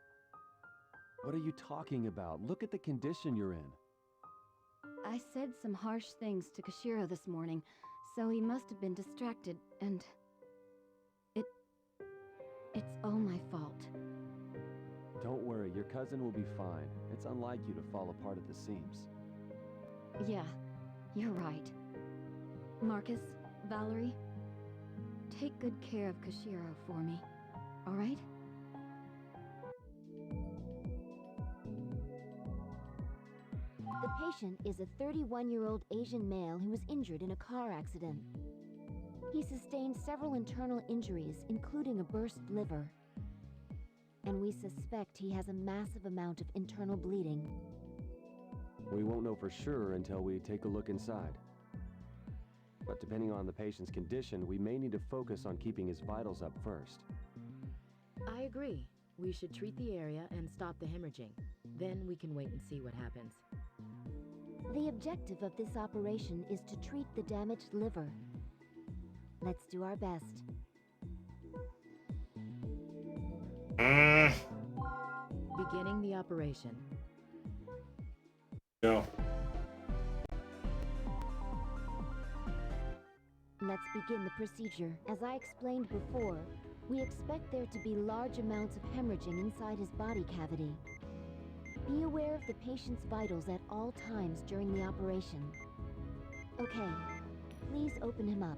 What are you talking about? Look at the condition you're in. I said some harsh things to Kashiro this morning, so he must have been distracted, and... It's all my fault. Don't worry, your cousin will be fine. It's unlike you to fall apart at the seams. Yeah, you're right. Marcus, Valerie, take good care of Kashiro for me, all right? The patient is a 31-year-old Asian male who was injured in a car accident. He sustained several internal injuries, including a burst liver. And we suspect he has a massive amount of internal bleeding. We won't know for sure until we take a look inside. But depending on the patient's condition, we may need to focus on keeping his vitals up first. I agree. We should treat the area and stop the hemorrhaging. Then we can wait and see what happens. The objective of this operation is to treat the damaged liver. Let's do our best. Beginning the operation. No. Let's begin the procedure. As I explained before, we expect there to be large amounts of hemorrhaging inside his body cavity. Be aware of the patient's vitals at all times during the operation. Okay, please open him up.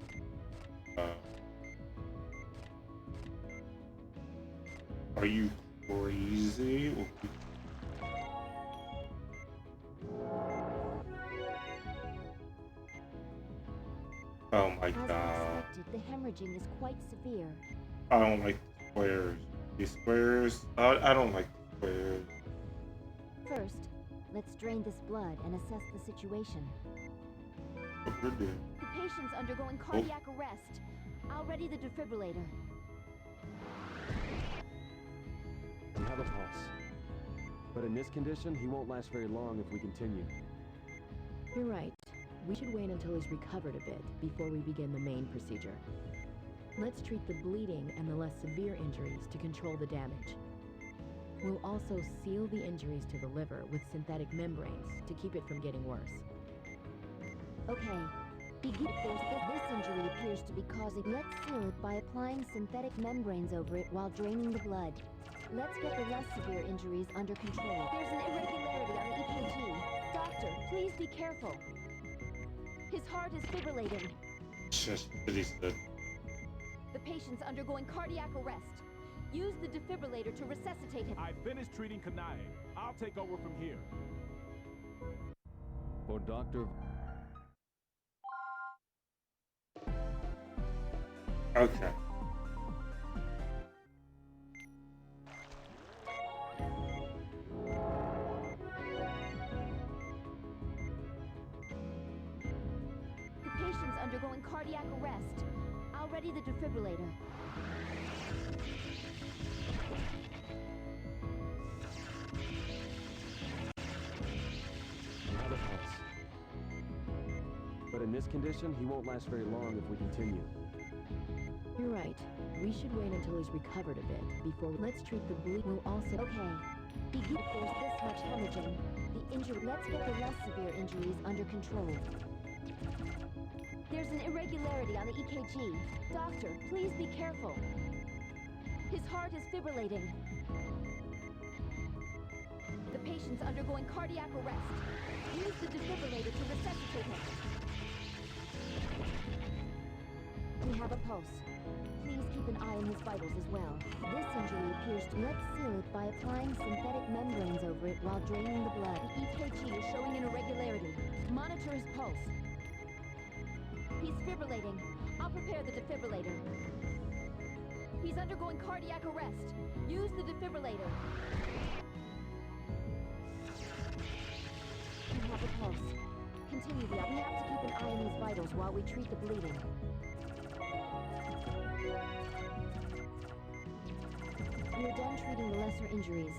Are you crazy? Oh my As god. expected, the hemorrhaging is quite severe. I don't like squares. These squares, I don't like squares. First, let's drain this blood and assess the situation. What we're doing. The patient's undergoing cardiac arrest. I'll ready the defibrillator. We have a pulse. But in this condition, he won't last very long if we continue. You're right. We should wait until he's recovered a bit before we begin the main procedure. Let's treat the bleeding and the less severe injuries to control the damage. We'll also seal the injuries to the liver with synthetic membranes to keep it from getting worse. Okay. Begin. This injury appears to be causing. Let's seal it by applying synthetic membranes over it while draining the blood. Let's get the less severe injuries under control. There's an irregularity on the EKG. Doctor, please be careful. His heart is fibrillating. Just what he said. The patient's undergoing cardiac arrest. Use the defibrillator to resuscitate him. I finished treating Kanae. I'll take over from here. For Dr. Okay. The patient's undergoing cardiac arrest. I'll ready the defibrillator. We have a pulse. But in this condition, he won't last very long if we continue. You're right. We should wait until he's recovered a bit before. Let's treat the bleed. We'll also. Okay. Begin. If there's this much hemorrhaging, the injury. Let's get the less severe injuries under control. There's an irregularity on the EKG. Doctor, please be careful. His heart is fibrillating. The patient's undergoing cardiac arrest. Use the defibrillator to resuscitate him. We have a pulse. Please keep an eye on his vitals as well. This injury appears to. Let's seal it by applying synthetic membranes over it while draining the blood. The EKG is showing an irregularity. Monitor his pulse. He's fibrillating. I'll prepare the defibrillator. He's undergoing cardiac arrest. Use the defibrillator. We have a pulse. Continue the. We have to keep an eye on his vitals while we treat the bleeding. We're done treating the lesser injuries.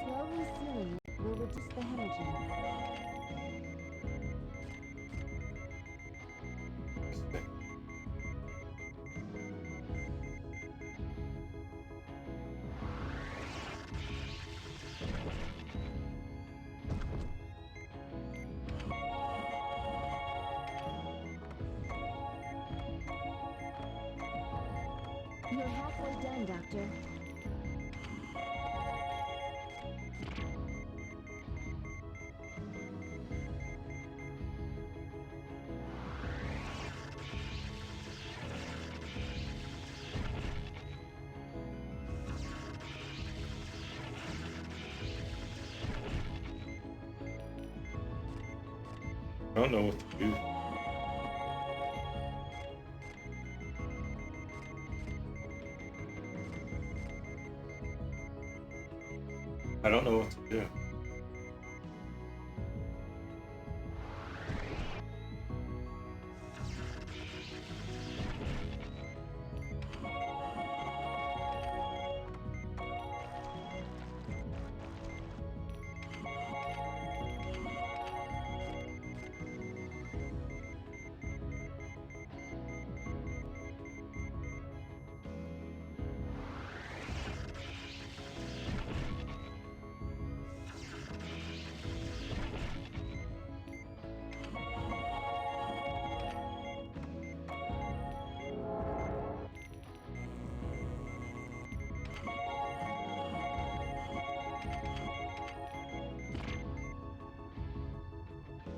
Slowly sealing it will reduce the hemorrhaging. You're halfway done, Doctor. I don't know what to do. I don't know what to do.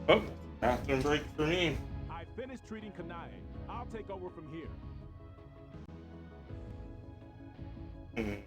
Oh, bathroom break for me. I finished treating Kanae. I'll take over from here. Hmm.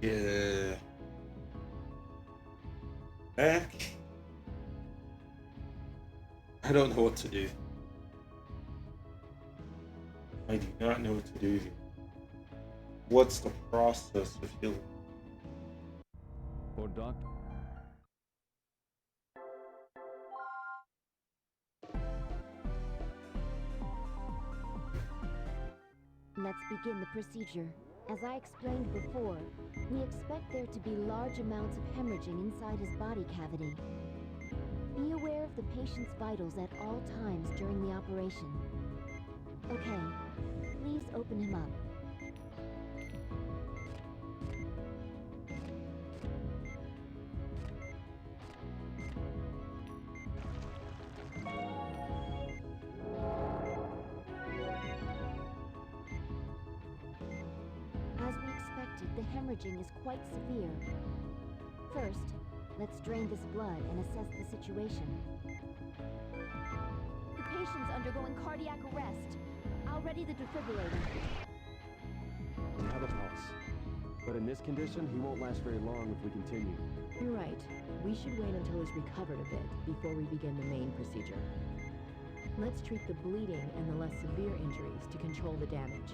Yeah. Back. I don't know what to do. I do not know what to do here. What's the process of healing? Oh, Doctor. Let's begin the procedure. As I explained before, we expect there to be large amounts of hemorrhaging inside his body cavity. Be aware of the patient's vitals at all times during the operation. Okay, please open him up. As we expected, the hemorrhaging is quite severe. First, let's drain this blood and assess the situation. The patient's undergoing cardiac arrest. I'll ready the defibrillator. We have a pulse. But in this condition, he won't last very long if we continue. You're right. We should wait until he's recovered a bit before we begin the main procedure. Let's treat the bleeding and the less severe injuries to control the damage.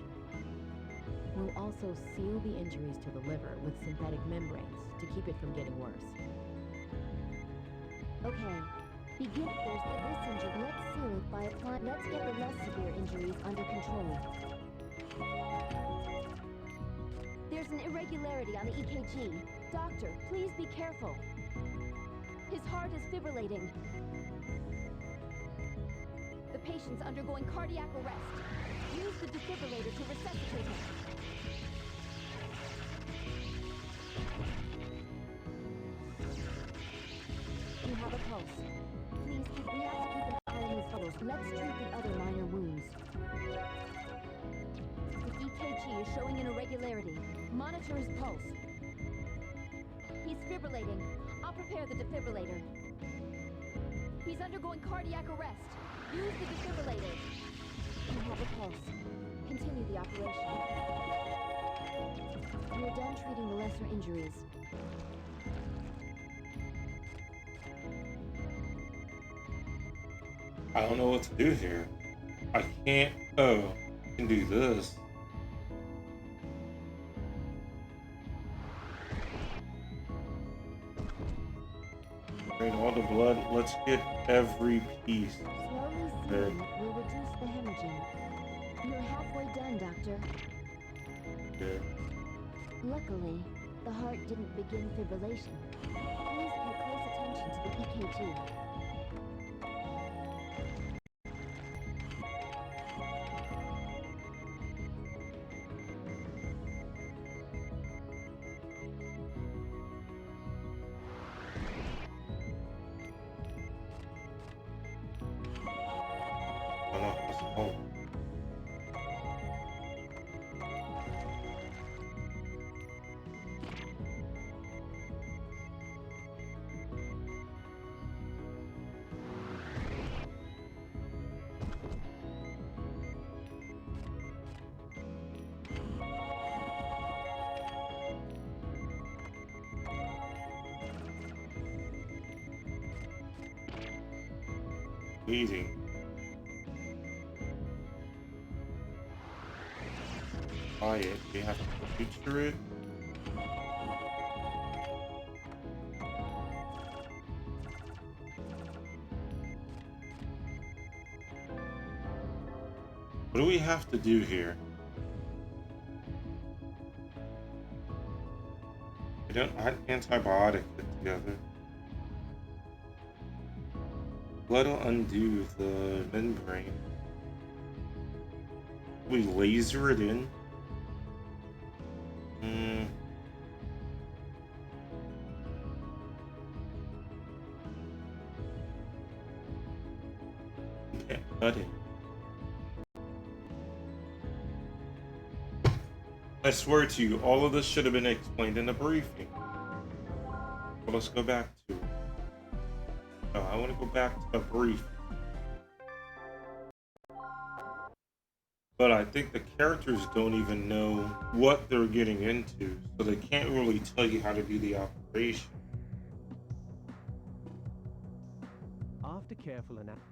We'll also seal the injuries to the liver with synthetic membranes to keep it from getting worse. Okay, begin first with this injury. Let's seal it by applying. Let's get the less severe injuries under control. There's an irregularity on the EKG. Doctor, please be careful. His heart is fibrillating. The patient's undergoing cardiac arrest. Use the defibrillator to resuscitate him. You have a pulse. Please, we have to keep an eye on his vitals. Let's treat the other minor wounds. The EKG is showing an irregularity. Monitor his pulse. He's fibrillating. I'll prepare the defibrillator. He's undergoing cardiac arrest. Use the defibrillator. You have a pulse. Continue the operation. We're done treating the lesser injuries. I don't know what to do here. I can't. Oh, I can do this. Drain all the blood. Let's get every piece. Slowly seeing will reduce the hemorrhaging. You're halfway done, Doctor. Okay. Luckily, the heart didn't begin fibrillation. Please pay close attention to the EKG. Oh no, that's home. Eating. Buy it. We have to feature it. What do we have to do here? I don't add antibiotic together. Blood will undo the membrane. We laser it in. Can't cut it. I swear to you, all of this should have been explained in the briefing. But let's go back to it. No, I want to go back to the brief. But I think the characters don't even know what they're getting into, so they can't really tell you how to do the operation. After careful analysis.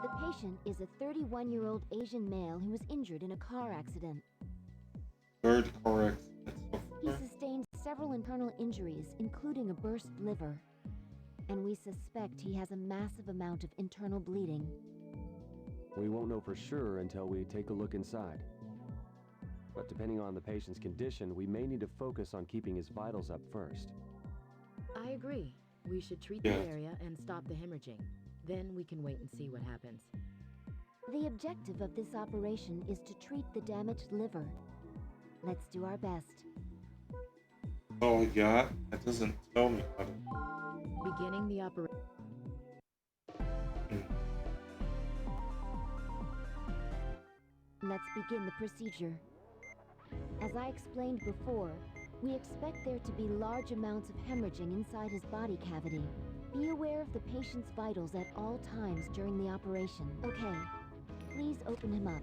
The patient is a 31-year-old Asian male who was injured in a car accident. Third car accident so He far. sustained several internal injuries, including a burst liver. And we suspect he has a massive amount of internal bleeding. We won't know for sure until we take a look inside. But depending on the patient's condition, we may need to focus on keeping his vitals up first. I agree. We should treat Yeah. the area and stop the hemorrhaging. Then we can wait and see what happens. The objective of this operation is to treat the damaged liver. Let's do our best. All I got? That doesn't tell me how to. Beginning the operation. Let's begin the procedure. As I explained before, we expect there to be large amounts of hemorrhaging inside his body cavity. Be aware of the patient's vitals at all times during the operation. Okay, please open him up.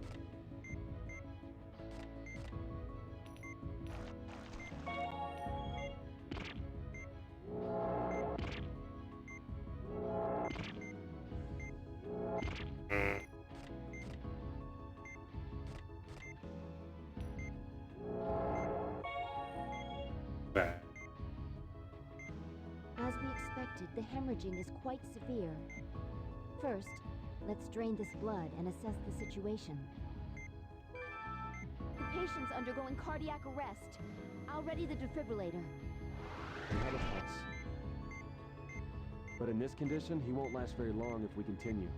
Bad. suspected, the hemorrhaging is quite severe. First, let's drain this blood and assess the situation. The patient's undergoing cardiac arrest. I'll ready the defibrillator. We have a pulse. But in this condition, he won't last very long if we continue.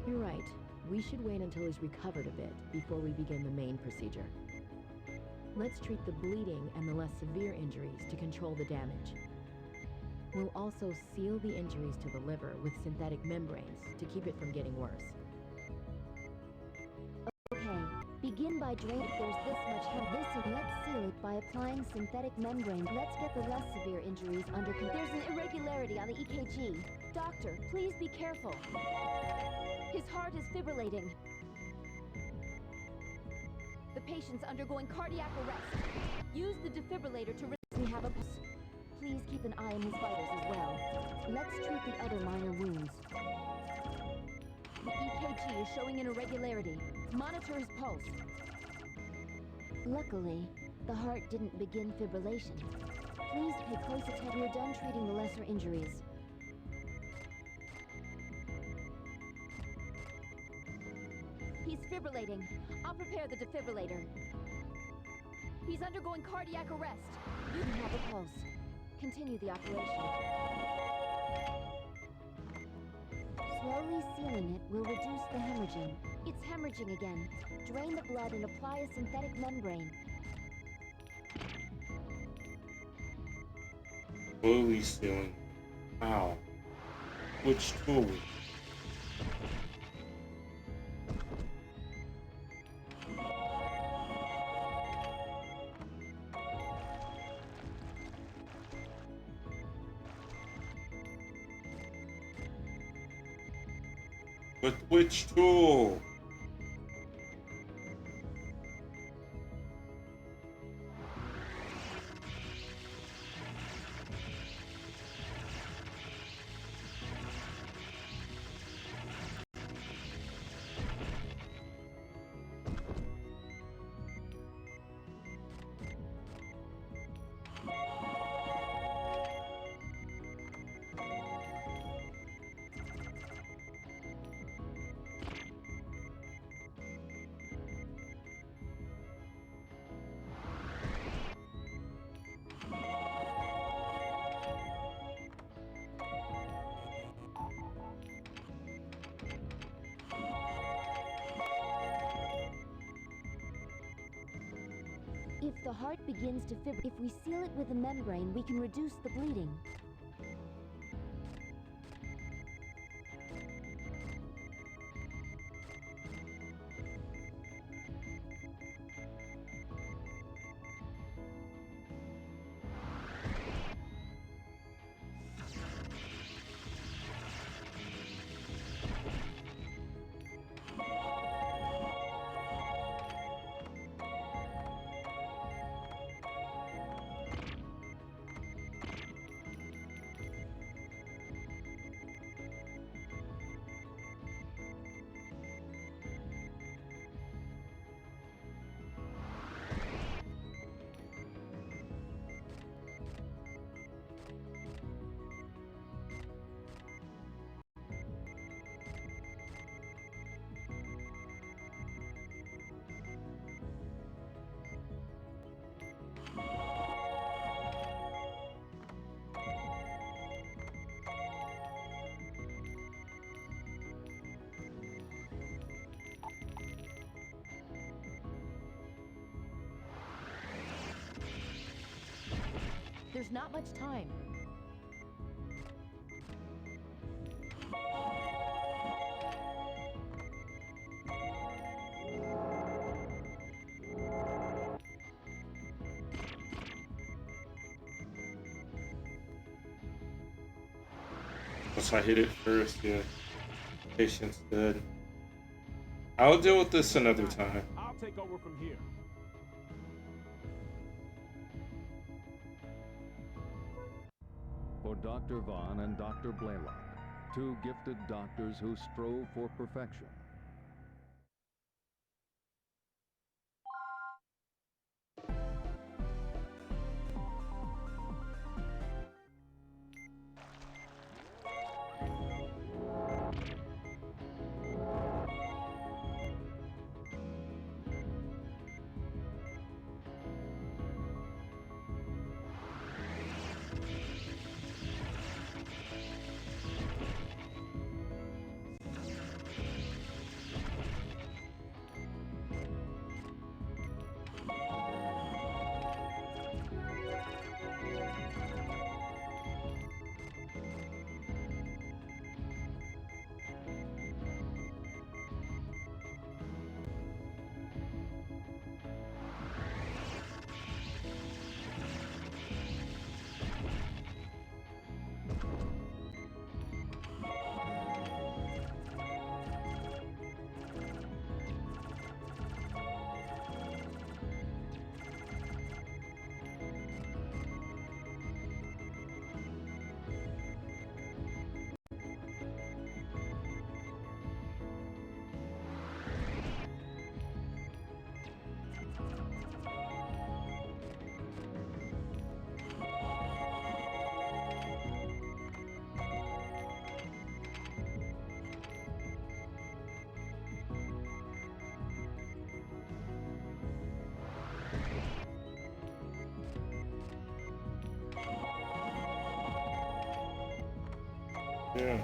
You're right. We should wait until he's recovered a bit before we begin the main procedure. Let's treat the bleeding and the less severe injuries to control the damage. We'll also seal the injuries to the liver with synthetic membranes to keep it from getting worse. Okay, begin by draining. If there's this much let's seal it by applying synthetic membrane. Let's get the less severe injuries under control. There's an irregularity on the EKG. Doctor, please be careful. His heart is fibrillating. The patient's undergoing cardiac arrest. Use the defibrillator to we have a pulse. Please keep an eye on his vitals as well. Let's treat the other minor wounds. The EKG is showing an irregularity. Monitor his pulse. Luckily, the heart didn't begin fibrillation. Please pay close attention. We're done treating the lesser injuries. He's fibrillating. I'll prepare the defibrillator. He's undergoing cardiac arrest. You have a pulse. Continue the operation. Slowly sealing it will reduce the hemorrhaging. It's hemorrhaging again. Drain the blood and apply a synthetic membrane. Slowly sealing. Ow. Which tool? But which tool? If the heart begins to fibrillate, if we seal it with a membrane, we can reduce the bleeding. There's not much time. Once I hit it first, yeah. Patient's dead. I'll deal with this another time. I'll take over from here. For Dr. Vaughn and Dr. Blaylock, two gifted doctors who strove for perfection. Yeah.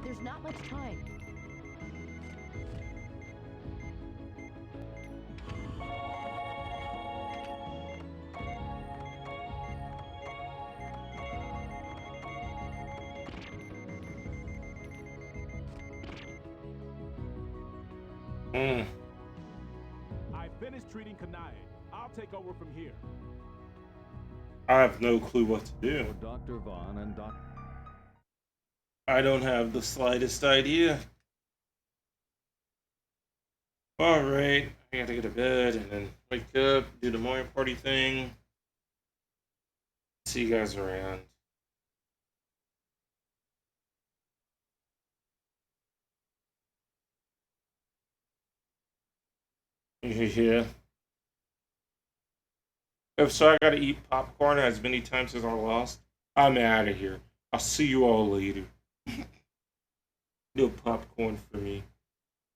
There's not much time. I finished treating Kanae. I'll take over from here. I have no clue what to do. For Dr. Vaughn and Dr. I don't have the slightest idea. Alright, I gotta go to bed and then wake up, do the Mario Party thing. See you guys around. Yeah. If so, I gotta eat popcorn as many times as I lost. I'm out of here. I'll see you all later. No popcorn for me.